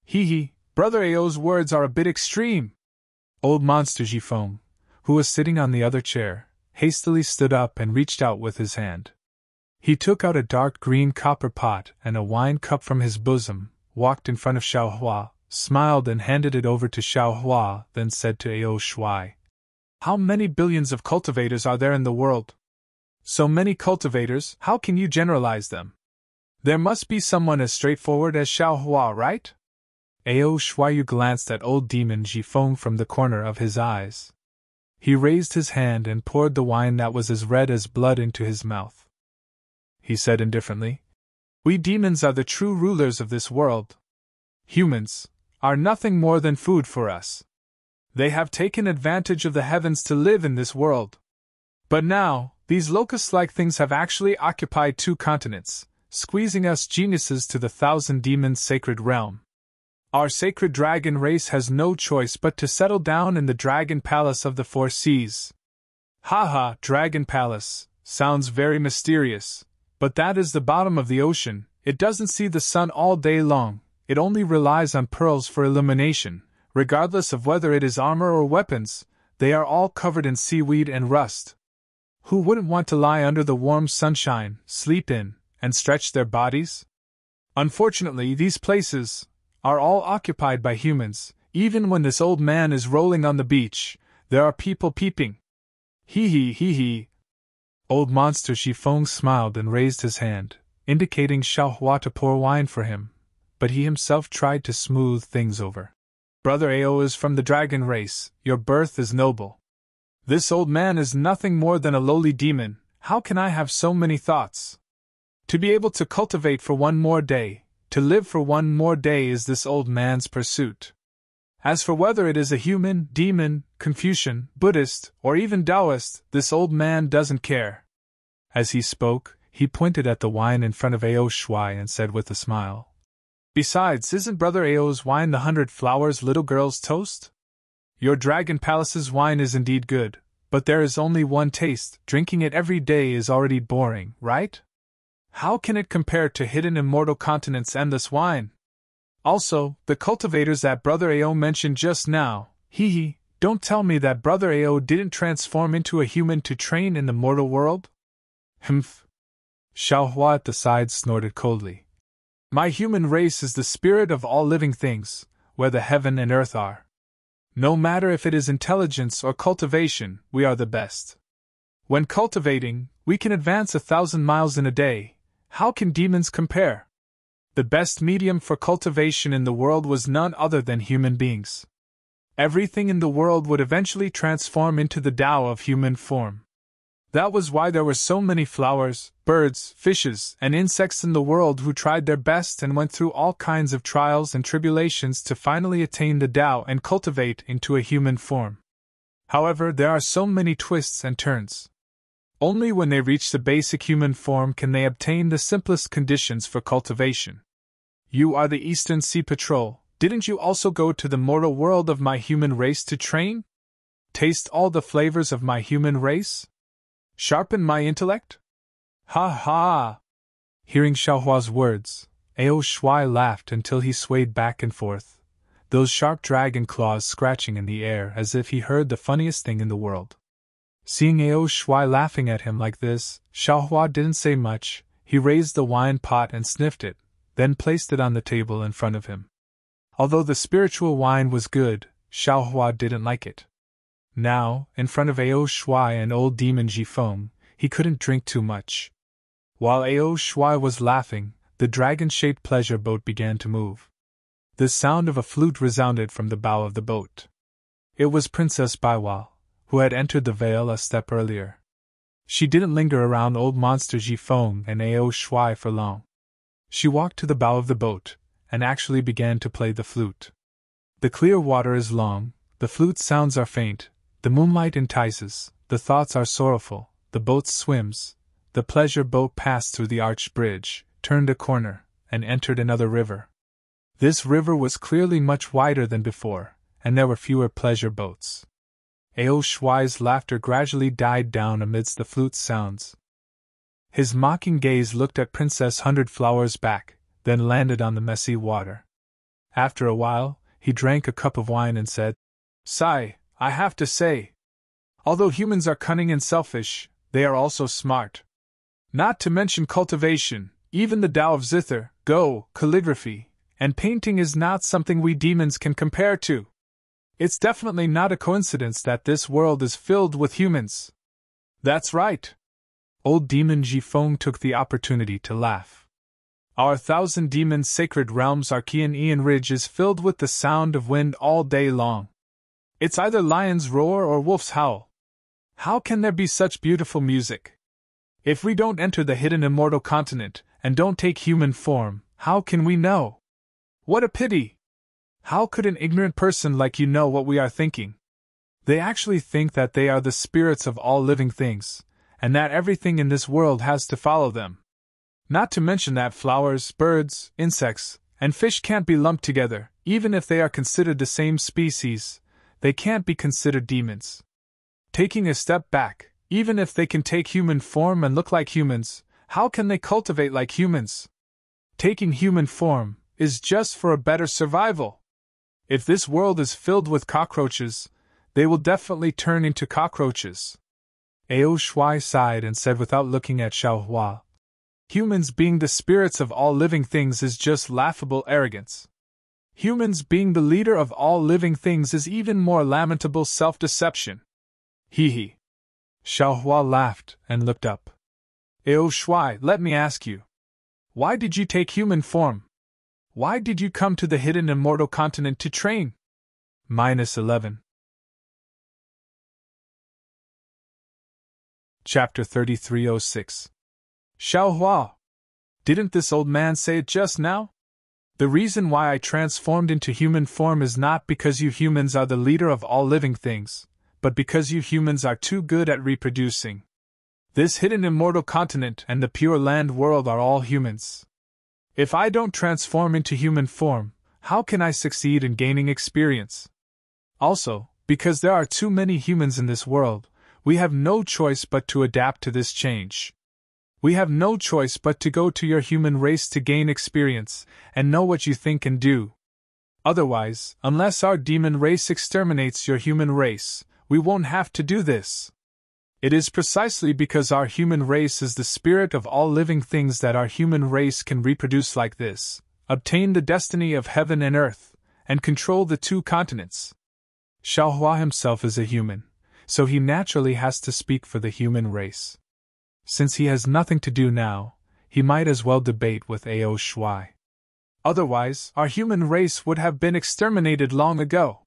Hee, Brother Ao's words are a bit extreme. Old Monster Jifeng, who was sitting on the other chair, hastily stood up and reached out with his hand. He took out a dark green copper pot and a wine cup from his bosom, walked in front of Xiaohua, smiled and handed it over to Xiaohua, then said to Ao Shuai, "How many billions of cultivators are there in the world? So many cultivators, how can you generalize them? There must be someone as straightforward as Xiaohua, right?" Ao Shuai glanced at old demon Jifeng from the corner of his eyes. He raised his hand and poured the wine that was as red as blood into his mouth. He said indifferently, "We demons are the true rulers of this world. Humans are nothing more than food for us. They have taken advantage of the heavens to live in this world. But now, these locust-like things have actually occupied 2 continents, squeezing us geniuses to the 1,000 demons' sacred realm. Our sacred dragon race has no choice but to settle down in the dragon palace of the 4 seas. Haha, dragon palace, sounds very mysterious, but that is the bottom of the ocean. It doesn't see the sun all day long, it only relies on pearls for illumination. Regardless of whether it is armor or weapons, they are all covered in seaweed and rust. Who wouldn't want to lie under the warm sunshine, sleep in, and stretch their bodies? Unfortunately, these places are all occupied by humans. Even when this old man is rolling on the beach, there are people peeping. Hee. Old Monster Jifeng smiled and raised his hand, indicating Xiaohua to pour wine for him, but he himself tried to smooth things over. Brother Ao is from the dragon race, your birth is noble. This old man is nothing more than a lowly demon. How can I have so many thoughts? To be able to cultivate for one more day, to live for one more day is this old man's pursuit. As for whether it is a human, demon, Confucian, Buddhist, or even Taoist, this old man doesn't care." As he spoke, he pointed at the wine in front of Ao Shuai and said with a smile, "Besides, isn't Brother Ao's wine the 100 flowers little girls toast? Your dragon palace's wine is indeed good, but there is only one taste. Drinking it every day is already boring, right? How can it compare to hidden immortal continent's endless wine? Also, the cultivators that Brother Ao mentioned just now, don't tell me that Brother Ao didn't transform into a human to train in the mortal world?" "Humph." Xiaohua at the side snorted coldly. "My human race is the spirit of all living things, where the heaven and earth are. No matter if it is intelligence or cultivation, we are the best. When cultivating, we can advance 1,000 miles in a day. How can demons compare? The best medium for cultivation in the world was none other than human beings. Everything in the world would eventually transform into the Tao of human form. That was why there were so many flowers, birds, fishes, and insects in the world who tried their best and went through all kinds of trials and tribulations to finally attain the Tao and cultivate into a human form. However, there are so many twists and turns. Only when they reach the basic human form can they obtain the simplest conditions for cultivation. You are the Eastern Sea Patrol. Didn't you also go to the mortal world of my human race to train? Taste all the flavors of my human race? Sharpen my intellect? Ha ha! Hearing Xiaohua's words, Ao Shuai laughed until he swayed back and forth, those sharp dragon claws scratching in the air as if he heard the funniest thing in the world. Seeing Ao Shuai laughing at him like this, Xiaohua didn't say much. He raised the wine pot and sniffed it, then placed it on the table in front of him. Although the spiritual wine was good, Xiaohua didn't like it. Now, in front of Ao Shuai and old demon Jifeng, he couldn't drink too much. While Ao Shuai was laughing, the dragon-shaped pleasure boat began to move. The sound of a flute resounded from the bow of the boat. It was Princess Baiwa, who had entered the veil a step earlier. She didn't linger around old monster Jifeng and Ao Shuai for long. She walked to the bow of the boat, and actually began to play the flute. The clear water is long, the flute sounds are faint, the moonlight entices, the thoughts are sorrowful, the boat swims. The pleasure boat passed through the arched bridge, turned a corner, and entered another river. This river was clearly much wider than before, and there were fewer pleasure boats. Ao Shuai's laughter gradually died down amidst the flute's sounds. His mocking gaze looked at Princess Hundred Flowers back, then landed on the messy water. After a while, he drank a cup of wine and said, "Sai, I have to say, although humans are cunning and selfish, they are also smart. Not to mention cultivation, even the Tao of zither, go, calligraphy, and painting is not something we demons can compare to. It's definitely not a coincidence that this world is filled with humans." "That's right." Old Demon Jifeng took the opportunity to laugh. "Our 1,000-demon sacred realm's Archean Ian Ridge is filled with the sound of wind all day long. It's either lion's roar or wolf's howl. How can there be such beautiful music? If we don't enter the hidden immortal continent, and don't take human form, how can we know? What a pity! How could an ignorant person like you know what we are thinking? They actually think that they are the spirits of all living things, and that everything in this world has to follow them. Not to mention that flowers, birds, insects, and fish can't be lumped together, even if they are considered the same species, they can't be considered demons. Taking a step back, even if they can take human form and look like humans, how can they cultivate like humans? Taking human form is just for a better survival. If this world is filled with cockroaches, they will definitely turn into cockroaches." Ao Shuai sighed and said without looking at Xiaohua, "Humans being the spirits of all living things is just laughable arrogance. Humans being the leader of all living things is even more lamentable self-deception." "Hee hee." Xiaohua laughed and looked up. "Ao Shuai, let me ask you. Why did you take human form? Why did you come to the hidden immortal continent to train?" -11. Chapter 3306. Xiaohua! Didn't this old man say it just now? The reason why I transformed into human form is not because you humans are the leader of all living things, but because you humans are too good at reproducing. This hidden immortal continent and the pure land world are all humans. If I don't transform into human form, how can I succeed in gaining experience? Also, because there are too many humans in this world, we have no choice but to adapt to this change. We have no choice but to go to your human race to gain experience and know what you think and do. Otherwise, unless our demon race exterminates your human race, we won't have to do this. It is precisely because our human race is the spirit of all living things that our human race can reproduce like this, obtain the destiny of heaven and earth, and control the two continents. Xiaohua himself is a human, so he naturally has to speak for the human race. Since he has nothing to do now, he might as well debate with Ao Shuai. Otherwise, our human race would have been exterminated long ago.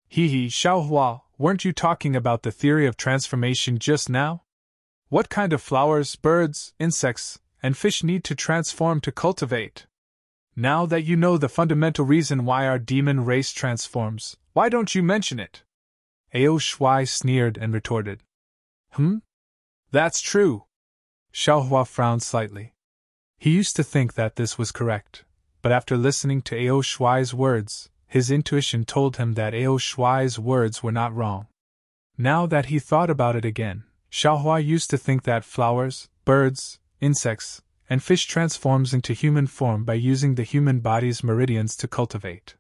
Hee hee, Xiaohua, weren't you talking about the theory of transformation just now? What kind of flowers, birds, insects, and fish need to transform to cultivate? Now that you know the fundamental reason why our demon race transforms, why don't you mention it? Ao Shuai sneered and retorted. That's true. Xiaohua frowned slightly. He used to think that this was correct, but after listening to Ao Shuai's words, his intuition told him that Ao Shuai's words were not wrong. Now that he thought about it again, Xiaohua used to think that flowers, birds, insects, and fish transforms into human form by using the human body's meridians to cultivate.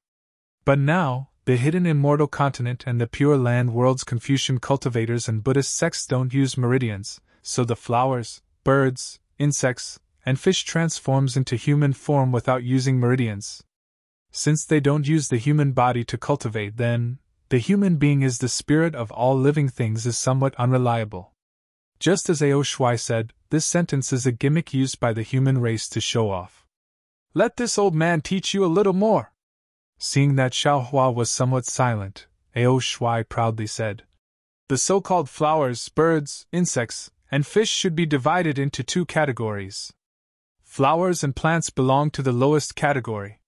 But now, the hidden immortal continent and the pure land world's Confucian cultivators and Buddhist sects don't use meridians, so the flowers, birds, insects, and fish transforms into human form without using meridians. Since they don't use the human body to cultivate, then, the human being is the spirit of all living things is somewhat unreliable. Just as Ao Shuai said, this sentence is a gimmick used by the human race to show off. Let this old man teach you a little more. Seeing that Xiaohua was somewhat silent, Ao Shuai proudly said, "The so-called flowers, birds, insects, and fish should be divided into two categories. Flowers and plants belong to the lowest category.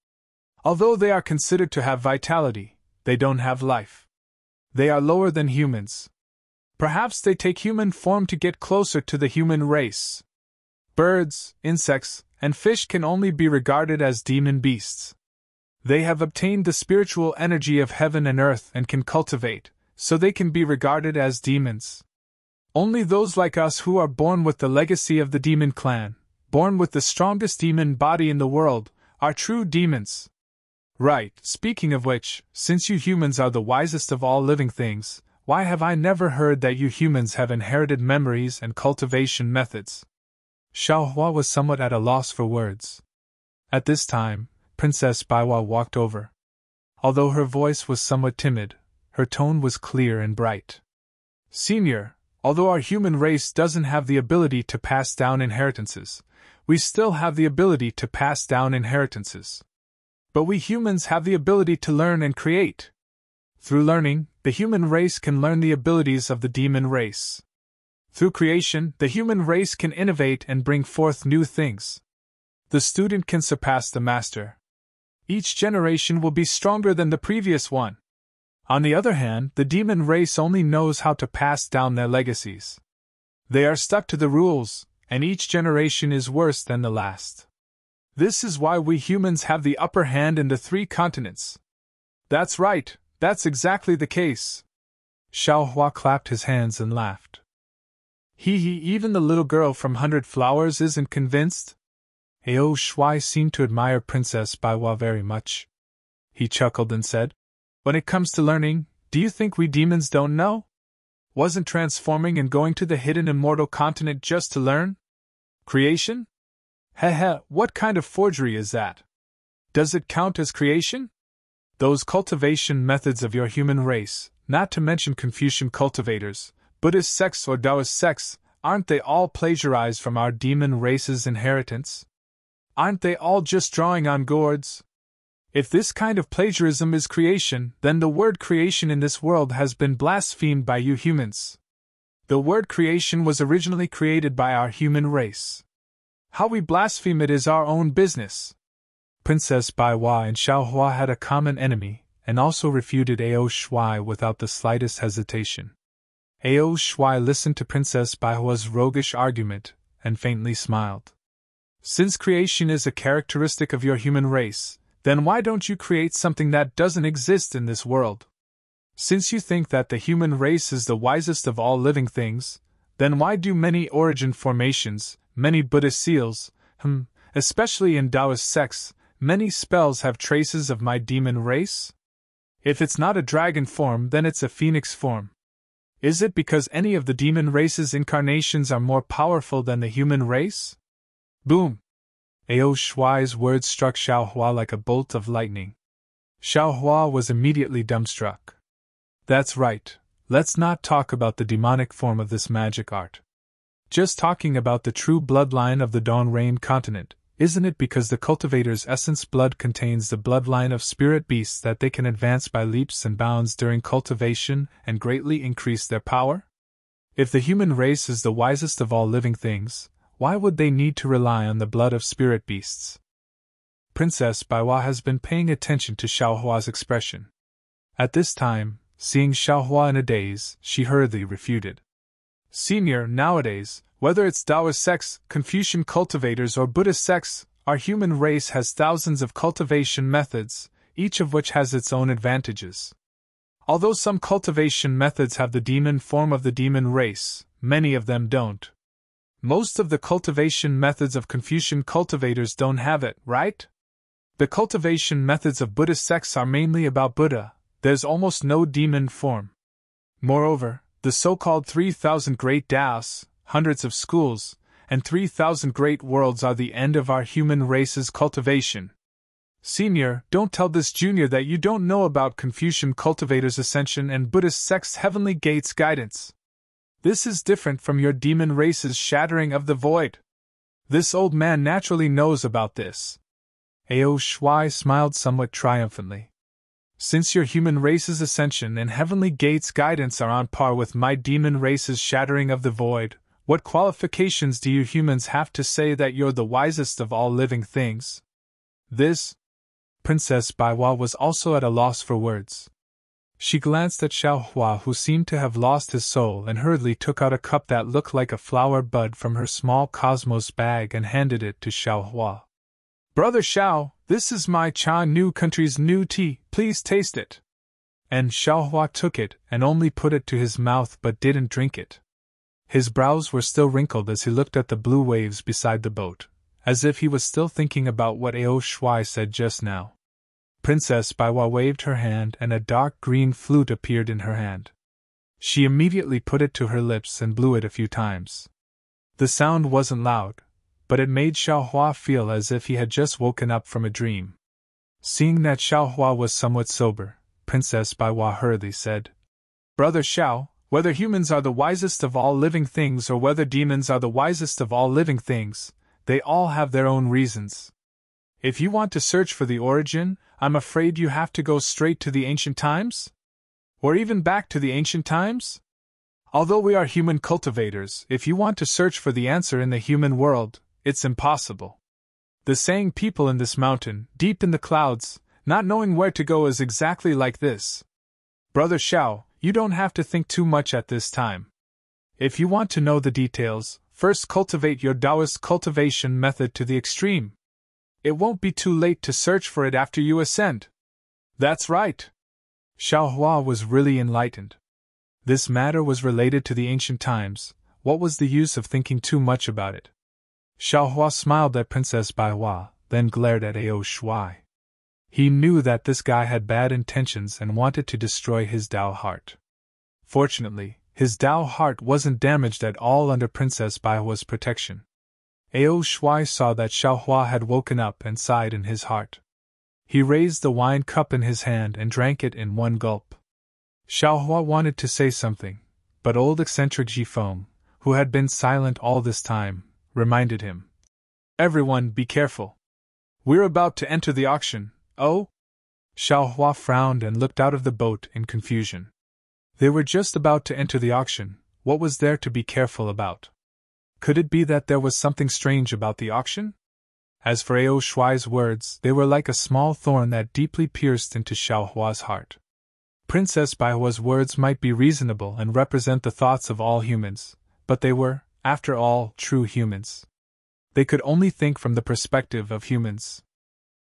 Although they are considered to have vitality, they don't have life. They are lower than humans. Perhaps they take human form to get closer to the human race. Birds, insects, and fish can only be regarded as demon beasts. They have obtained the spiritual energy of heaven and earth and can cultivate, so they can be regarded as demons. Only those like us who are born with the legacy of the demon clan, born with the strongest demon body in the world, are true demons. Right, speaking of which, since you humans are the wisest of all living things, why have I never heard that you humans have inherited memories and cultivation methods? Xiaohua was somewhat at a loss for words. At this time, Princess Baiwa walked over. Although her voice was somewhat timid, her tone was clear and bright. Senior, although our human race doesn't have the ability to pass down inheritances, we still have the ability to pass down inheritances. But we humans have the ability to learn and create. Through learning, the human race can learn the abilities of the demon race. Through creation, the human race can innovate and bring forth new things. The student can surpass the master. Each generation will be stronger than the previous one. On the other hand, the demon race only knows how to pass down their legacies. They are stuck to the rules, and each generation is worse than the last. This is why we humans have the upper hand in the 3 continents. That's right, that's exactly the case. Xiaohua clapped his hands and laughed. Even the little girl from 100 Flowers isn't convinced? Ao Shuai seemed to admire Princess Baiwa very much. He chuckled and said, "When it comes to learning, do you think we demons don't know? Wasn't transforming and going to the hidden immortal continent just to learn? Creation? Heh, what kind of forgery is that? Does it count as creation? Those cultivation methods of your human race, not to mention Confucian cultivators, Buddhist sects or Taoist sects, aren't they all plagiarized from our demon race's inheritance? Aren't they all just drawing on gourds? If this kind of plagiarism is creation, then the word creation in this world has been blasphemed by you humans. The word creation was originally created by our human race. How we blaspheme it is our own business." Princess Baiwa and Xiaohua had a common enemy, and also refuted Ao Shuai without the slightest hesitation. Ao Shuai listened to Princess Baihua's roguish argument, and faintly smiled. "Since creation is a characteristic of your human race, then why don't you create something that doesn't exist in this world? Since you think that the human race is the wisest of all living things, then why do many origin formations, many Buddhist seals, especially in Taoist sects, many spells have traces of my demon race? If it's not a dragon form, then it's a phoenix form. Is it because any of the demon race's incarnations are more powerful than the human race?" Boom! Ao Shuai's words struck Xiaohua like a bolt of lightning. Xiaohua was immediately dumbstruck. "That's right, let's not talk about the demonic form of this magic art. Just talking about the true bloodline of the Dawn Rain continent, isn't it because the cultivator's essence blood contains the bloodline of spirit beasts that they can advance by leaps and bounds during cultivation and greatly increase their power? If the human race is the wisest of all living things, why would they need to rely on the blood of spirit beasts?" Princess Baiwa has been paying attention to Xiaohua's expression. At this time, seeing Xiaohua in a daze, she hurriedly refuted. "Senior, nowadays, whether it's Taoist sects, Confucian cultivators or Buddhist sects, our human race has thousands of cultivation methods, each of which has its own advantages. Although some cultivation methods have the demon form of the demon race, many of them don't. Most of the cultivation methods of Confucian cultivators don't have it, right? The cultivation methods of Buddhist sects are mainly about Buddha, there's almost no demon form. Moreover, the so-called 3,000 great Taos, hundreds of schools, and 3,000 great worlds are the end of our human race's cultivation. Senior, don't tell this junior that you don't know about Confucian cultivators' ascension and Buddhist sects' heavenly gates guidance. This is different from your demon race's shattering of the void. This old man naturally knows about this." Ao Shuai smiled somewhat triumphantly. "Since your human race's ascension and heavenly gates guidance are on par with my demon race's shattering of the void, what qualifications do you humans have to say that you're the wisest of all living things?" This? Princess Baiwa was also at a loss for words. She glanced at Xiaohua, who seemed to have lost his soul, and hurriedly took out a cup that looked like a flower bud from her small cosmos bag and handed it to Xiaohua. "Brother Xiao, This is my Cha New country's new tea, please taste it. And Xiaohua took it and only put it to his mouth but didn't drink it. His brows were still wrinkled as he looked at the blue waves beside the boat, as if he was still thinking about what Ao Shuai said just now. Princess Baiwa waved her hand and a dark green flute appeared in her hand. She immediately put it to her lips and blew it a few times. The sound wasn't loud, but it made Xiaohua feel as if he had just woken up from a dream. Seeing that Xiaohua was somewhat sober, Princess Baiwa hurriedly said, Brother Xiao, whether humans are the wisest of all living things or whether demons are the wisest of all living things, they all have their own reasons. If you want to search for the origin, I'm afraid you have to go straight to the ancient times? Or even back to the ancient times? Although we are human cultivators, if you want to search for the answer in the human world, it's impossible. The saying people in this mountain, deep in the clouds, not knowing where to go is exactly like this. Brother Xiao, you don't have to think too much at this time. If you want to know the details, first cultivate your Taoist cultivation method to the extreme. It won't be too late to search for it after you ascend. That's right. Xiaohua was really enlightened. This matter was related to the ancient times. What was the use of thinking too much about it? Xiaohua smiled at Princess Baiwa, then glared at Ao Shuai. He knew that this guy had bad intentions and wanted to destroy his Tao heart. Fortunately, his Tao heart wasn't damaged at all under Princess Baiwa's protection. Ao Shuai saw that Xiaohua had woken up and sighed in his heart. He raised the wine cup in his hand and drank it in one gulp. Xiaohua wanted to say something, but old eccentric Jifeng, who had been silent all this time, reminded him. Everyone, be careful. We're about to enter the auction, oh? Xiaohua frowned and looked out of the boat in confusion. They were just about to enter the auction. What was there to be careful about? Could it be that there was something strange about the auction? As for Ao Shuai's words, they were like a small thorn that deeply pierced into Xiaohua's heart. Princess Baihua's words might be reasonable and represent the thoughts of all humans, but they were, after all, true humans. They could only think from the perspective of humans.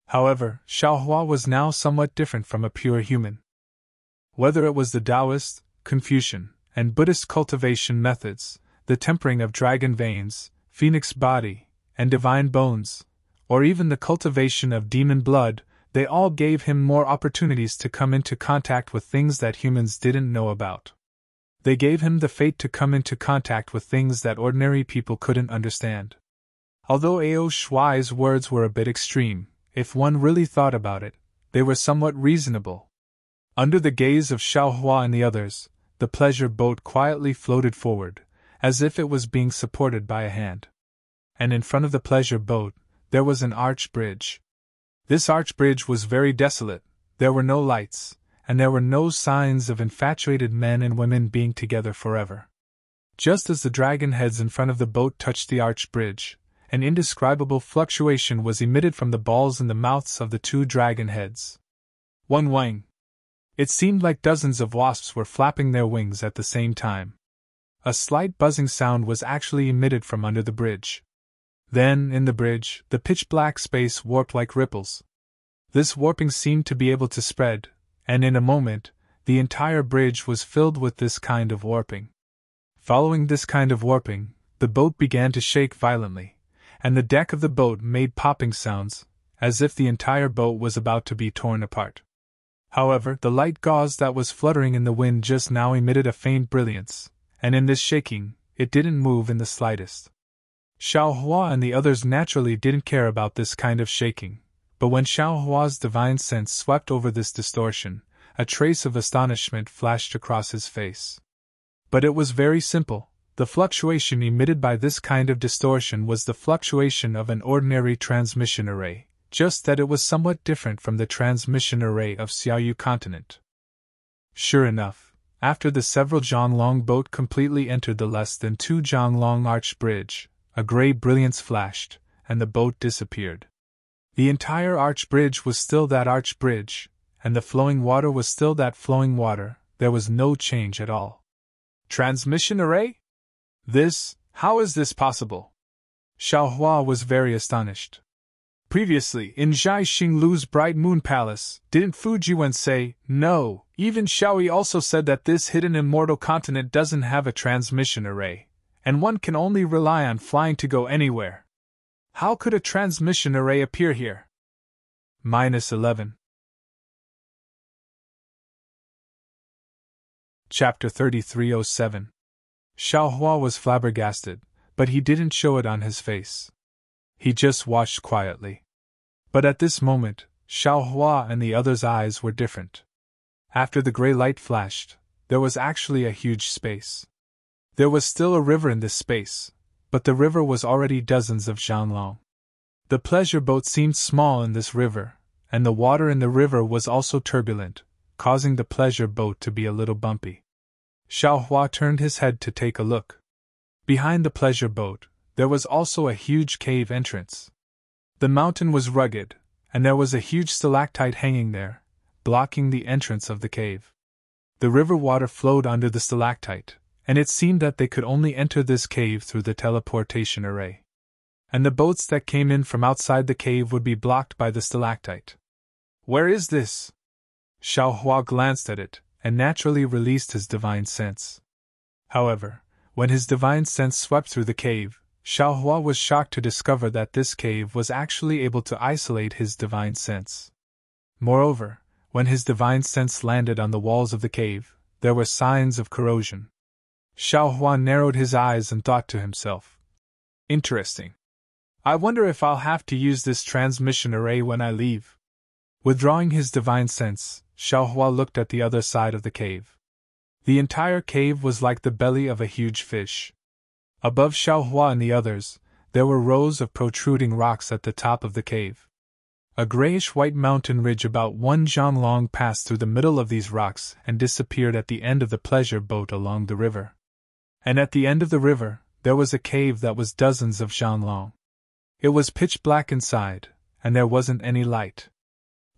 However, Xiaohua was now somewhat different from a pure human. Whether it was the Taoist, Confucian, and Buddhist cultivation methods, the tempering of dragon veins, phoenix body, and divine bones, or even the cultivation of demon blood, they all gave him more opportunities to come into contact with things that humans didn't know about. They gave him the fate to come into contact with things that ordinary people couldn't understand. Although Ao Shuai's words were a bit extreme, if one really thought about it, they were somewhat reasonable. Under the gaze of Xiaohua and the others, the pleasure boat quietly floated forward, as if it was being supported by a hand. And in front of the pleasure boat, there was an arch bridge. This arch bridge was very desolate, there were no lights, and there were no signs of infatuated men and women being together forever. Just as the dragon heads in front of the boat touched the arch bridge, an indescribable fluctuation was emitted from the balls in the mouths of the two dragon heads. One wang. It seemed like dozens of wasps were flapping their wings at the same time. A slight buzzing sound was actually emitted from under the bridge. Then, in the bridge, the pitch-black space warped like ripples. This warping seemed to be able to spread, and in a moment, the entire bridge was filled with this kind of warping. Following this kind of warping, the boat began to shake violently, and the deck of the boat made popping sounds, as if the entire boat was about to be torn apart. However, the light gauze that was fluttering in the wind just now emitted a faint brilliance, and in this shaking, it didn't move in the slightest. Xiaohua and the others naturally didn't care about this kind of shaking, but when Xiaohua's divine sense swept over this distortion, a trace of astonishment flashed across his face. But it was very simple. The fluctuation emitted by this kind of distortion was the fluctuation of an ordinary transmission array, just that it was somewhat different from the transmission array of Xiaoyu continent. Sure enough, after the several zhang-long boat completely entered the less than 2 zhang-long arch bridge, a gray brilliance flashed, and the boat disappeared. The entire arch bridge was still that arch bridge, and the flowing water was still that flowing water. There was no change at all. Transmission array? How is this possible? Xiaohua was very astonished. Previously, in Zhai Xinglu's Bright Moon Palace, didn't Fujiwen say, no? Even Xiaoyi also said that this hidden immortal continent doesn't have a transmission array, and one can only rely on flying to go anywhere. How could a transmission array appear here? -11. Chapter 3307. Xiao Hua was flabbergasted, but he didn't show it on his face. He just watched quietly. But at this moment, Xiao Hua and the others' eyes were different. After the gray light flashed, there was actually a huge space. There was still a river in this space, but the river was already dozens of zhan long. The pleasure boat seemed small in this river, and the water in the river was also turbulent, causing the pleasure boat to be a little bumpy. Xiao Hua turned his head to take a look. Behind the pleasure boat, there was also a huge cave entrance. The mountain was rugged, and there was a huge stalactite hanging there, blocking the entrance of the cave. The river water flowed under the stalactite, and it seemed that they could only enter this cave through the teleportation array. And the boats that came in from outside the cave would be blocked by the stalactite. Where is this? Xiao Hua glanced at it, and naturally released his divine sense. However, when his divine sense swept through the cave, Xiao Hua was shocked to discover that this cave was actually able to isolate his divine sense. Moreover, when his divine sense landed on the walls of the cave, there were signs of corrosion. Xiao Hua narrowed his eyes and thought to himself, interesting. I wonder if I'll have to use this transmission array when I leave. Withdrawing his divine sense, Xiao Hua looked at the other side of the cave. The entire cave was like the belly of a huge fish. Above Xiao Hua and the others, there were rows of protruding rocks at the top of the cave. A grayish-white mountain ridge about 1 zhan long passed through the middle of these rocks and disappeared at the end of the pleasure boat along the river. And at the end of the river, there was a cave that was dozens of zhan long. It was pitch black inside, and there wasn't any light.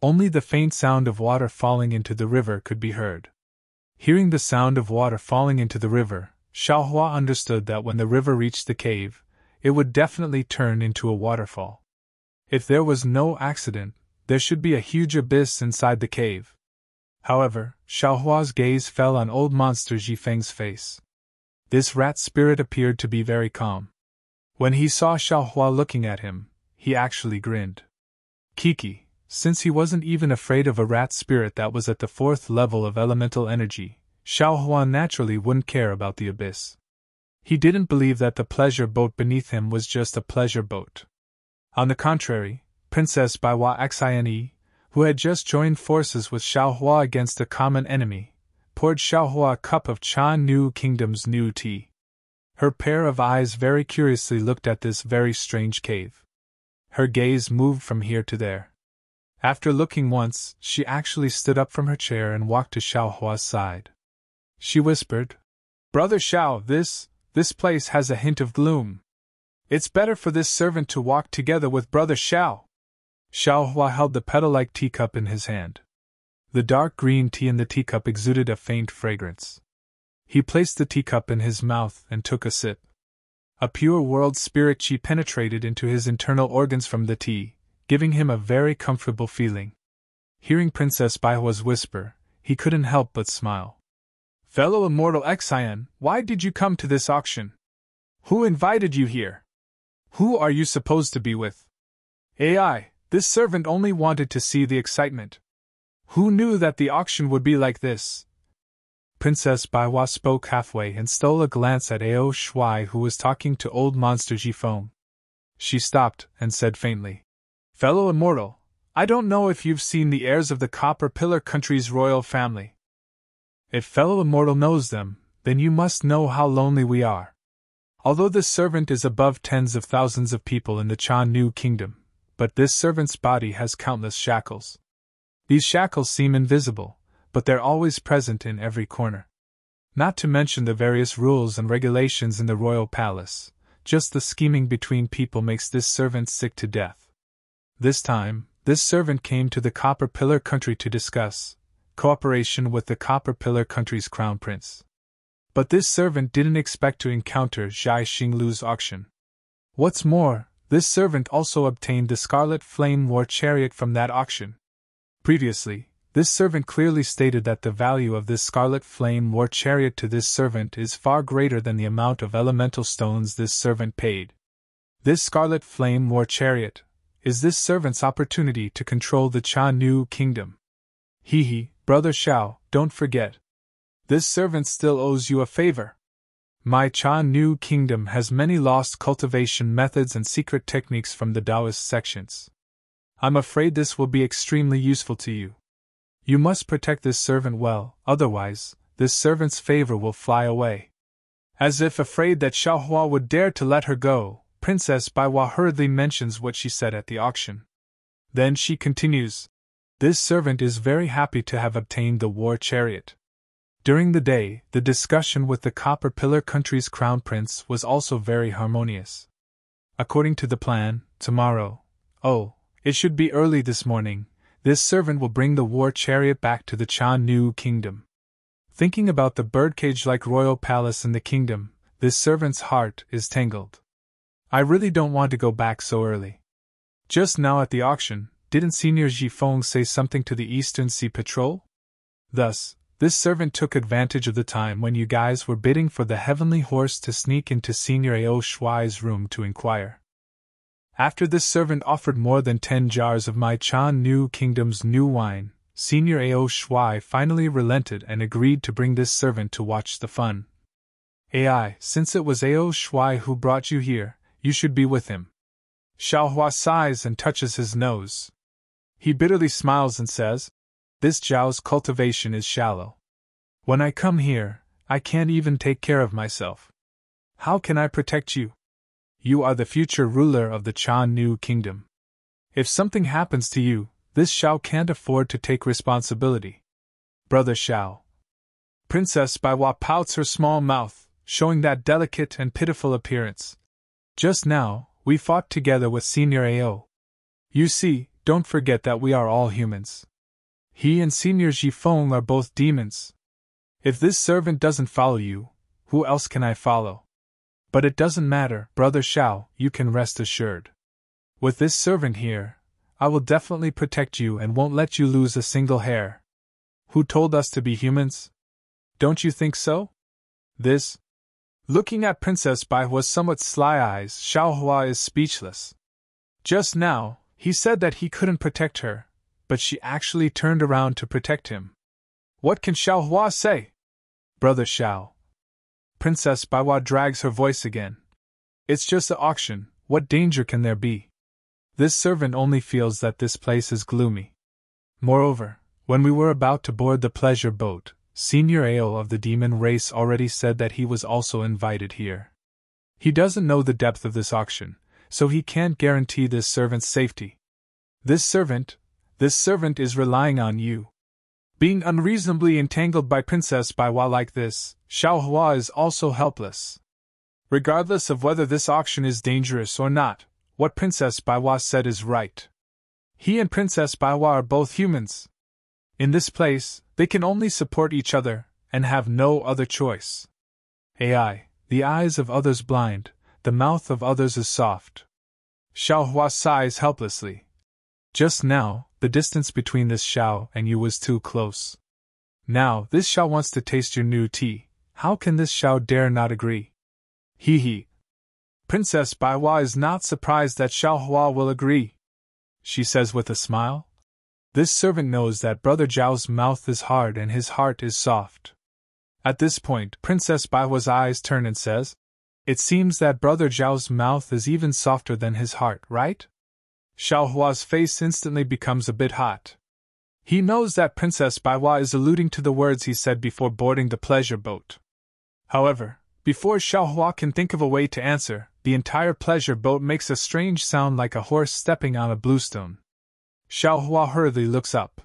Only the faint sound of water falling into the river could be heard. Hearing the sound of water falling into the river, Xiao Hua understood that when the river reached the cave, it would definitely turn into a waterfall. If there was no accident, there should be a huge abyss inside the cave. However, Xiao Hua's gaze fell on old monster Zhifeng's face. This rat spirit appeared to be very calm. When he saw Xiao Hua looking at him, he actually grinned. Kiki. Since he wasn't even afraid of a rat spirit that was at the 4th level of elemental energy, Xiao Hua naturally wouldn't care about the abyss. He didn't believe that the pleasure boat beneath him was just a pleasure boat. On the contrary, Princess Baiwa Xine, who had just joined forces with Xiao Hua against a common enemy, poured Xiao Hua a cup of Chan Nu Kingdom's new tea. Her pair of eyes very curiously looked at this very strange cave. Her gaze moved from here to there. After looking once, she actually stood up from her chair and walked to Xiao Hua's side. She whispered, "Brother Xiao, this place has a hint of gloom. It's better for this servant to walk together with Brother Xiao." Xiao Hua held the petal-like teacup in his hand. The dark green tea in the teacup exuded a faint fragrance. He placed the teacup in his mouth and took a sip. A pure world spirit qi penetrated into his internal organs from the tea, giving him a very comfortable feeling. Hearing Princess Baihua's whisper, he couldn't help but smile. "Fellow Immortal Xine, why did you come to this auction? Who invited you here? Who are you supposed to be with?" "AI, this servant only wanted to see the excitement. Who knew that the auction would be like this?" Princess Baiwa spoke halfway and stole a glance at Ao Shuai, who was talking to old monster Jifeng. She stopped and said faintly, "Fellow Immortal, I don't know if you've seen the heirs of the Copper Pillar country's royal family. If Fellow Immortal knows them, then you must know how lonely we are. Although this servant is above tens of thousands of people in the Chan Nu Kingdom, but this servant's body has countless shackles. These shackles seem invisible, but they're always present in every corner. Not to mention the various rules and regulations in the royal palace, just the scheming between people makes this servant sick to death. This time, this servant came to the Copper Pillar country to discuss cooperation with the Copper Pillar country's crown prince. But this servant didn't expect to encounter Zhai Xinglu's auction. What's more, this servant also obtained the Scarlet Flame War Chariot from that auction. Previously, this servant clearly stated that the value of this Scarlet Flame War Chariot to this servant is far greater than the amount of elemental stones this servant paid. This Scarlet Flame War Chariot is this servant's opportunity to control the Cha Nu Kingdom. Brother Xiao, don't forget. This servant still owes you a favor. My Cha Nu Kingdom has many lost cultivation methods and secret techniques from the Taoist sections. I'm afraid this will be extremely useful to you. You must protect this servant well, otherwise, this servant's favor will fly away. As if afraid that Xiaohua would dare to let her go, Princess Baiwa hurriedly mentions what she said at the auction. Then she continues, this servant is very happy to have obtained the war chariot. During the day, the discussion with the Copper Pillar country's crown prince was also very harmonious. According to the plan, tomorrow, it should be early this morning, this servant will bring the war chariot back to the Cha Nu Kingdom. Thinking about the birdcage-like royal palace in the kingdom, this servant's heart is tangled. I really don't want to go back so early. Just now at the auction, didn't Senior Jifeng say something to the Eastern Sea Patrol? Thus, this servant took advantage of the time when you guys were bidding for the heavenly horse to sneak into Senior Ao Shuai's room to inquire. After this servant offered more than 10 jars of my Cha Nu Kingdom's new wine, Senior Ao Shuai finally relented and agreed to bring this servant to watch the fun. Since it was Ao Shuai who brought you here, you should be with him. Xiaohua sighs and touches his nose. He bitterly smiles and says, this Zhao's cultivation is shallow. When I come here, I can't even take care of myself. How can I protect you? You are the future ruler of the Cha Nu Kingdom. If something happens to you, this Xiao can't afford to take responsibility. Brother Xiao. Princess Baiwa pouts her small mouth, showing that delicate and pitiful appearance. Just now, we fought together with Senior Ao. You see, don't forget that we are all humans. He and Senior Jifeng are both demons. If this servant doesn't follow you, who else can I follow? But it doesn't matter, Brother Xiao, you can rest assured. With this servant here, I will definitely protect you and won't let you lose a single hair. Who told us to be humans? Don't you think so? This? Looking at Princess Baihua's somewhat sly eyes, Xiaohua is speechless. Just now, he said that he couldn't protect her, but she actually turned around to protect him. What can Xiaohua say? Brother Xiao. Princess Baiwa drags her voice again. It's just an auction, what danger can there be? This servant only feels that this place is gloomy. Moreover, when we were about to board the pleasure boat, Senior Ao of the demon race already said that he was also invited here. He doesn't know the depth of this auction, so he can't guarantee this servant's safety. This servant is relying on you. Being unreasonably entangled by Princess Baiwa like this, Xiaohua is also helpless. Regardless of whether this auction is dangerous or not, what Princess Baiwa said is right. He and Princess Baiwa are both humans. In this place, they can only support each other, and have no other choice. The eyes of others blind, the mouth of others is soft. Xiaohua sighs helplessly. Just now, the distance between this Xiao and you was too close. Now, this Xiao wants to taste your new tea. How can this Xiao dare not agree? Princess Baiwa is not surprised that Xiaohua will agree. She says with a smile. This servant knows that Brother Zhao's mouth is hard and his heart is soft. At this point, Princess Baiwa's eyes turn and says, it seems that Brother Zhao's mouth is even softer than his heart, right? Xiaohua's face instantly becomes a bit hot. He knows that Princess Baiwa is alluding to the words he said before boarding the pleasure boat. However, before Xiaohua can think of a way to answer, the entire pleasure boat makes a strange sound like a horse stepping on a bluestone. Xiaohua hurriedly looks up.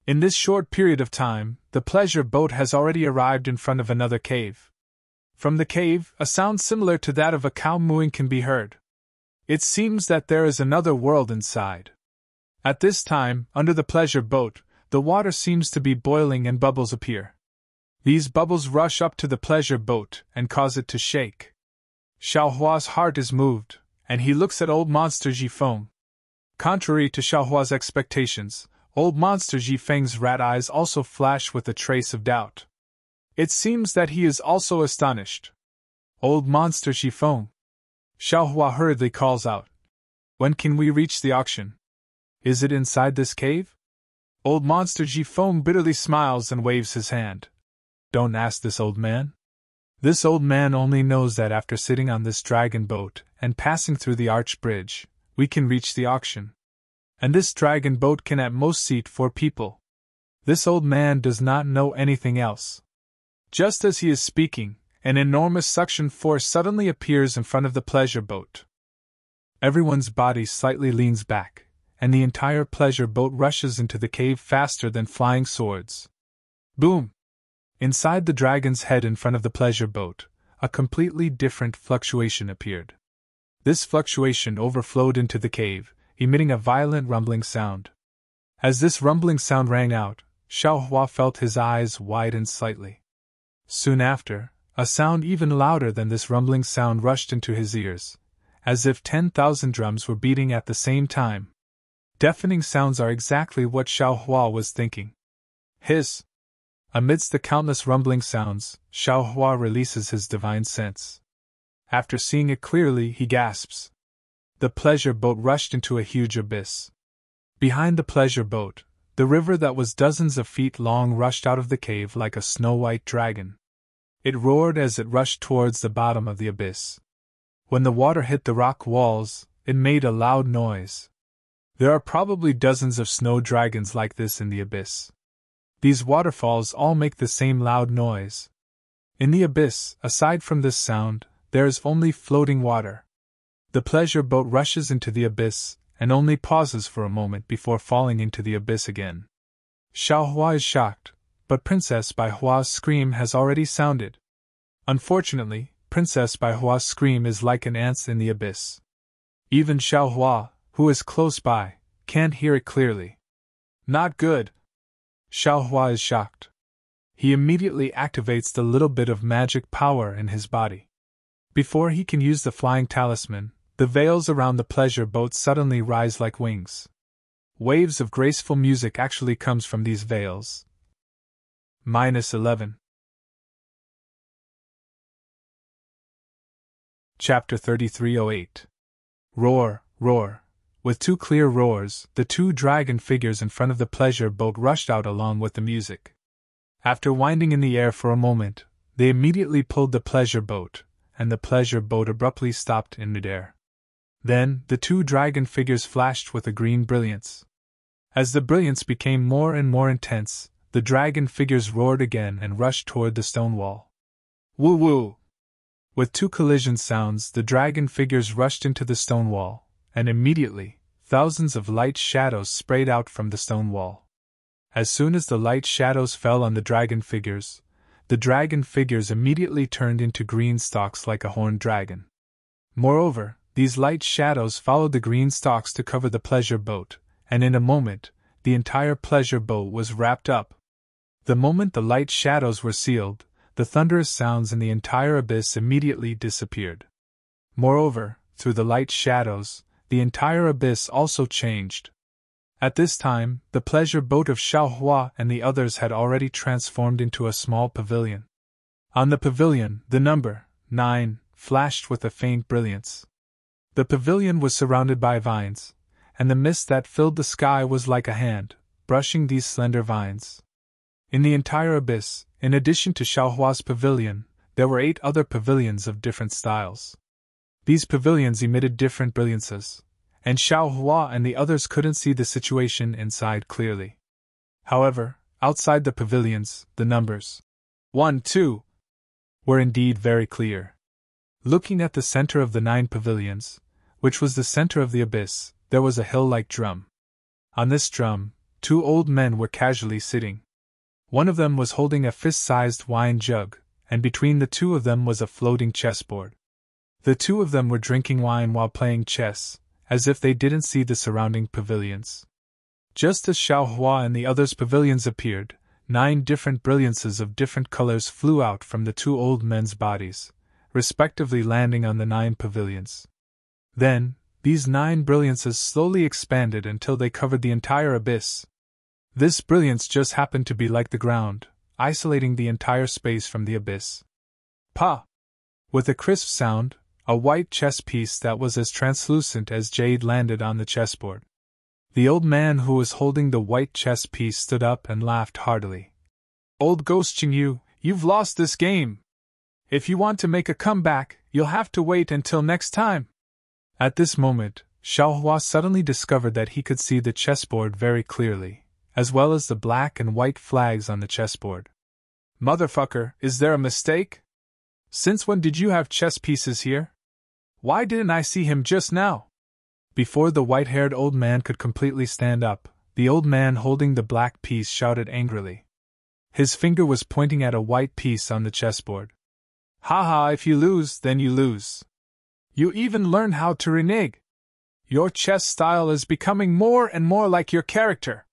In this short period of time, the pleasure boat has already arrived in front of another cave. From the cave, a sound similar to that of a cow mooing can be heard. It seems that there is another world inside. At this time, under the pleasure boat, the water seems to be boiling and bubbles appear. These bubbles rush up to the pleasure boat and cause it to shake. Xiaohua's heart is moved, and he looks at old Monster Ji Feng. Contrary to Xiaohua's expectations, old Monster Ji Feng's rat eyes also flash with a trace of doubt. It seems that he is also astonished. Old Monster Ji Feng. Xiaohua hurriedly calls out. When can we reach the auction? Is it inside this cave? Old Monster Ji Feng bitterly smiles and waves his hand. Don't ask this old man. This old man only knows that after sitting on this dragon boat and passing through the arch bridge, we can reach the auction. And this dragon boat can at most seat 4 people. This old man does not know anything else. Just as he is speaking, an enormous suction force suddenly appears in front of the pleasure boat. Everyone's body slightly leans back, and the entire pleasure boat rushes into the cave faster than flying swords. Boom! Inside the dragon's head in front of the pleasure boat, a completely different fluctuation appeared. This fluctuation overflowed into the cave, emitting a violent rumbling sound. As this rumbling sound rang out, Xiaohua felt his eyes widen slightly. Soon after, a sound even louder than this rumbling sound rushed into his ears, as if 10,000 drums were beating at the same time. Deafening sounds are exactly what Xiaohua was thinking. Hiss! Amidst the countless rumbling sounds, Xiaohua releases his divine sense. After seeing it clearly, he gasps. The pleasure boat rushed into a huge abyss. Behind the pleasure boat, the river that was dozens of feet long rushed out of the cave like a snow-white dragon. It roared as it rushed towards the bottom of the abyss. When the water hit the rock walls, it made a loud noise. There are probably dozens of snow dragons like this in the abyss. These waterfalls all make the same loud noise. In the abyss, aside from this sound, there is only floating water. The pleasure boat rushes into the abyss and only pauses for a moment before falling into the abyss again. Xiaohua is shocked, but Princess Baihua's scream has already sounded. Unfortunately, Princess Baihua's scream is like an ant's in the abyss. Even Xiaohua, who is close by, can't hear it clearly. Not good. Xiaohua is shocked. He immediately activates the little bit of magic power in his body. Before he can use the flying talisman, the veils around the pleasure boat suddenly rise like wings. Waves of graceful music actually comes from these veils. -11. Chapter 3308. Roar, roar. With 2 clear roars, the 2 dragon figures in front of the pleasure boat rushed out along with the music. After winding in the air for a moment, they immediately pulled the pleasure boat, and the pleasure boat abruptly stopped in midair. Then, the 2 dragon figures flashed with a green brilliance. As the brilliance became more and more intense, the dragon figures roared again and rushed toward the stone wall. Woo-woo! With 2 collision sounds, the dragon figures rushed into the stone wall, and immediately, thousands of light shadows sprayed out from the stone wall. As soon as the light shadows fell on the dragon figures immediately turned into green stalks like a horned dragon. Moreover, these light shadows followed the green stalks to cover the pleasure boat, and in a moment, the entire pleasure boat was wrapped up. The moment the light shadows were sealed, the thunderous sounds in the entire abyss immediately disappeared. Moreover, through the light shadows, the entire abyss also changed. At this time, the pleasure boat of Xiaohua and the others had already transformed into a small pavilion. On the pavilion, the number 9 flashed with a faint brilliance. The pavilion was surrounded by vines, and the mist that filled the sky was like a hand, brushing these slender vines. In the entire abyss, in addition to Xiaohua's pavilion, there were 8 other pavilions of different styles. These pavilions emitted different brilliances, and Xiaohua and the others couldn't see the situation inside clearly. However, outside the pavilions, the numbers 1, 2 were indeed very clear. Looking at the center of the 9 pavilions, which was the center of the abyss, there was a hill-like drum. On this drum, 2 old men were casually sitting. One of them was holding a fist-sized wine jug, and between the 2 of them was a floating chessboard. The 2 of them were drinking wine while playing chess, as if they didn't see the surrounding pavilions. Just as Xiaohua and the others' pavilions appeared, 9 different brilliances of different colors flew out from the 2 old men's bodies, respectively landing on the 9 pavilions. Then, these 9 brilliances slowly expanded until they covered the entire abyss. This brilliance just happened to be like the ground, isolating the entire space from the abyss. Pa! With a crisp sound, a white chess piece that was as translucent as jade landed on the chessboard. The old man who was holding the white chess piece stood up and laughed heartily. Old Ghost Qingyu, you've lost this game. If you want to make a comeback, you'll have to wait until next time. At this moment, Xiaohua suddenly discovered that he could see the chessboard very clearly, as well as the black and white flags on the chessboard. Motherfucker, is there a mistake? Since when did you have chess pieces here? Why didn't I see him just now? Before the white-haired old man could completely stand up, the old man holding the black piece shouted angrily. His finger was pointing at a white piece on the chessboard. Haha, if you lose, then you lose. You even learn how to renege. Your chess style is becoming more and more like your character.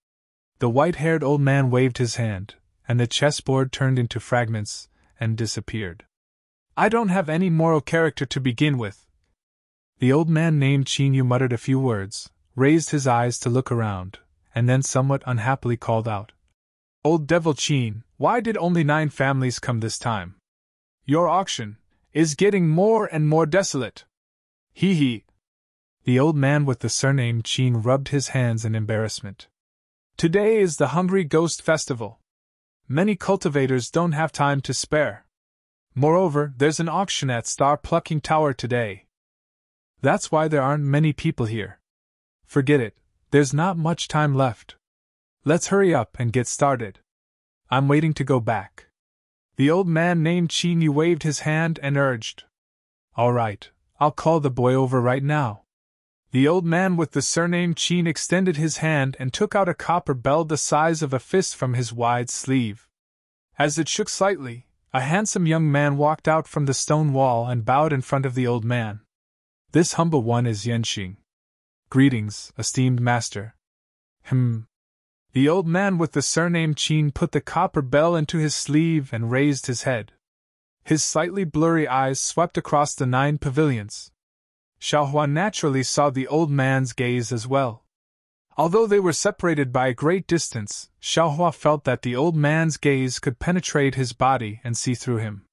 The white-haired old man waved his hand, and the chessboard turned into fragments and disappeared. I don't have any moral character to begin with. The old man named Qingyu muttered a few words, raised his eyes to look around, and then somewhat unhappily called out. Old Devil Qin, why did only 9 families come this time? Your auction is getting more and more desolate. Hee hee. The old man with the surname Qin rubbed his hands in embarrassment. Today is the Hungry Ghost Festival. Many cultivators don't have time to spare. Moreover, there's an auction at Star Plucking Tower today. That's why there aren't many people here. Forget it, there's not much time left. Let's hurry up and get started. I'm waiting to go back. The old man named Qingyu waved his hand and urged. All right, I'll call the boy over right now. The old man with the surname Qin extended his hand and took out a copper bell the size of a fist from his wide sleeve. As it shook slightly, a handsome young man walked out from the stone wall and bowed in front of the old man. This humble one is Yanxing. Greetings, esteemed master. The old man with the surname Qin put the copper bell into his sleeve and raised his head. His slightly blurry eyes swept across the 9 pavilions. Xiaohua naturally saw the old man's gaze as well. Although they were separated by a great distance, Xiaohua felt that the old man's gaze could penetrate his body and see through him.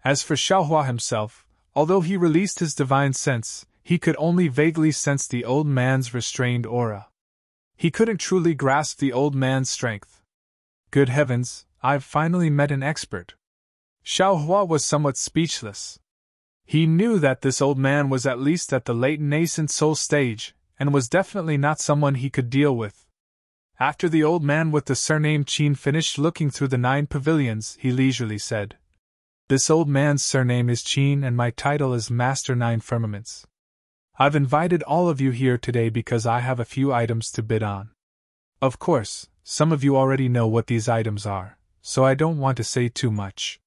As for Xiaohua himself, although he released his divine sense, he could only vaguely sense the old man's restrained aura. He couldn't truly grasp the old man's strength. Good heavens, I've finally met an expert. Xiaohua was somewhat speechless. He knew that this old man was at least at the late nascent soul stage, and was definitely not someone he could deal with. After the old man with the surname Qin finished looking through the 9 pavilions, he leisurely said, This old man's surname is Qin and my title is Master 9 Firmaments. I've invited all of you here today because I have a few items to bid on. Of course, some of you already know what these items are, so I don't want to say too much.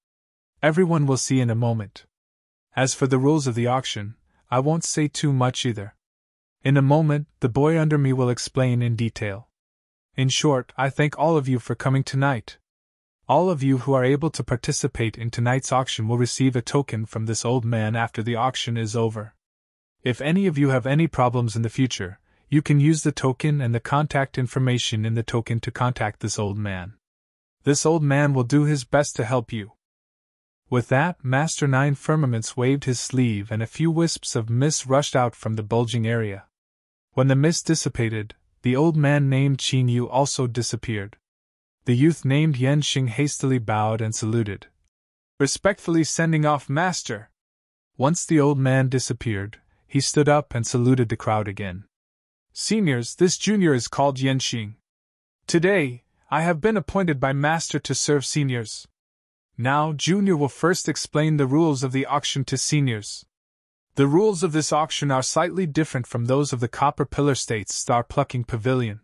Everyone will see in a moment. As for the rules of the auction, I won't say too much either. In a moment, the boy under me will explain in detail. In short, I thank all of you for coming tonight. All of you who are able to participate in tonight's auction will receive a token from this old man after the auction is over. If any of you have any problems in the future, you can use the token and the contact information in the token to contact this old man. This old man will do his best to help you. With that, Master 9 Firmaments waved his sleeve and a few wisps of mist rushed out from the bulging area. When the mist dissipated, the old man named Qingyu also disappeared. The youth named Yanxing hastily bowed and saluted. Respectfully sending off, Master. Once the old man disappeared, he stood up and saluted the crowd again. Seniors, this junior is called Yanxing. Today, I have been appointed by Master to serve seniors. Now, Junior will first explain the rules of the auction to seniors. The rules of this auction are slightly different from those of the Copper Pillar State's Star Plucking Pavilion.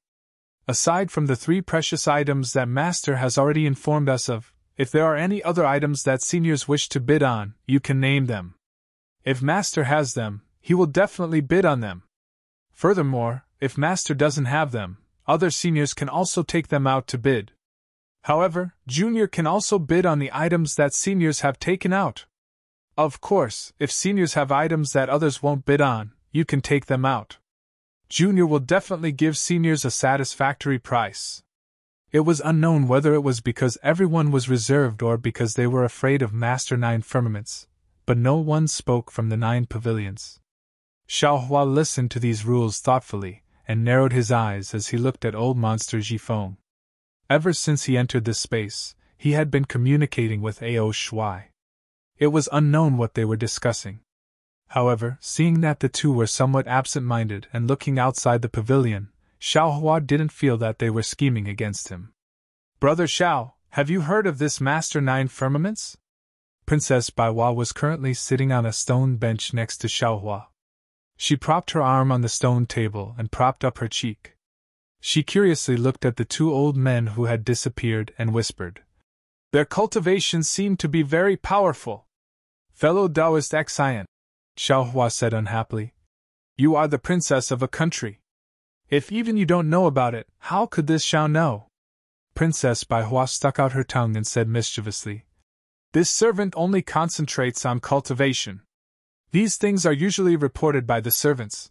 Aside from the 3 precious items that Master has already informed us of, if there are any other items that seniors wish to bid on, you can name them. If Master has them, he will definitely bid on them. Furthermore, if Master doesn't have them, other seniors can also take them out to bid. However, Junior can also bid on the items that seniors have taken out. Of course, if seniors have items that others won't bid on, you can take them out. Junior will definitely give seniors a satisfactory price. It was unknown whether it was because everyone was reserved or because they were afraid of Master Nine Firmaments, but no one spoke from the 9 pavilions. Xiaohua listened to these rules thoughtfully, and narrowed his eyes as he looked at old monster Jifeng. Ever since he entered this space, he had been communicating with Ao Shuai. It was unknown what they were discussing. However, seeing that the two were somewhat absent-minded and looking outside the pavilion, Xiaohua didn't feel that they were scheming against him. "Brother Xiao, have you heard of this Master Nine Firmaments?" Princess Baihua was currently sitting on a stone bench next to Xiaohua. She propped her arm on the stone table and propped up her cheek. She curiously looked at the 2 old men who had disappeared and whispered, "Their cultivations seem to be very powerful." "Fellow Taoist Xian," Xiaohua said unhappily, "you are the princess of a country. If even you don't know about it, how could this Xiao know?" Princess Baihua stuck out her tongue and said mischievously, "This servant only concentrates on cultivation. These things are usually reported by the servants."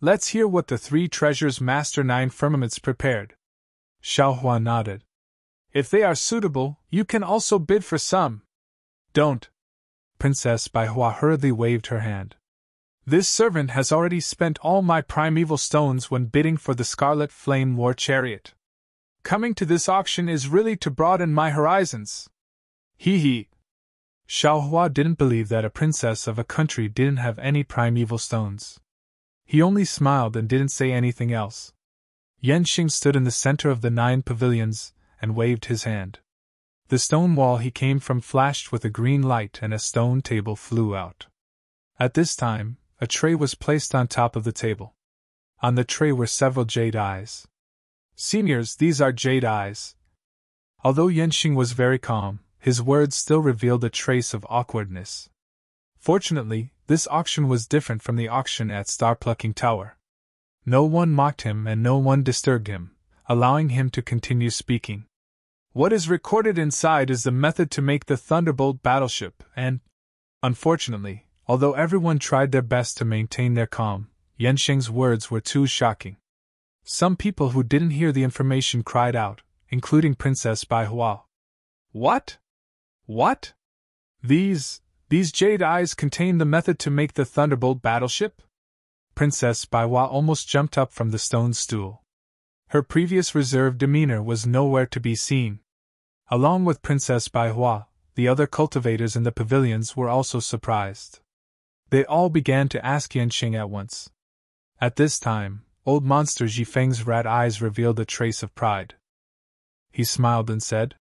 Let's hear what the 3 treasures Master Nine Firmaments prepared." Xiaohua nodded. "If they are suitable, you can also bid for some." "Don't." Princess Baihua hurriedly waved her hand. "This servant has already spent all my primeval stones when bidding for the Scarlet Flame War Chariot. Coming to this auction is really to broaden my horizons." Xiaohua didn't believe that a princess of a country didn't have any primeval stones. He only smiled and didn't say anything else. Yanxing stood in the center of the 9 pavilions and waved his hand. The stone wall he came from flashed with a green light and a stone table flew out. At this time, a tray was placed on top of the table. On the tray were several jade eyes. "Seniors, these are jade eyes." Although Yanxing was very calm, his words still revealed a trace of awkwardness. Fortunately, this auction was different from the auction at Star-Plucking Tower. No one mocked him and no one disturbed him, allowing him to continue speaking. "What is recorded inside is the method to make the Thunderbolt battleship, and, unfortunately, although everyone tried their best to maintain their calm, Yanxing's words were too shocking. Some people who didn't hear the information cried out, including Princess Baihua. What? What? These jade eyes contain the method to make the Thunderbolt battleship?" Princess Baihua almost jumped up from the stone stool. Her previous reserved demeanor was nowhere to be seen. Along with Princess Baihua, the other cultivators in the pavilions were also surprised. They all began to ask Yanxing at once. At this time, old monster Jifeng's rat eyes revealed a trace of pride. He smiled and said,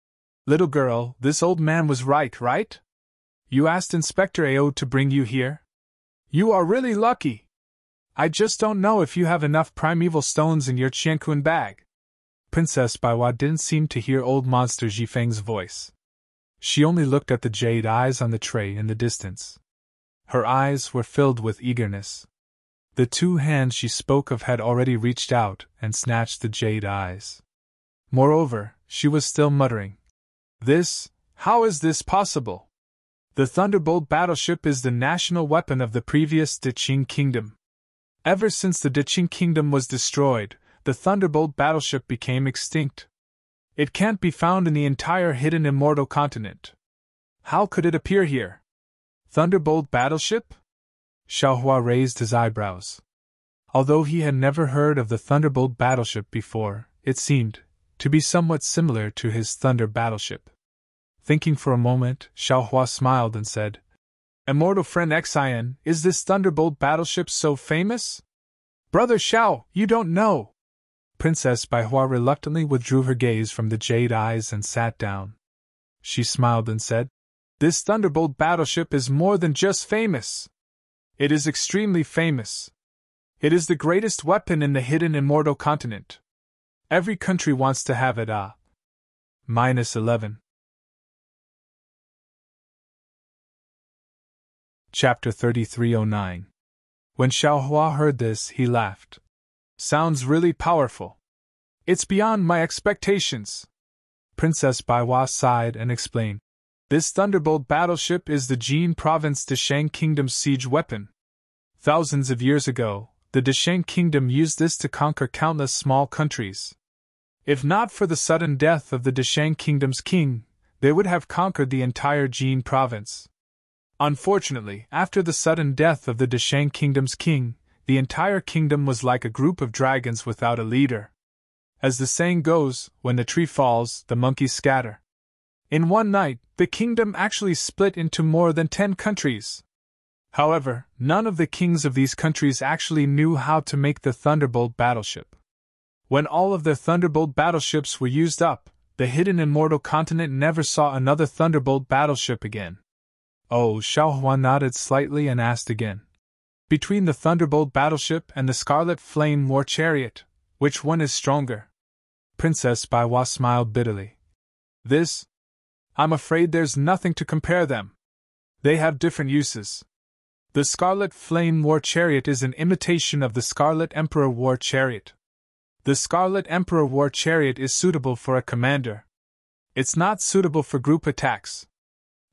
"Little girl, this old man was right? You asked Inspector Ao to bring you here? You are really lucky. I just don't know if you have enough primeval stones in your Qianquan bag." Princess Baihua didn't seem to hear old monster Jifeng's voice. She only looked at the jade eyes on the tray in the distance. Her eyes were filled with eagerness. The 2 hands she spoke of had already reached out and snatched the jade eyes. Moreover, she was still muttering, How is this possible? The Thunderbolt battleship is the national weapon of the previous Deqing Kingdom. Ever since the Deqing Kingdom was destroyed, the Thunderbolt battleship became extinct. It can't be found in the entire hidden Immortal continent. How could it appear here? Thunderbolt battleship? Xiaohua raised his eyebrows. Although he had never heard of the Thunderbolt battleship before, it seemed to be somewhat similar to his Thunder battleship. Thinking for a moment, Xiaohua smiled and said, "Immortal friend Xian, is this Thunderbolt battleship so famous?" "Brother Xiao, you don't know." Princess Baihua reluctantly withdrew her gaze from the jade eyes and sat down. She smiled and said, "This Thunderbolt battleship is more than just famous. It is extremely famous. It is the greatest weapon in the hidden Immortal continent. Every country wants to have it. -11. Chapter 3309. When Xiaohua heard this, he laughed. "Sounds really powerful. It's beyond my expectations." Princess Baihua sighed and explained, "This Thunderbolt battleship is the Jin Province de Shang Kingdom's siege weapon. Thousands of years ago, the Desheng kingdom used this to conquer countless small countries. If not for the sudden death of the Desheng kingdom's king, they would have conquered the entire Jin province. Unfortunately, after the sudden death of the Desheng kingdom's king, the entire kingdom was like a group of dragons without a leader. As the saying goes, when the tree falls, the monkeys scatter. In one night, the kingdom actually split into more than 10 countries. However, none of the kings of these countries actually knew how to make the Thunderbolt battleship. When all of their Thunderbolt battleships were used up, the hidden Immortal continent never saw another Thunderbolt battleship again. Oh, Xiaohua nodded slightly and asked again. Between the Thunderbolt battleship and the Scarlet Flame War Chariot, which one is stronger? Princess Baiwa smiled bitterly. I'm afraid there's nothing to compare them. They have different uses. The Scarlet Flame War Chariot is an imitation of the Scarlet Emperor War Chariot. The Scarlet Emperor War Chariot is suitable for a commander. It's not suitable for group attacks.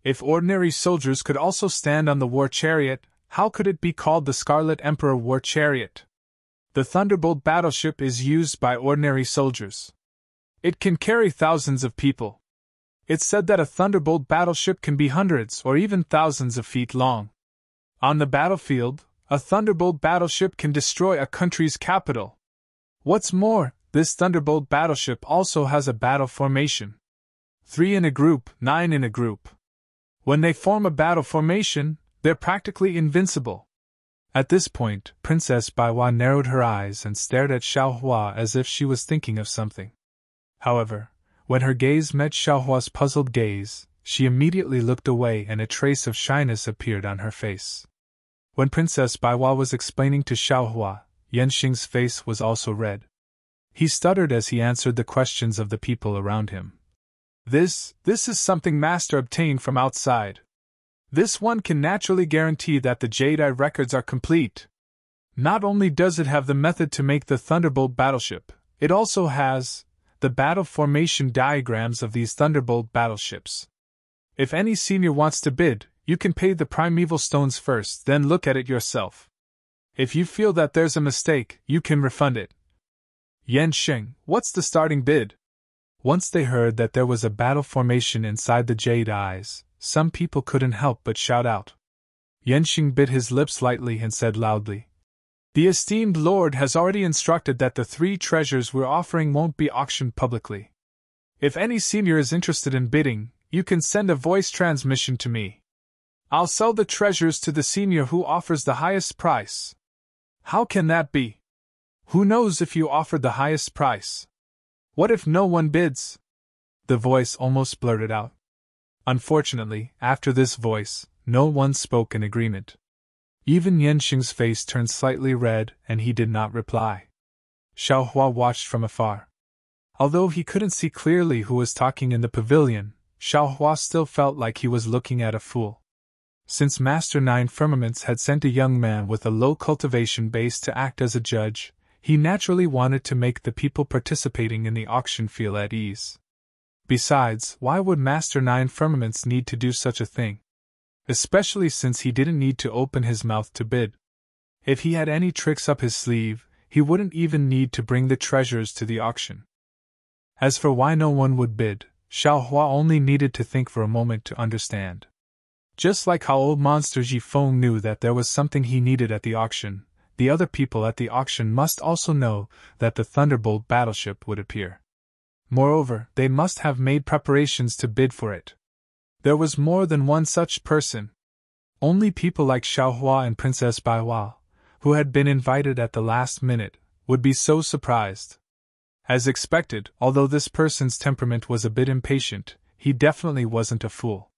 If ordinary soldiers could also stand on the War Chariot, how could it be called the Scarlet Emperor War Chariot? The Thunderbolt battleship is used by ordinary soldiers. It can carry thousands of people. It's said that a Thunderbolt battleship can be hundreds or even thousands of feet long. On the battlefield, a Thunderbolt battleship can destroy a country's capital. What's more, this Thunderbolt battleship also has a battle formation. 3 in a group, 9 in a group. When they form a battle formation, they're practically invincible. At this point, Princess Baiwa narrowed her eyes and stared at Xiaohua as if she was thinking of something. However, when her gaze met Xiaohua's puzzled gaze, she immediately looked away and a trace of shyness appeared on her face. When Princess Baiwa was explaining to Xiaohua, Yanxing's face was also red. He stuttered as he answered the questions of the people around him. This is something Master obtained from outside. This one can naturally guarantee that the Jedi records are complete. Not only does it have the method to make the Thunderbolt battleship, it also has the battle formation diagrams of these Thunderbolt battleships. If any senior wants to bid, you can pay the primeval stones first, then look at it yourself. If you feel that there's a mistake, you can refund it. Yanxing, what's the starting bid? Once they heard that there was a battle formation inside the Jade Eyes, some people couldn't help but shout out. Yanxing bit his lips lightly and said loudly, "The esteemed Lord has already instructed that the 3 treasures we're offering won't be auctioned publicly. If any senior is interested in bidding, you can send a voice transmission to me. I'll sell the treasures to the senior who offers the highest price." "How can that be? Who knows if you offered the highest price? What if no one bids?" The voice almost blurted out. Unfortunately, after this voice, no one spoke in agreement. Even Yanxing's face turned slightly red and he did not reply. Xiaohua watched from afar. Although he couldn't see clearly who was talking in the pavilion, Xiaohua still felt like he was looking at a fool. Since Master Nine Firmaments had sent a young man with a low cultivation base to act as a judge, he naturally wanted to make the people participating in the auction feel at ease. Besides, why would Master Nine Firmaments need to do such a thing? Especially since he didn't need to open his mouth to bid. If he had any tricks up his sleeve, he wouldn't even need to bring the treasures to the auction. As for why no one would bid, Xiaohua only needed to think for a moment to understand. Just like how old monster Jifeng knew that there was something he needed at the auction, the other people at the auction must also know that the Thunderbolt battleship would appear. Moreover, they must have made preparations to bid for it. There was more than one such person. Only people like Xiaohua and Princess Baiwa, who had been invited at the last minute, would be so surprised. As expected, although this person's temperament was a bit impatient, he definitely wasn't a fool.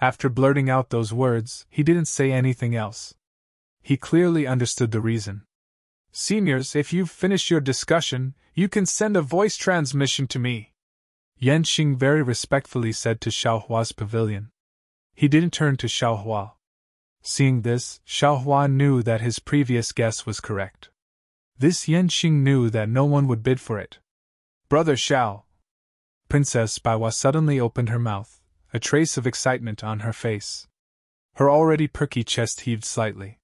After blurting out those words, he didn't say anything else. He clearly understood the reason. "Seniors, if you've finished your discussion, you can send a voice transmission to me," Yanxing very respectfully said to Xiaohua's pavilion. He didn't turn to Xiaohua. Seeing this, Xiaohua knew that his previous guess was correct. This Yanxing knew that no one would bid for it. "Brother Xiao!" Princess Baiwa suddenly opened her mouth, a trace of excitement on her face. Her already perky chest heaved slightly.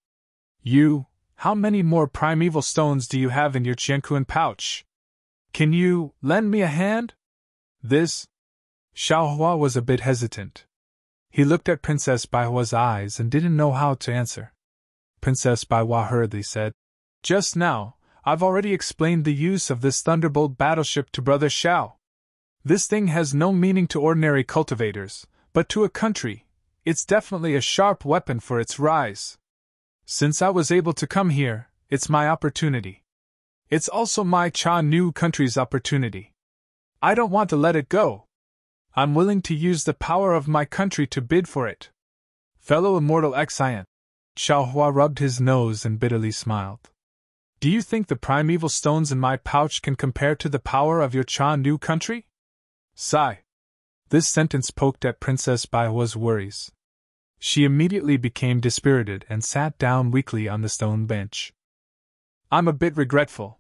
How many more primeval stones do you have in your Qianquan pouch? Can you lend me a hand? This? Xiaohua was a bit hesitant. He looked at Princess Baihua's eyes and didn't know how to answer. Princess Baihua hurriedly said, Just now, I've already explained the use of this Thunderbolt battleship to Brother Xiao. This thing has no meaning to ordinary cultivators, but to a country, it's definitely a sharp weapon for its rise. Since I was able to come here, it's my opportunity. It's also my Cha Nu country's opportunity. I don't want to let it go. I'm willing to use the power of my country to bid for it. Fellow Immortal Xian. Xiaohua rubbed his nose and bitterly smiled. Do you think the primeval stones in my pouch can compare to the power of your Cha Nu country? Sigh. This sentence poked at Princess Baihua's worries. She immediately became dispirited and sat down weakly on the stone bench. I'm a bit regretful.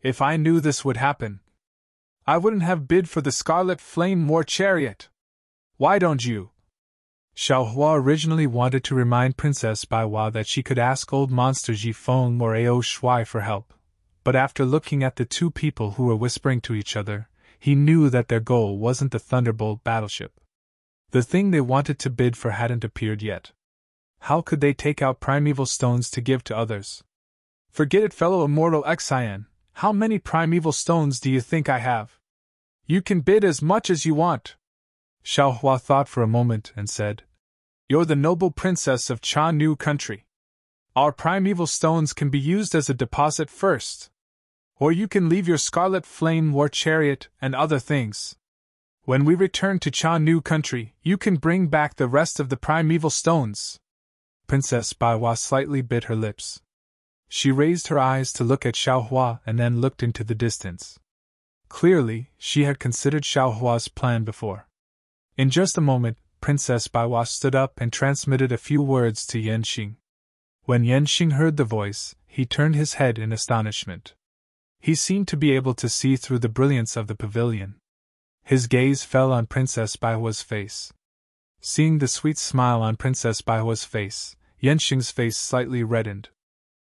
If I knew this would happen, I wouldn't have bid for the Scarlet Flame War Chariot. Why don't you? Xiaohua originally wanted to remind Princess Baihua that she could ask old monster Ji Feng or Ao Shui for help, but after looking at the two people who were whispering to each other, he knew that their goal wasn't the Thunderbolt battleship. The thing they wanted to bid for hadn't appeared yet. How could they take out primeval stones to give to others? Forget it, fellow Immortal Xian. How many primeval stones do you think I have? You can bid as much as you want. Xiaohua thought for a moment and said, You're the noble princess of Cha Nu country. Our primeval stones can be used as a deposit first. Or you can leave your Scarlet Flame War Chariot and other things. When we return to Cha Nu country, you can bring back the rest of the primeval stones. Princess Baihua slightly bit her lips. She raised her eyes to look at Xiaohua and then looked into the distance. Clearly, she had considered Xiaohua's plan before. In just a moment, Princess Baihua stood up and transmitted a few words to Yanxing. When Yanxing heard the voice, he turned his head in astonishment. He seemed to be able to see through the brilliance of the pavilion. His gaze fell on Princess Baihua's face. Seeing the sweet smile on Princess Baihua's face, Yanxing's face slightly reddened.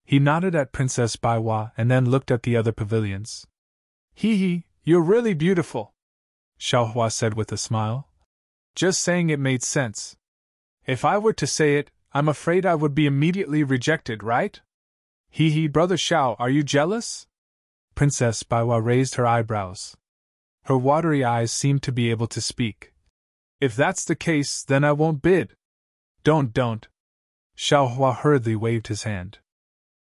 He nodded at Princess Baihua and then looked at the other pavilions. You're really beautiful, Xiaohua said with a smile. Just saying it made sense. If I were to say it, I'm afraid I would be immediately rejected, right? Brother Xiao, are you jealous? Princess Baihua raised her eyebrows. Her watery eyes seemed to be able to speak. If that's the case, then I won't bid. Don't. Xiaohua hurriedly waved his hand.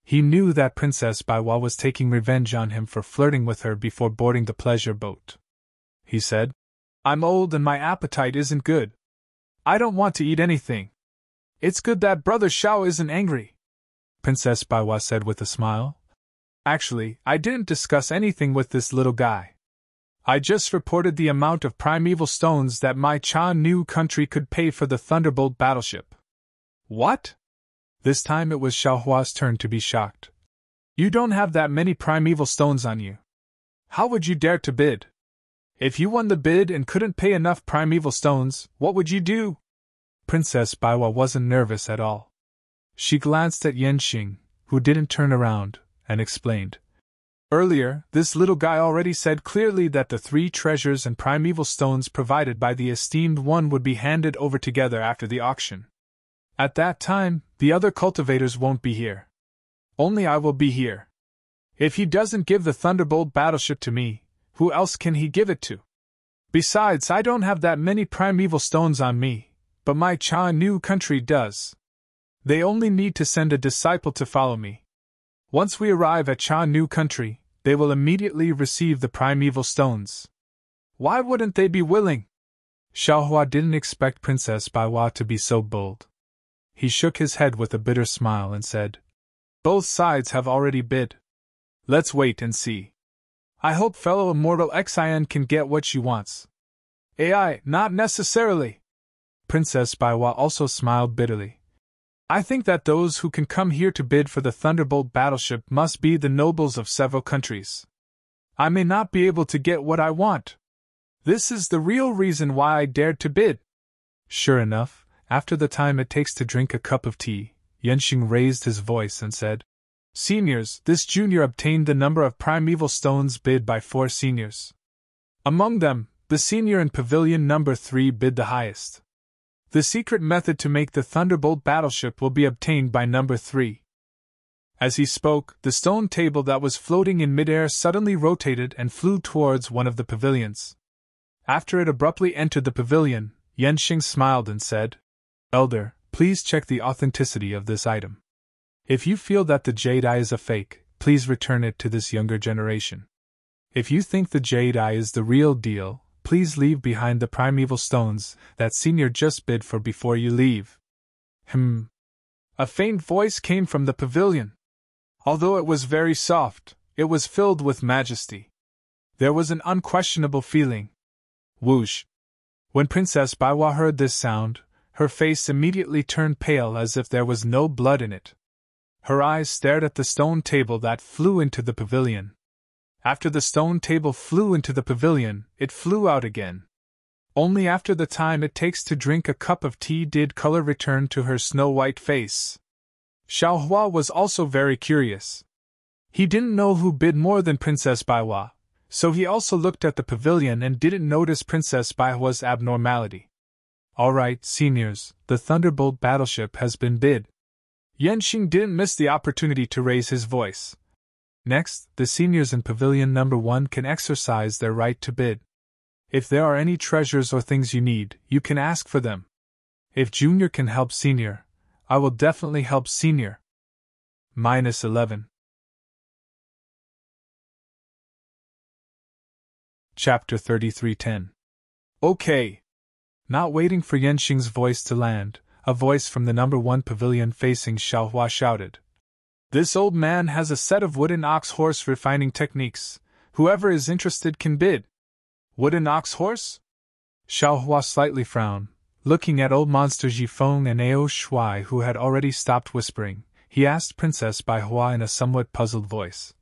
He knew that Princess Baihua was taking revenge on him for flirting with her before boarding the pleasure boat. He said, I'm old and my appetite isn't good. I don't want to eat anything. It's good that Brother Xiao isn't angry, Princess Baihua said with a smile. Actually, I didn't discuss anything with this little guy. I just reported the amount of primeval stones that my Cha Nu country could pay for the Thunderbolt battleship. What? This time it was Xiaohua's turn to be shocked. You don't have that many primeval stones on you. How would you dare to bid? If you won the bid and couldn't pay enough primeval stones, what would you do? Princess Baihua wasn't nervous at all. She glanced at Yanxing, who didn't turn around, and explained. Earlier, this little guy already said clearly that the 3 treasures and primeval stones provided by the esteemed one would be handed over together after the auction. At that time, the other cultivators won't be here. Only I will be here. If he doesn't give the Thunderbolt battleship to me, who else can he give it to? Besides, I don't have that many primeval stones on me, but my Cha Nu country does. They only need to send a disciple to follow me. Once we arrive at Cha Nu country, they will immediately receive the primeval stones. Why wouldn't they be willing? Xiaohua didn't expect Princess Baihua to be so bold. He shook his head with a bitter smile and said, Both sides have already bid. Let's wait and see. I hope fellow Immortal Xian can get what she wants. AI, not necessarily. Princess Baihua also smiled bitterly. I think that those who can come here to bid for the Thunderbolt battleship must be the nobles of several countries. I may not be able to get what I want. This is the real reason why I dared to bid. Sure enough, after the time it takes to drink a cup of tea, Yenshing raised his voice and said, Seniors, this junior obtained the number of primeval stones bid by 4 seniors. Among them, the senior in pavilion number 3 bid the highest. The secret method to make the Thunderbolt battleship will be obtained by number 3. As he spoke, the stone table that was floating in midair suddenly rotated and flew towards one of the pavilions. After it abruptly entered the pavilion, Yenshing smiled and said, Elder, please check the authenticity of this item. If you feel that the jade eye is a fake, please return it to this younger generation. If you think the jade eye is the real deal, please leave behind the primeval stones that senior just bid for before you leave. A faint voice came from the pavilion. Although it was very soft, it was filled with majesty. There was an unquestionable feeling. Whoosh! When Princess Baiwa heard this sound, her face immediately turned pale as if there was no blood in it. Her eyes stared at the stone table that flew into the pavilion. After the stone table flew into the pavilion, it flew out again. Only after the time it takes to drink a cup of tea did color return to her snow-white face. Xiaohua was also very curious. He didn't know who bid more than Princess Baiwa, so he also looked at the pavilion and didn't notice Princess Baihua's abnormality. All right, seniors, the Thunderbolt battleship has been bid. Yenshing didn't miss the opportunity to raise his voice. Next, the seniors in pavilion number 1 can exercise their right to bid. If there are any treasures or things you need, you can ask for them. If junior can help senior, I will definitely help senior. -11. Chapter 33:10. Okay. Not waiting for Yenshing's voice to land, a voice from the number 1 pavilion facing Xiaohua shouted. This old man has a set of wooden ox-horse refining techniques. Whoever is interested can bid. Wooden ox-horse? Xiaohua slightly frowned. Looking at old monster Jifeng and Ao Shuai who had already stopped whispering, he asked Princess Baihua in a somewhat puzzled voice.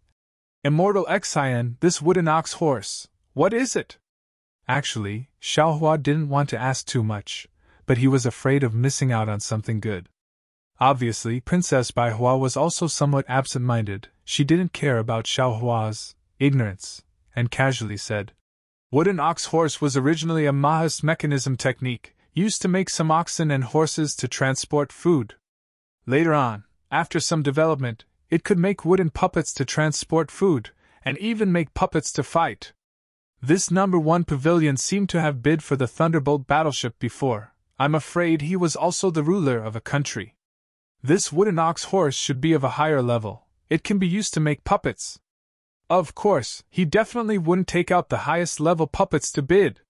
Immortal Xian, this wooden ox-horse, what is it? Actually, Xiaohua didn't want to ask too much, but he was afraid of missing out on something good. Obviously, Princess Baihua was also somewhat absent-minded. She didn't care about Xiaohua's ignorance, and casually said, Wooden ox-horse was originally a Mahas mechanism technique, used to make some oxen and horses to transport food. Later on, after some development, it could make wooden puppets to transport food, and even make puppets to fight. This number 1 pavilion seemed to have bid for the Thunderbolt battleship before. I'm afraid he was also the ruler of a country. This wooden ox-horse should be of a higher level. It can be used to make puppets. Of course, he definitely wouldn't take out the highest level puppets to bid.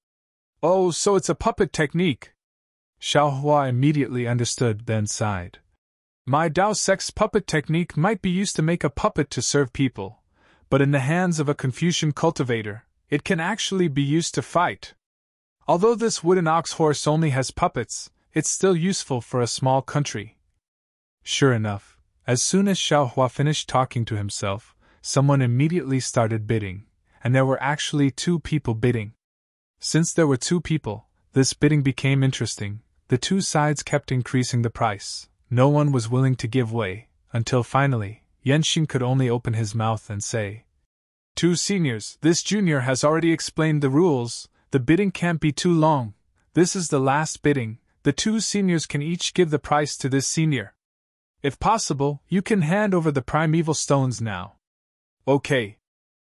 Oh, so it's a puppet technique. Xiaohua immediately understood, then sighed. My Dao Sex puppet technique might be used to make a puppet to serve people, but in the hands of a Confucian cultivator, it can actually be used to fight. Although this wooden ox-horse only has puppets, it's still useful for a small country. Sure enough, as soon as Xiaohua finished talking to himself, someone immediately started bidding, and there were actually 2 people bidding. Since there were 2 people, this bidding became interesting. The 2 sides kept increasing the price. No one was willing to give way, until finally, Yenshing could only open his mouth and say, 2 seniors, this junior has already explained the rules, the bidding can't be too long. This is the last bidding, the 2 seniors can each give the price to this senior. If possible, you can hand over the primeval stones now. Okay.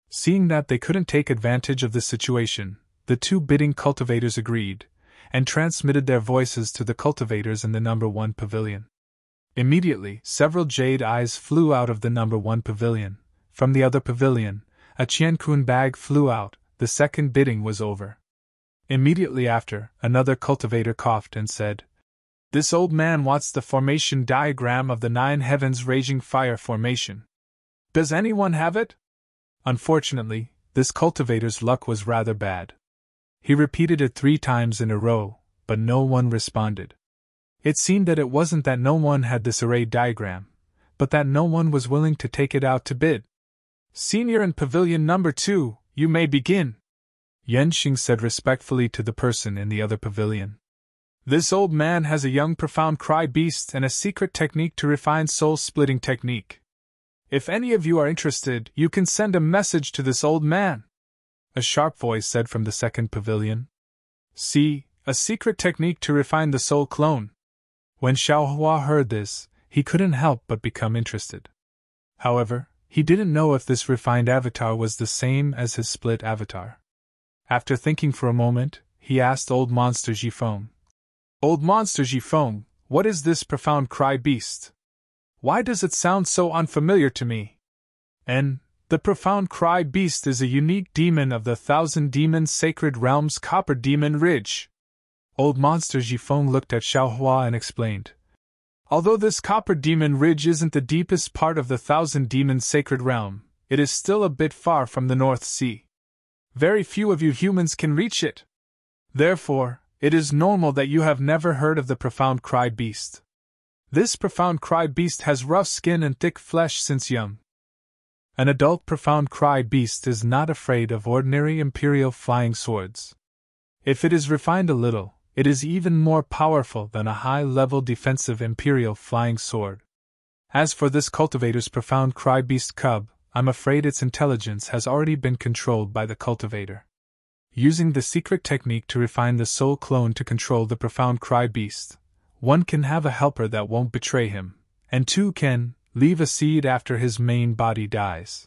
Seeing that they couldn't take advantage of the situation, the 2 bidding cultivators agreed, and transmitted their voices to the cultivators in the number 1 pavilion. Immediately, several jade eyes flew out of the number 1 pavilion. From the other pavilion, a Qiankun bag flew out. The second bidding was over. Immediately after, another cultivator coughed and said, This old man wants the formation diagram of the 9 heavens raging fire formation. Does anyone have it? Unfortunately, this cultivator's luck was rather bad. He repeated it 3 times in a row, but no one responded. It seemed that it wasn't that no one had this array diagram, but that no one was willing to take it out to bid. Senior in pavilion number 2, you may begin, Yenshing said respectfully to the person in the other pavilion. This old man has a young profound cry beast and a secret technique to refine soul-splitting technique. If any of you are interested, you can send a message to this old man," a sharp voice said from the second pavilion. "See, a secret technique to refine the soul clone." When Xiaohua heard this, he couldn't help but become interested. However, he didn't know if this refined avatar was the same as his split avatar. After thinking for a moment, he asked Old Monster Jifeng, "Old Monster Jifeng, what is this profound cry beast? Why does it sound so unfamiliar to me?" The profound cry beast is a unique demon of the 1,000 demon sacred realms Copper Demon Ridge. Old Monster Jifeng looked at Xiaohua and explained, "Although this Copper Demon Ridge isn't the deepest part of the 1,000 demon sacred realm, it is still a bit far from the North Sea. Very few of you humans can reach it. Therefore, it is normal that you have never heard of the profound cry beast. This profound cry beast has rough skin and thick flesh since young. An adult profound cry beast is not afraid of ordinary imperial flying swords. If it is refined a little, it is even more powerful than a high-level defensive imperial flying sword. As for this cultivator's profound cry beast cub, I'm afraid its intelligence has already been controlled by the cultivator. Using the secret technique to refine the soul clone to control the profound cry beast, one can have a helper that won't betray him, and two can leave a seed after his main body dies.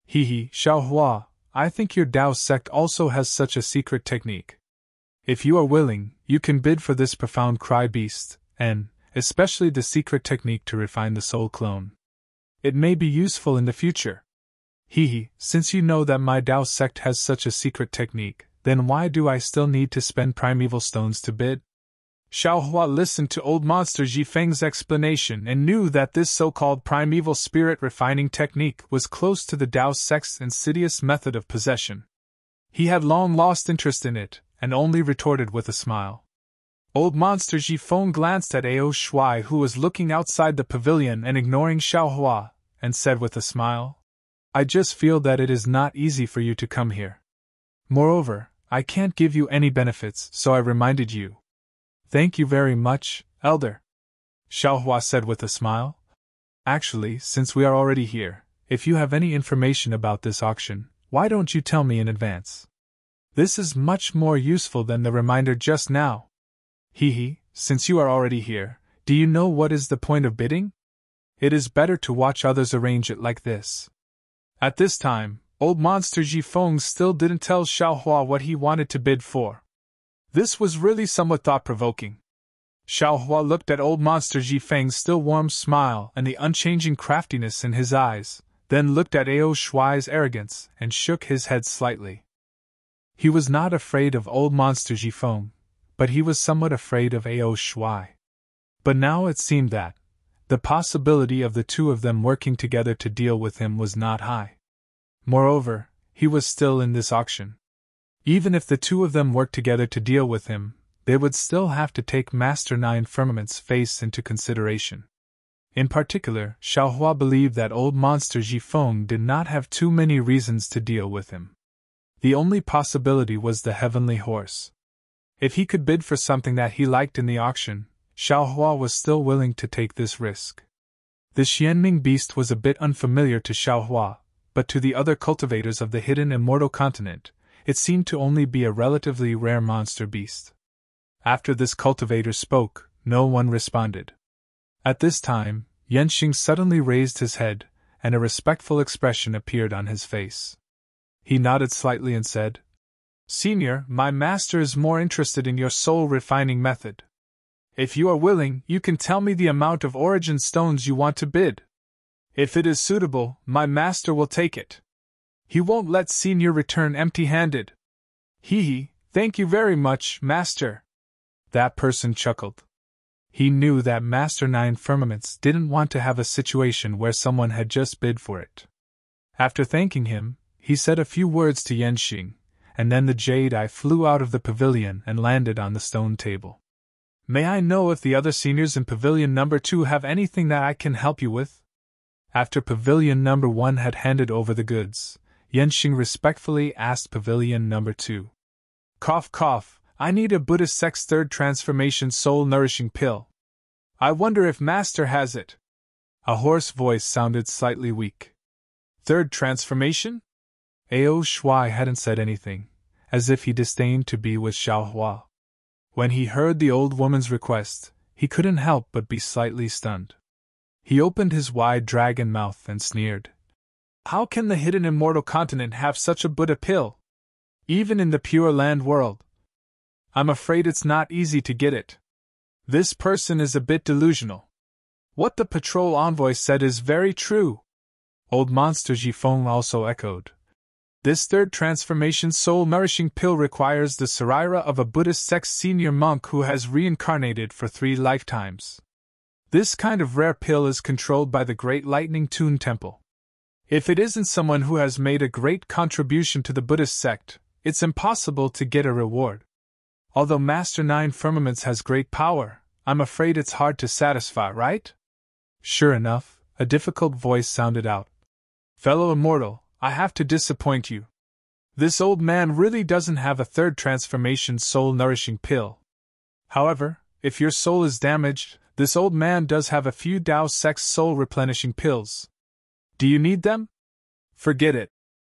Xiaohua, I think your Dao sect also has such a secret technique. If you are willing, you can bid for this profound cry beast, and especially the secret technique to refine the soul clone. It may be useful in the future. Since you know that my Dao sect has such a secret technique, then why do I still need to spend primeval stones to bid?" Xiaohua listened to Old Monster Jifeng's explanation and knew that this so-called primeval spirit refining technique was close to the Dao sect's insidious method of possession. He had long lost interest in it, and only retorted with a smile. Old Monster Jifeng glanced at Ao Shuai, who was looking outside the pavilion and ignoring Xiaohua, and said with a smile, "I just feel that it is not easy for you to come here. Moreover, I can't give you any benefits, so I reminded you." "Thank you very much, Elder," Xiaohua said with a smile. "Actually, since we are already here, if you have any information about this auction, why don't you tell me in advance? This is much more useful than the reminder just now." Since you are already here, do you know what is the point of bidding? It is better to watch others arrange it like this." At this time, Old Monster Jifeng still didn't tell Xiaohua what he wanted to bid for. This was really somewhat thought-provoking. Xiaohua looked at Old Monster Jifeng's still warm smile and the unchanging craftiness in his eyes, then looked at Ao Shuai's arrogance and shook his head slightly. He was not afraid of Old Monster Jifeng, but he was somewhat afraid of Ao Shuai. But now it seemed that the possibility of the two of them working together to deal with him was not high. Moreover, he was still in this auction. Even if the two of them worked together to deal with him, they would still have to take Master Nine Firmament's face into consideration. In particular, Xiaohua believed that Old Monster Jifeng did not have too many reasons to deal with him. The only possibility was the heavenly horse. If he could bid for something that he liked in the auction, Xiaohua was still willing to take this risk. The Xianming beast was a bit unfamiliar to Xiaohua, but to the other cultivators of the hidden Immortal continent, it seemed to only be a relatively rare monster beast. After this cultivator spoke, no one responded. At this time, Yanxing suddenly raised his head, and a respectful expression appeared on his face. He nodded slightly and said, "Senior, my master is more interested in your soul-refining method. If you are willing, you can tell me the amount of origin stones you want to bid. If it is suitable, my master will take it. He won't let Senior return empty-handed." Thank you very much, Master." That person chuckled. He knew that Master Nine Firmaments didn't want to have a situation where someone had just bid for it. After thanking him, he said a few words to Yanxing, and then the jade eye flew out of the pavilion and landed on the stone table. "May I know if the other seniors in Pavilion Number 2 have anything that I can help you with?" After Pavilion Number 1 had handed over the goods, Yanxing respectfully asked Pavilion Number 2. Cough cough, I need a Buddhist sex third transformation soul-nourishing pill. I wonder if Master has it. A hoarse voice sounded slightly weak. Third transformation? Ao Shuai hadn't said anything, as if he disdained to be with Xiao Hua. When he heard the old woman's request, he couldn't help but be slightly stunned. He opened his wide dragon mouth and sneered. How can the hidden immortal continent have such a Buddha pill? Even in the Pure Land world? I'm afraid it's not easy to get it. This person is a bit delusional. What the patrol envoy said is very true. Old Monster Jifeng also echoed. This third transformation soul-nourishing pill requires the sarira of a Buddhist sex senior monk who has reincarnated for 3 lifetimes. This kind of rare pill is controlled by the Great Lightning Tune Temple. If it isn't someone who has made a great contribution to the Buddhist sect, it's impossible to get a reward. Although Master Nine Firmaments has great power, I'm afraid it's hard to satisfy, right? Sure enough, a difficult voice sounded out. Fellow Immortal, I have to disappoint you. This old man really doesn't have a third transformation soul-nourishing pill. However, if your soul is damaged, this old man does have a few Dao sex soul-replenishing pills. Do you need them? Forget it.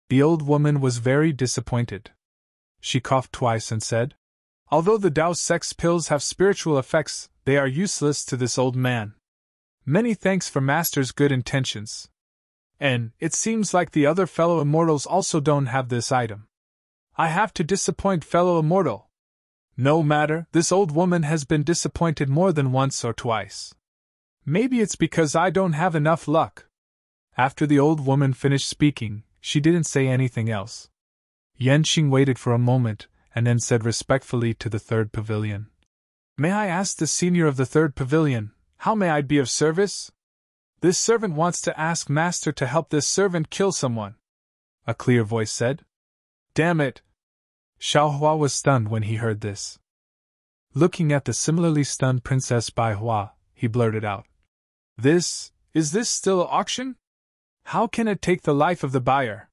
The old woman was very disappointed. She coughed twice and said, Although the Dao sex pills have spiritual effects, they are useless to this old man. Many thanks for Master's good intentions. And it seems like the other fellow immortals also don't have this item. I have to disappoint fellow immortal. No matter, this old woman has been disappointed more than once or twice. Maybe it's because I don't have enough luck. After the old woman finished speaking, she didn't say anything else. Yanqing waited for a moment, and then said respectfully to the third pavilion. May I ask the senior of the third pavilion, how may I be of service? This servant wants to ask Master to help this servant kill someone. A clear voice said. Damn it! Xiao Hua was stunned when he heard this. Looking at the similarly stunned Princess Bai Hua, he blurted out. Is this still auction? How can it take the life of the buyer?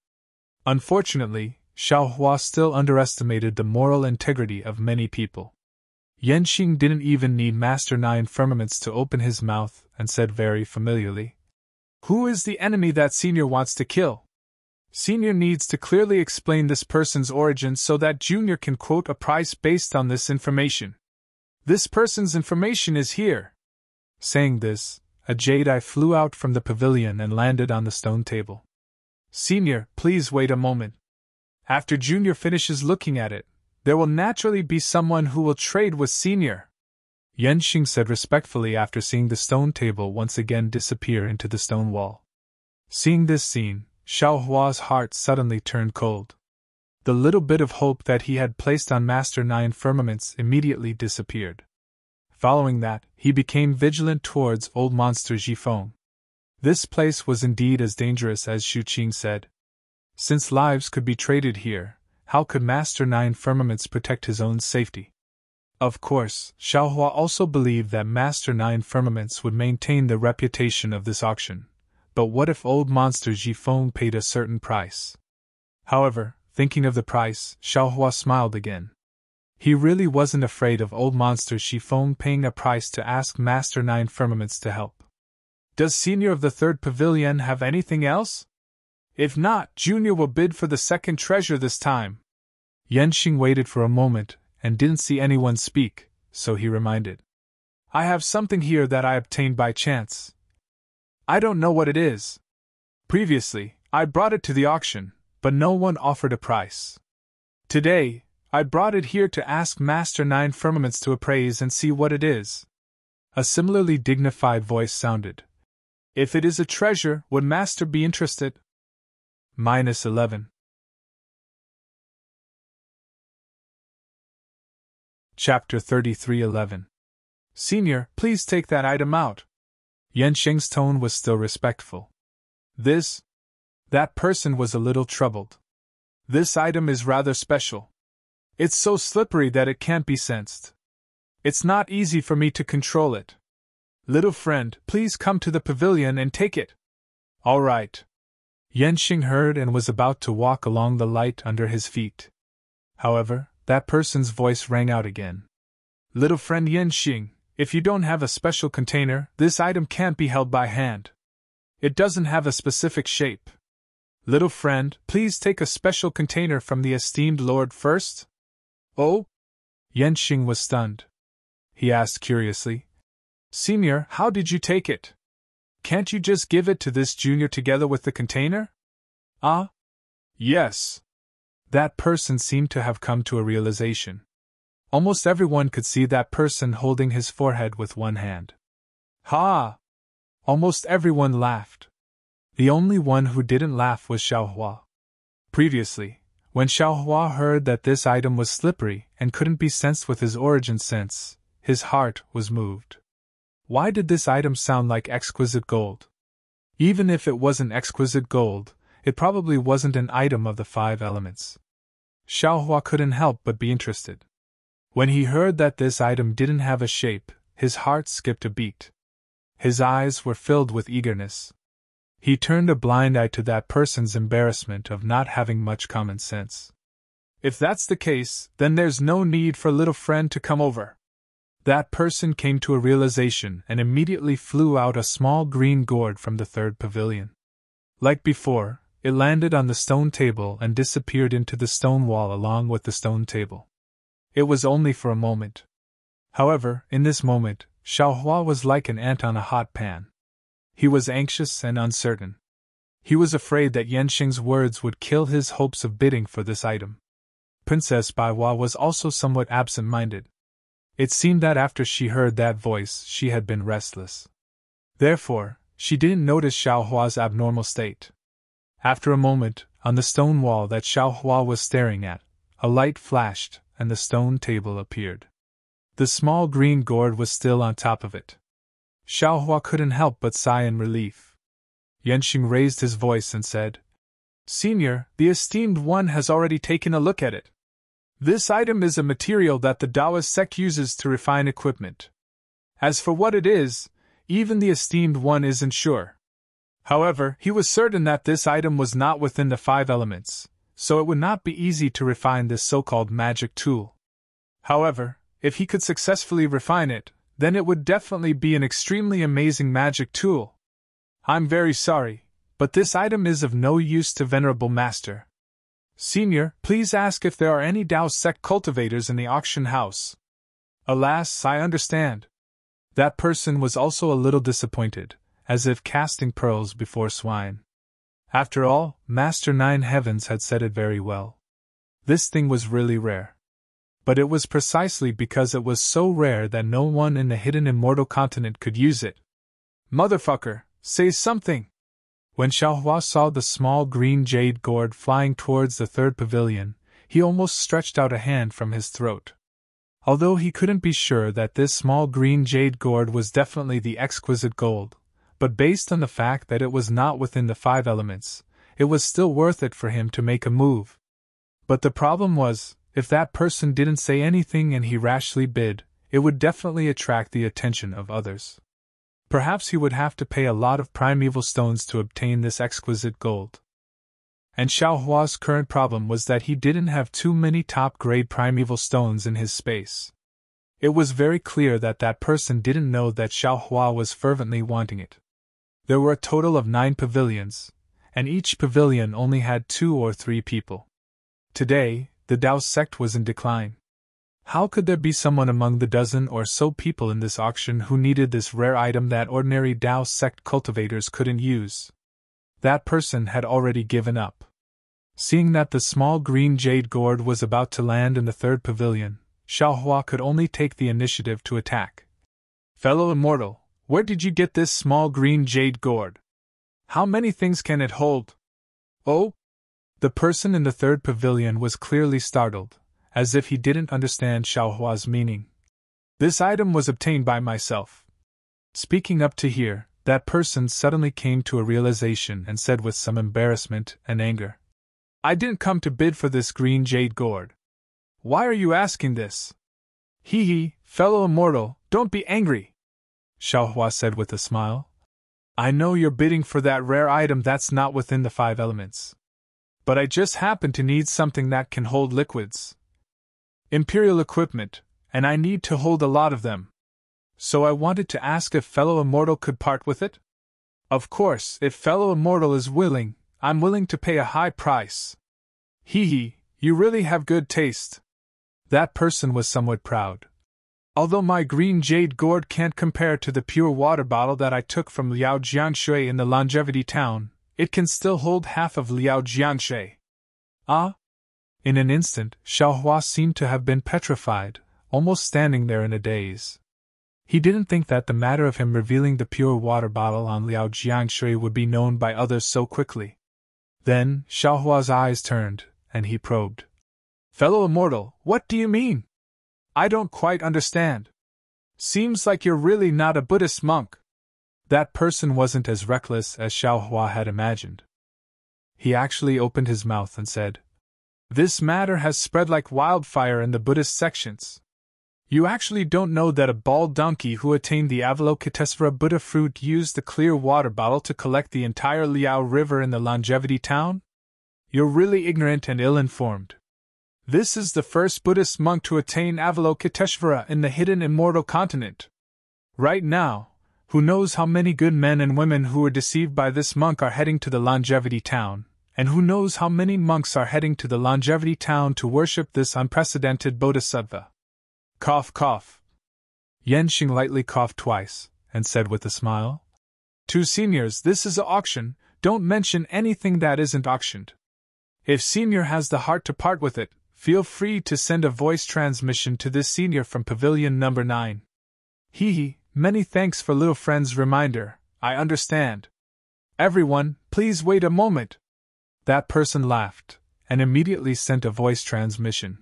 Unfortunately, Xiao Hua still underestimated the moral integrity of many people. Yanqing didn't even need Master Nine Firmaments to open his mouth and said very familiarly. Who is the enemy that Senior wants to kill? Senior needs to clearly explain this person's origin so that Junior can quote a price based on this information. This person's information is here. Saying this, a jade eye flew out from the pavilion and landed on the stone table. Senior, please wait a moment. After Junior finishes looking at it, there will naturally be someone who will trade with Senior. Yanqing said respectfully after seeing the stone table once again disappear into the stone wall. Seeing this scene, Xiao Hua's heart suddenly turned cold. The little bit of hope that he had placed on Master Nine Firmaments immediately disappeared. Following that, he became vigilant towards old monster Jifeng. This place was indeed as dangerous as Xu Qing said. Since lives could be traded here, how could Master Nine Firmaments protect his own safety? Of course, Xiao Hua also believed that Master Nine Firmaments would maintain the reputation of this auction. But what if old monster Jifeng paid a certain price? However, thinking of the price, Xiao Hua smiled again. He really wasn't afraid of old monster Jifeng paying a price to ask Master Nine Firmaments to help. Does Senior of the third pavilion have anything else? If not, Junior will bid for the second treasure this time. Yanqing waited for a moment and didn't see anyone speak, so he reminded. I have something here that I obtained by chance. I don't know what it is. Previously, I brought it to the auction, but no one offered a price. Today, I brought it here to ask Master Nine Firmaments to appraise and see what it is. A similarly dignified voice sounded. If it is a treasure, would Master be interested? -11. Chapter 33:11. Senior, please take that item out. Yanqing's tone was still respectful. That person was a little troubled. This item is rather special. It's so slippery that it can't be sensed. It's not easy for me to control it. Little friend, please come to the pavilion and take it. All right. Yanqing heard and was about to walk along the light under his feet. However, that person's voice rang out again. Little friend Yenxing, if you don't have a special container, this item can't be held by hand. It doesn't have a specific shape. Little friend, please take a special container from the esteemed lord first. Oh? Yenxing was stunned. He asked curiously, Senior, how did you take it? Can't you just give it to this junior together with the container? Ah? Yes. That person seemed to have come to a realization. Almost everyone could see that person holding his forehead with one hand. Ha! Almost everyone laughed. The only one who didn't laugh was Xiaohua. Previously, when Xiaohua heard that this item was slippery and couldn't be sensed with his origin sense, his heart was moved. Why did this item sound like exquisite gold? Even if it wasn't exquisite gold, it probably wasn't an item of the 5 elements. Xiaohua couldn't help but be interested. When he heard that this item didn't have a shape, his heart skipped a beat. His eyes were filled with eagerness. He turned a blind eye to that person's embarrassment of not having much common sense. If that's the case, then there's no need for little friend to come over. That person came to a realization and immediately flew out a small green gourd from the 3rd pavilion. Like before, it landed on the stone table and disappeared into the stone wall along with the stone table. It was only for a moment. However, in this moment, Xiaohua was like an ant on a hot pan. He was anxious and uncertain. He was afraid that Yenxing's words would kill his hopes of bidding for this item. Princess Baihua was also somewhat absent-minded. It seemed that after she heard that voice, she had been restless. Therefore, she didn't notice Xiaohua's abnormal state. After a moment, on the stone wall that Xiaohua was staring at, a light flashed, and the stone table appeared. The small green gourd was still on top of it. Xiaohua couldn't help but sigh in relief. Yenxing raised his voice and said, Senior, the esteemed one has already taken a look at it. This item is a material that the Taoist sect uses to refine equipment. As for what it is, even the esteemed one isn't sure. However, he was certain that this item was not within the 5 elements, so it would not be easy to refine this so-called magic tool. However, if he could successfully refine it, then it would definitely be an extremely amazing magic tool. I'm very sorry, but this item is of no use to Venerable Master. Senior, please ask if there are any Tao sect cultivators in the auction house. Alas, I understand. That person was also a little disappointed, as if casting pearls before swine. After all, Master Nine Heavens had said it very well. This thing was really rare. But it was precisely because it was so rare that no one in the hidden immortal continent could use it. Motherfucker, say something! When Xiaohua saw the small green jade gourd flying towards the 3rd pavilion, he almost stretched out a hand from his throat. Although he couldn't be sure that this small green jade gourd was definitely the exquisite gold, but based on the fact that it was not within the 5 elements, it was still worth it for him to make a move. But the problem was, if that person didn't say anything and he rashly bid, it would definitely attract the attention of others. Perhaps he would have to pay a lot of primeval stones to obtain this exquisite gold. And Xiaohua's current problem was that he didn't have too many top-grade primeval stones in his space. It was very clear that that person didn't know that Xiaohua was fervently wanting it. There were a total of 9 pavilions, and each pavilion only had 2 or 3 people. Today, the Tao sect was in decline. How could there be someone among the dozen or so people in this auction who needed this rare item that ordinary Tao sect cultivators couldn't use? That person had already given up. Seeing that the small green jade gourd was about to land in the 3rd pavilion, Xiaohua could only take the initiative to attack. Fellow Immortal, where did you get this small green jade gourd? How many things can it hold? Oh? The person in the 3rd pavilion was clearly startled, as if he didn't understand Xiaohua's meaning. This item was obtained by myself. Speaking up to here, that person suddenly came to a realization and said with some embarrassment and anger, I didn't come to bid for this green jade gourd. Why are you asking this? Hee, fellow Immortal, don't be angry, Xiaohua said with a smile. I know you're bidding for that rare item that's not within the 5 elements. But I just happen to need something that can hold liquids. Imperial equipment, and I need to hold a lot of them. So I wanted to ask if fellow Immortal could part with it? Of course, if fellow Immortal is willing, I'm willing to pay a high price. Hee, you really have good taste. That person was somewhat proud. Although my green jade gourd can't compare to the pure water bottle that I took from Liao Jianshui in the Longevity Town, it can still hold half of Liao Jianshui. Ah? In an instant, Xiaohua seemed to have been petrified, almost standing there in a daze. He didn't think that the matter of him revealing the pure water bottle on Liao Jianshui would be known by others so quickly. Then, Xiaohua's eyes turned, and he probed. Fellow Immortal, what do you mean? I don't quite understand. Seems like you're really not a Buddhist monk. That person wasn't as reckless as Xiaohua had imagined. He actually opened his mouth and said, This matter has spread like wildfire in the Buddhist sections. You actually don't know that a bald donkey who attained the Avalokitesvara Buddha fruit used the clear water bottle to collect the entire Liao River in the Longevity Town? You're really ignorant and ill-informed. This is the first Buddhist monk to attain Avalokitesvara in the hidden Immortal continent. Right now, who knows how many good men and women who were deceived by this monk are heading to the Longevity Town, and who knows how many monks are heading to the Longevity Town to worship this unprecedented bodhisattva. Cough, cough. Yenxing lightly coughed twice, and said with a smile, To seniors, this is an auction, don't mention anything that isn't auctioned. If senior has the heart to part with it, feel free to send a voice transmission to this senior from Pavilion number 9. Hee, many thanks for little friend's reminder, I understand. Everyone, please wait a moment. That person laughed, and immediately sent a voice transmission.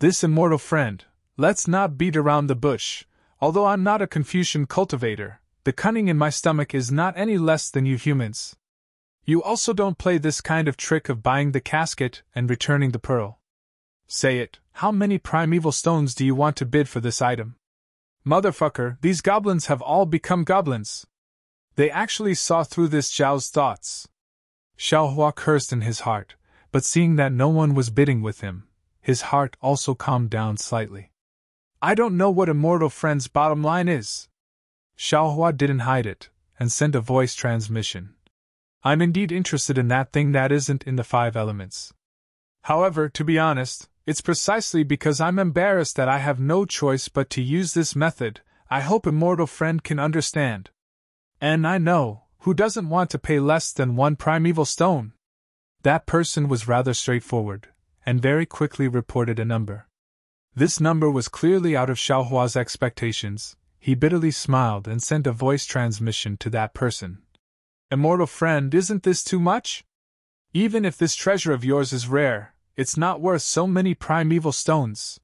This Immortal friend, let's not beat around the bush. Although I'm not a Confucian cultivator, the cunning in my stomach is not any less than you humans. You also don't play this kind of trick of buying the casket and returning the pearl. Say it, how many primeval stones do you want to bid for this item? Motherfucker, these goblins have all become goblins. They actually saw through this Zhao's thoughts. Xiaohua cursed in his heart, but seeing that no one was bidding with him, his heart also calmed down slightly. I don't know what Immortal friend's bottom line is. Xiaohua didn't hide it, and sent a voice transmission. I'm indeed interested in that thing that isn't in the 5 elements. However, to be honest, it's precisely because I'm embarrassed that I have no choice but to use this method. I hope Immortal friend can understand. And I know, who doesn't want to pay less than 1 primeval stone? That person was rather straightforward, and very quickly reported a number. This number was clearly out of Xiaohua's expectations. He bitterly smiled and sent a voice transmission to that person. Immortal friend, isn't this too much? Even if this treasure of yours is rare, it's not worth so many primeval stones.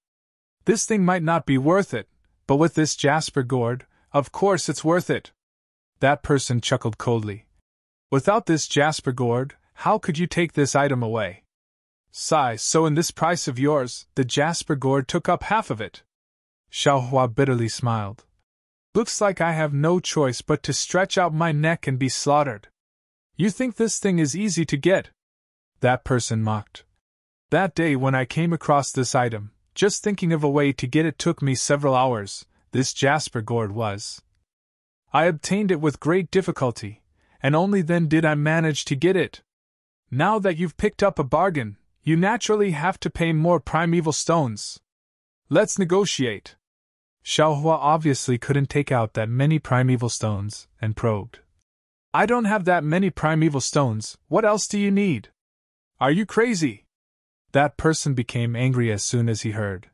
This thing might not be worth it, but with this jasper gourd, of course it's worth it. That person chuckled coldly. Without this jasper gourd, how could you take this item away? Sigh, so in this price of yours, the jasper gourd took up half of it. Xiaohua bitterly smiled. Looks like I have no choice but to stretch out my neck and be slaughtered. You think this thing is easy to get? That person mocked. That day when I came across this item, just thinking of a way to get it took me several hours. This jasper gourd was. I obtained it with great difficulty, and only then did I manage to get it. Now that you've picked up a bargain, you naturally have to pay more primeval stones. Let's negotiate. Xiaohua obviously couldn't take out that many primeval stones, and probed. I don't have that many primeval stones, what else do you need? Are you crazy? That person became angry as soon as he heard.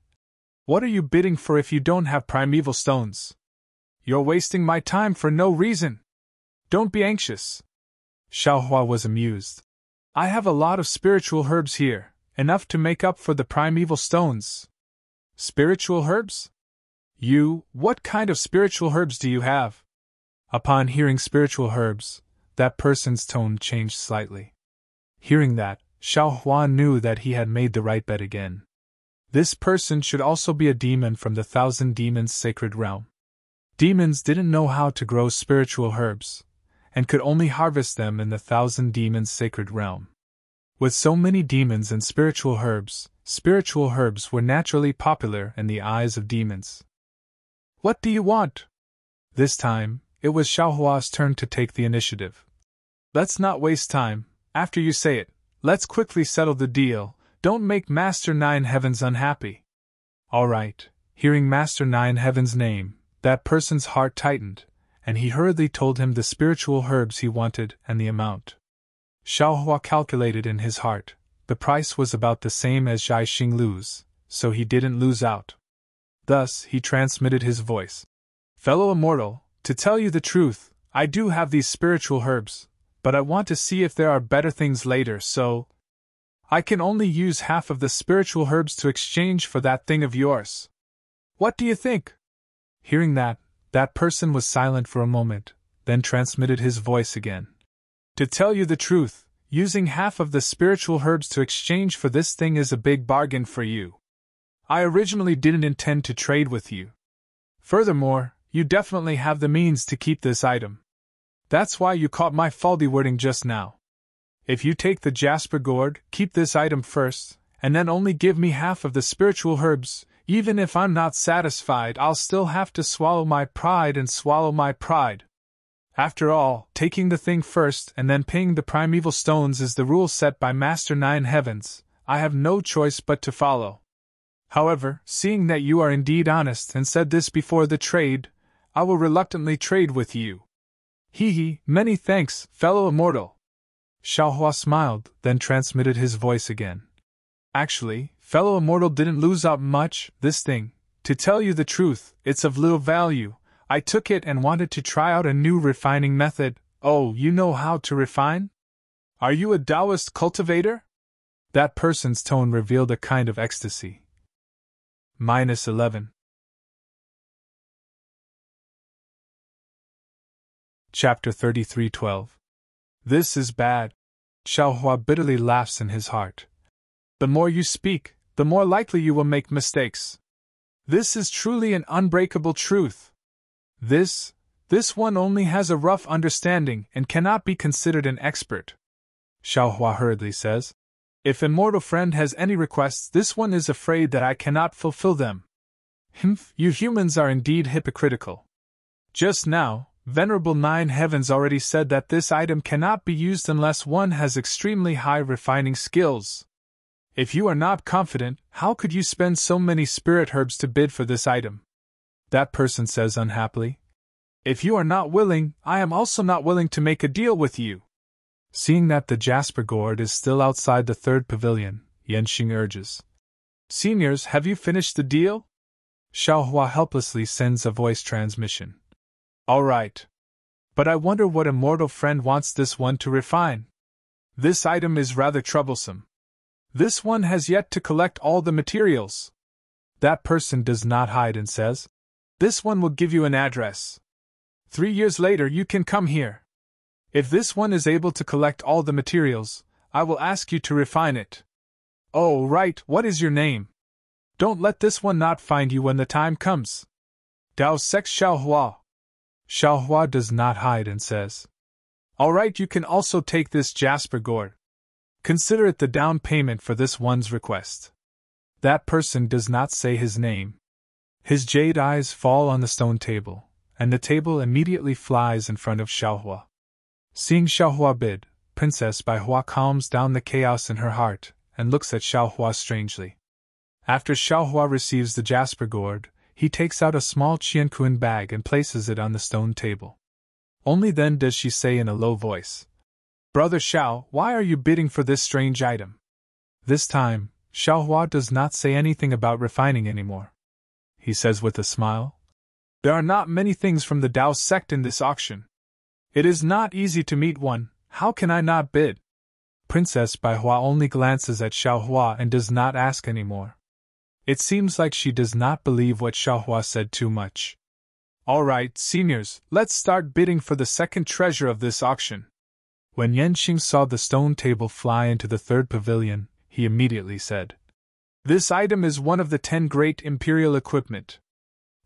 What are you bidding for if you don't have primeval stones? You're wasting my time for no reason. Don't be anxious. Xiaohua was amused. I have a lot of spiritual herbs here, enough to make up for the primeval stones. Spiritual herbs? What kind of spiritual herbs do you have? Upon hearing spiritual herbs, that person's tone changed slightly. Hearing that, Xiaohua knew that he had made the right bet again. This person should also be a demon from the 1,000 Demons sacred realm. Demons didn't know how to grow spiritual herbs, and could only harvest them in the 1,000 Demons sacred realm. With so many demons and spiritual herbs were naturally popular in the eyes of demons. What do you want? This time, it was Xiaohua's turn to take the initiative. Let's not waste time. After you say it, let's quickly settle the deal. Don't make Master Nine Heavens unhappy. All right. Hearing Master Nine Heavens' name, that person's heart tightened, and he hurriedly told him the spiritual herbs he wanted and the amount. Xiaohua calculated in his heart. The price was about the same as Zhai Xinglu's, so he didn't lose out. Thus, he transmitted his voice. Fellow Immortal, to tell you the truth, I do have these spiritual herbs, but I want to see if there are better things later, so I can only use half of the spiritual herbs to exchange for that thing of yours. What do you think? Hearing that person was silent for a moment, then transmitted his voice again. To tell you the truth, using half of the spiritual herbs to exchange for this thing is a big bargain for you. I originally didn't intend to trade with you. Furthermore, you definitely have the means to keep this item. That's why you caught my faulty wording just now. If you take the jasper gourd, keep this item first, and then only give me half of the spiritual herbs, even if I'm not satisfied, I'll still have to swallow my pride and swallow my pride. After all, taking the thing first and then paying the primeval stones is the rule set by Master Nine Heavens. I have no choice but to follow. However, seeing that you are indeed honest and said this before the trade, I will reluctantly trade with you. Many thanks, fellow Immortal. Xiaohua smiled, then transmitted his voice again. Actually, fellow Immortal didn't lose out much. This thing, to tell you the truth, it's of little value. I took it and wanted to try out a new refining method. Oh, you know how to refine? Are you a Taoist cultivator? That person's tone revealed a kind of ecstasy. -11. Chapter 33:12. This is bad. Xiaohua bitterly laughs in his heart. The more you speak, the more likely you will make mistakes. This is truly an unbreakable truth. This one only has a rough understanding and cannot be considered an expert. Xiaohua hurriedly says. If Immortal Friend has any requests, this one is afraid that I cannot fulfill them. You humans are indeed hypocritical. Just now, Venerable Nine Heavens already said that this item cannot be used unless one has extremely high refining skills. If you are not confident, how could you spend so many spirit herbs to bid for this item? That person says unhappily. If you are not willing, I am also not willing to make a deal with you. Seeing that the jasper gourd is still outside the third pavilion, Yanxing urges. Seniors, have you finished the deal? Xiaohua helplessly sends a voice transmission. All right. But I wonder what Immortal Friend wants this one to refine. This item is rather troublesome. This one has yet to collect all the materials. That person does not hide and says, this one will give you an address. 3 years later you can come here. If this one is able to collect all the materials, I will ask you to refine it. Oh, right, what is your name? Don't let this one not find you when the time comes. Dao Sex Xiaohua. Xiaohua does not hide and says, all right, you can also take this jasper gourd. Consider it the down payment for this one's request. That person does not say his name. His jade eyes fall on the stone table, and the table immediately flies in front of Xiaohua. Seeing Xiaohua bid, Princess Baihua calms down the chaos in her heart and looks at Xiaohua strangely. After Xiaohua receives the jasper gourd, he takes out a small qianquan bag and places it on the stone table. Only then does she say in a low voice, Brother Xiao, why are you bidding for this strange item? This time, Xiaohua does not say anything about refining anymore. He says with a smile, there are not many things from the Tao sect in this auction. It is not easy to meet one, how can I not bid? Princess Baihua only glances at Xiaohua and does not ask any more. It seems like she does not believe what Xiaohua said too much. All right, seniors, let's start bidding for the second treasure of this auction. When Yanxing saw the stone table fly into the third pavilion, he immediately said, this item is one of the 10 great imperial equipment.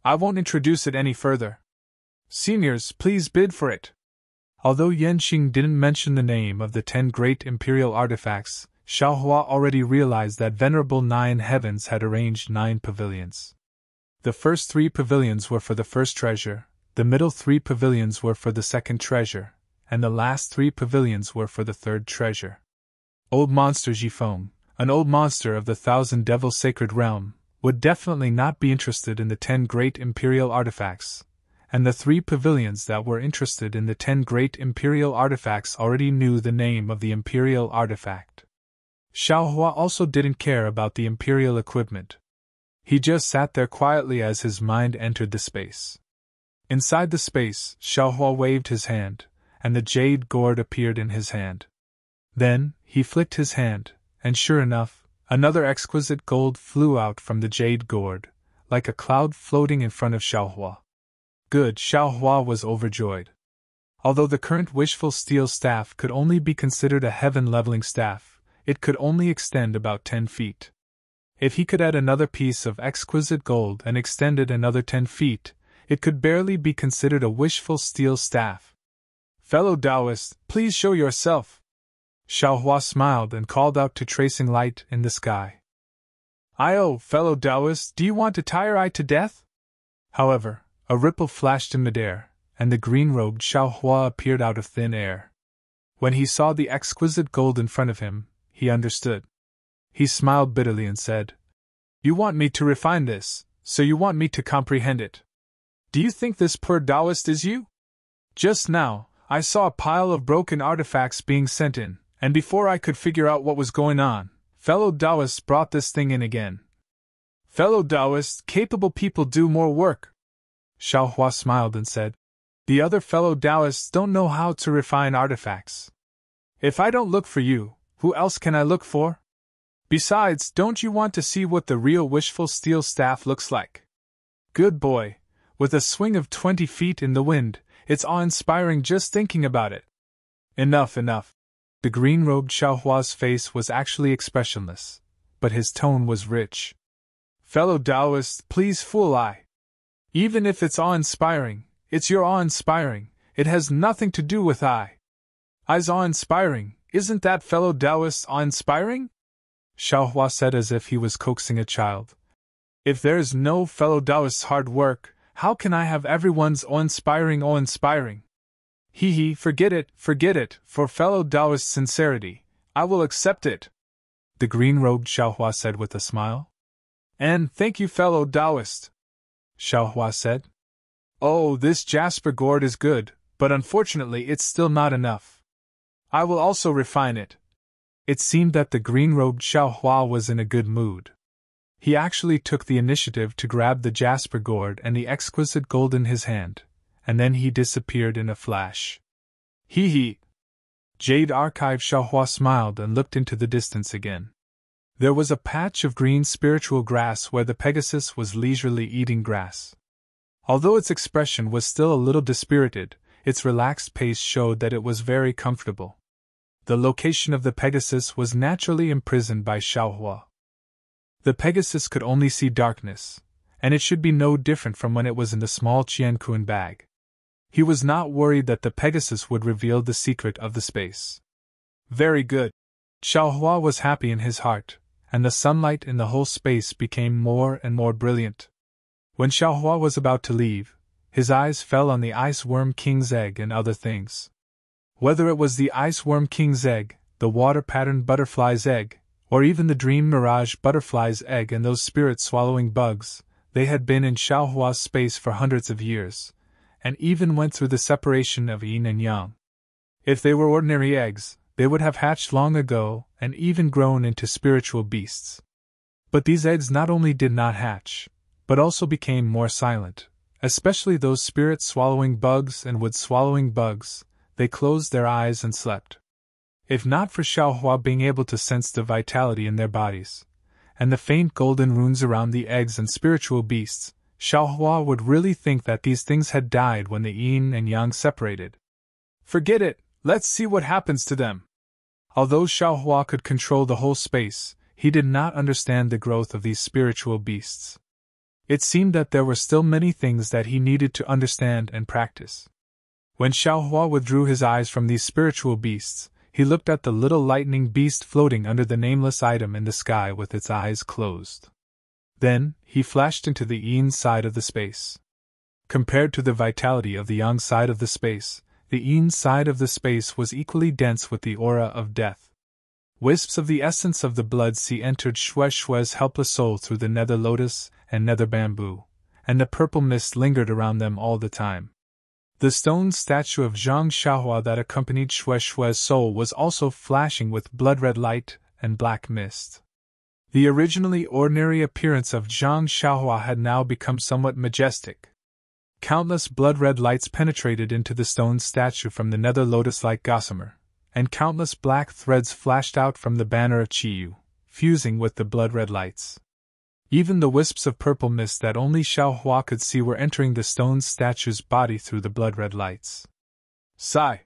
I won't introduce it any further. Seniors, please bid for it. Although Yanxing didn't mention the name of the 10 great imperial artifacts, Xiaohua already realized that Venerable Nine Heavens had arranged 9 pavilions. The first 3 pavilions were for the first treasure, the middle 3 pavilions were for the second treasure, and the last 3 pavilions were for the third treasure. Old monster Jifeng, an old monster of the Thousand Devils Sacred Realm, would definitely not be interested in the 10 great imperial artifacts, and the 3 pavilions that were interested in the 10 great imperial artifacts already knew the name of the imperial artifact. Xiaohua also didn't care about the imperial equipment. He just sat there quietly as his mind entered the space. Inside the space, Xiaohua waved his hand, and the jade gourd appeared in his hand. Then, he flicked his hand, and sure enough, another exquisite gold flew out from the jade gourd, like a cloud floating in front of Xiaohua. Good, Xiaohua was overjoyed. Although the current wishful steel staff could only be considered a heaven-leveling staff, it could only extend about 10 feet. If he could add another piece of exquisite gold and extend it another 10 feet, it could barely be considered a wishful steel staff. Fellow Taoist, please show yourself. Xiaohua smiled and called out to tracing light in the sky. Fellow Taoist, do you want to tire I to death? However, a ripple flashed in midair, and the green-robed Xiaohua appeared out of thin air. When he saw the exquisite gold in front of him, he understood. He smiled bitterly and said, "You want me to refine this, so you want me to comprehend it. Do you think this poor Taoist is you? Just now, I saw a pile of broken artifacts being sent in, and before I could figure out what was going on, fellow Taoists brought this thing in again. Fellow Taoists, capable people do more work." Xiaohua smiled and said, "The other fellow Taoists don't know how to refine artifacts. If I don't look for you, who else can I look for? Besides, don't you want to see what the real wishful steel staff looks like? Good boy, with a swing of 20 feet in the wind, it's awe-inspiring just thinking about it." Enough. The green-robed Xiaohua's face was actually expressionless, but his tone was rich. "Fellow Taoists, please fool I. Even if it's awe-inspiring, it's your awe-inspiring, it has nothing to do with I. I's awe-inspiring, isn't that fellow Taoist awe-inspiring?" Xiaohua said as if he was coaxing a child. "If there's no fellow Taoist's hard work, how can I have everyone's awe-inspiring? Forget it, for fellow Taoist sincerity, I will accept it," the green-robed Xiaohua said with a smile. "And thank you, fellow Taoist," Xiaohua said. "Oh, this jasper gourd is good, but unfortunately it's still not enough. I will also refine it." It seemed that the green-robed Xiaohua was in a good mood. He actually took the initiative to grab the jasper gourd and the exquisite gold in his hand, and then he disappeared in a flash. Jade Archive Xiaohua smiled and looked into the distance again. There was a patch of green spiritual grass where the Pegasus was leisurely eating grass. Although its expression was still a little dispirited, its relaxed pace showed that it was very comfortable. The location of the Pegasus was naturally imprisoned by Xiaohua. The Pegasus could only see darkness, and it should be no different from when it was in the small Qianquan bag. He was not worried that the Pegasus would reveal the secret of the space. Very good. Xiaohua was happy in his heart, and the sunlight in the whole space became more and more brilliant. When Xiaohua was about to leave, his eyes fell on the Ice Worm King's egg and other things. Whether it was the Ice Worm King's egg, the water-patterned butterfly's egg, or even the Dream Mirage butterfly's egg and those spirit-swallowing bugs, they had been in Xiaohua's space for hundreds of years, and even went through the separation of yin and yang. If they were ordinary eggs, they would have hatched long ago and even grown into spiritual beasts. But these eggs not only did not hatch, but also became more silent, especially those spirit-swallowing bugs and wood-swallowing bugs. They closed their eyes and slept. If not for Xiaohua being able to sense the vitality in their bodies, and the faint golden runes around the eggs and spiritual beasts, Xiaohua would really think that these things had died when the yin and yang separated. Forget it, let's see what happens to them. Although Xiaohua could control the whole space, he did not understand the growth of these spiritual beasts. It seemed that there were still many things that he needed to understand and practice. When Xiaohua withdrew his eyes from these spiritual beasts, he looked at the little lightning beast floating under the nameless item in the sky with its eyes closed. Then, he flashed into the yin side of the space. Compared to the vitality of the yang side of the space, the yin side of the space was equally dense with the aura of death. Wisps of the essence of the blood sea entered Xue Xue's helpless soul through the nether lotus and nether bamboo, and the purple mist lingered around them all the time. The stone statue of Zhang Xiaohua that accompanied Xue Xue's soul was also flashing with blood-red light and black mist. The originally ordinary appearance of Zhang Xiaohua had now become somewhat majestic. Countless blood-red lights penetrated into the stone statue from the nether lotus-like gossamer, and countless black threads flashed out from the banner of Qiyu, fusing with the blood-red lights. Even the wisps of purple mist that only Xiaohua could see were entering the stone statue's body through the blood-red lights. Sigh!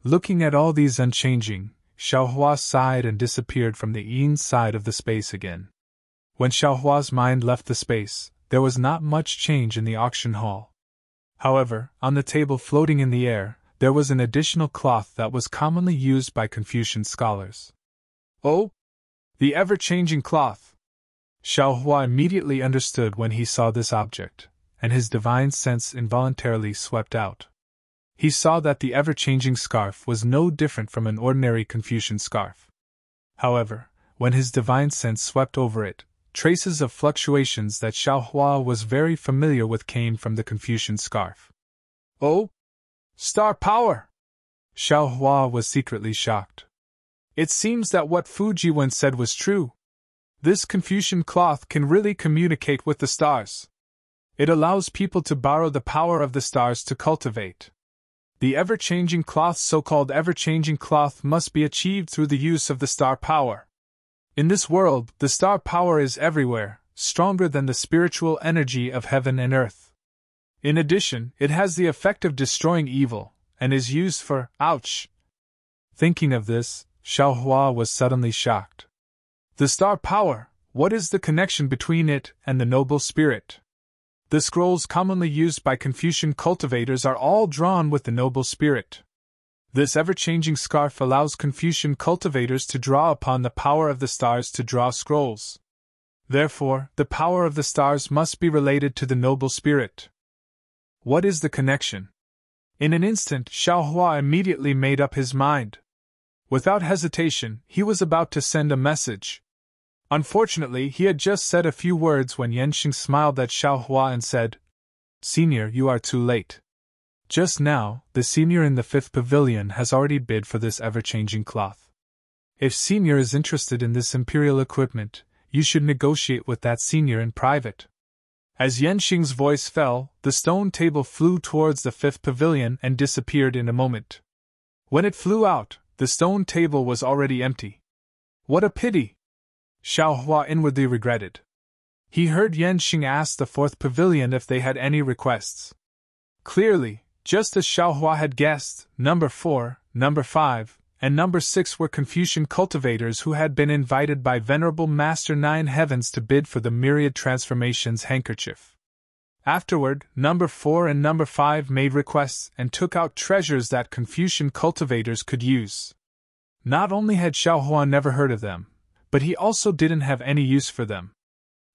Looking at all these unchanging, Xiaohua sighed and disappeared from the yin side of the space again. When Xiaohua's mind left the space, there was not much change in the auction hall. However, on the table floating in the air, there was an additional cloth that was commonly used by Confucian scholars. Oh! The ever-changing cloth! Xiaohua immediately understood when he saw this object, and his divine sense involuntarily swept out. He saw that the ever-changing scarf was no different from an ordinary Confucian scarf. However, when his divine sense swept over it, traces of fluctuations that Xiaohua was very familiar with came from the Confucian scarf. Oh! Star power! Xiaohua was secretly shocked. It seems that what Fujiwen said was true. This Confucian cloth can really communicate with the stars. It allows people to borrow the power of the stars to cultivate. The ever-changing cloth, so-called ever-changing cloth, must be achieved through the use of the star power. In this world, the star power is everywhere, stronger than the spiritual energy of heaven and earth. In addition, it has the effect of destroying evil, and is used for, ouch! Thinking of this, Xiaohua was suddenly shocked. The star power, what is the connection between it and the noble spirit? The scrolls commonly used by Confucian cultivators are all drawn with the noble spirit. This ever-changing scarf allows Confucian cultivators to draw upon the power of the stars to draw scrolls. Therefore, the power of the stars must be related to the noble spirit. What is the connection? In an instant, Xiaohua immediately made up his mind. Without hesitation, he was about to send a message. Unfortunately, he had just said a few words when Yanxing smiled at Xiaohua and said, "Senior, you are too late. Just now, the senior in the 5th pavilion has already bid for this ever-changing cloth. If senior is interested in this imperial equipment, you should negotiate with that senior in private." As Yanxing's voice fell, the stone table flew towards the 5th pavilion and disappeared in a moment. When it flew out, the stone table was already empty. What a pity! Xiaohua inwardly regretted. He heard Yanxing ask the 4th pavilion if they had any requests. Clearly, just as Xiaohua had guessed, number 4, number 5, and number 6 were Confucian cultivators who had been invited by Venerable Master Nine Heavens to bid for the myriad transformations handkerchief. Afterward, number 4 and number 5 made requests and took out treasures that Confucian cultivators could use. Not only had Xiaohua never heard of them, but he also didn't have any use for them.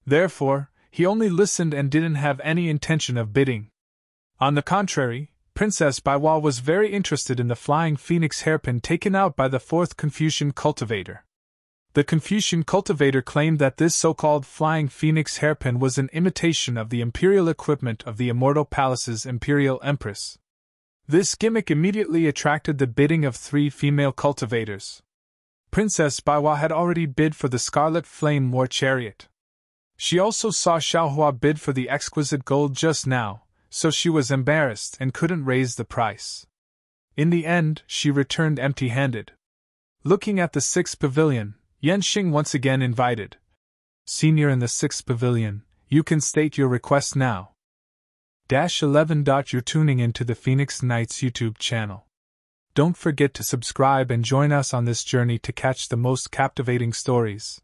Therefore, he only listened and didn't have any intention of bidding. On the contrary, Princess Baiwa was very interested in the flying phoenix hairpin taken out by the 4th Confucian cultivator. The Confucian cultivator claimed that this so-called flying phoenix hairpin was an imitation of the imperial equipment of the Immortal Palace's imperial empress. This gimmick immediately attracted the bidding of 3 female cultivators. Princess Baiwa had already bid for the Scarlet Flame War Chariot. She also saw Xiaohua bid for the exquisite gold just now, so she was embarrassed and couldn't raise the price. In the end, she returned empty-handed. Looking at the 6th pavilion, Yanxing once again invited. "Senior in the 6th pavilion, you can state your request now." 11. You're tuning into the Phoenix Knights YouTube channel. Don't forget to subscribe and join us on this journey to catch the most captivating stories.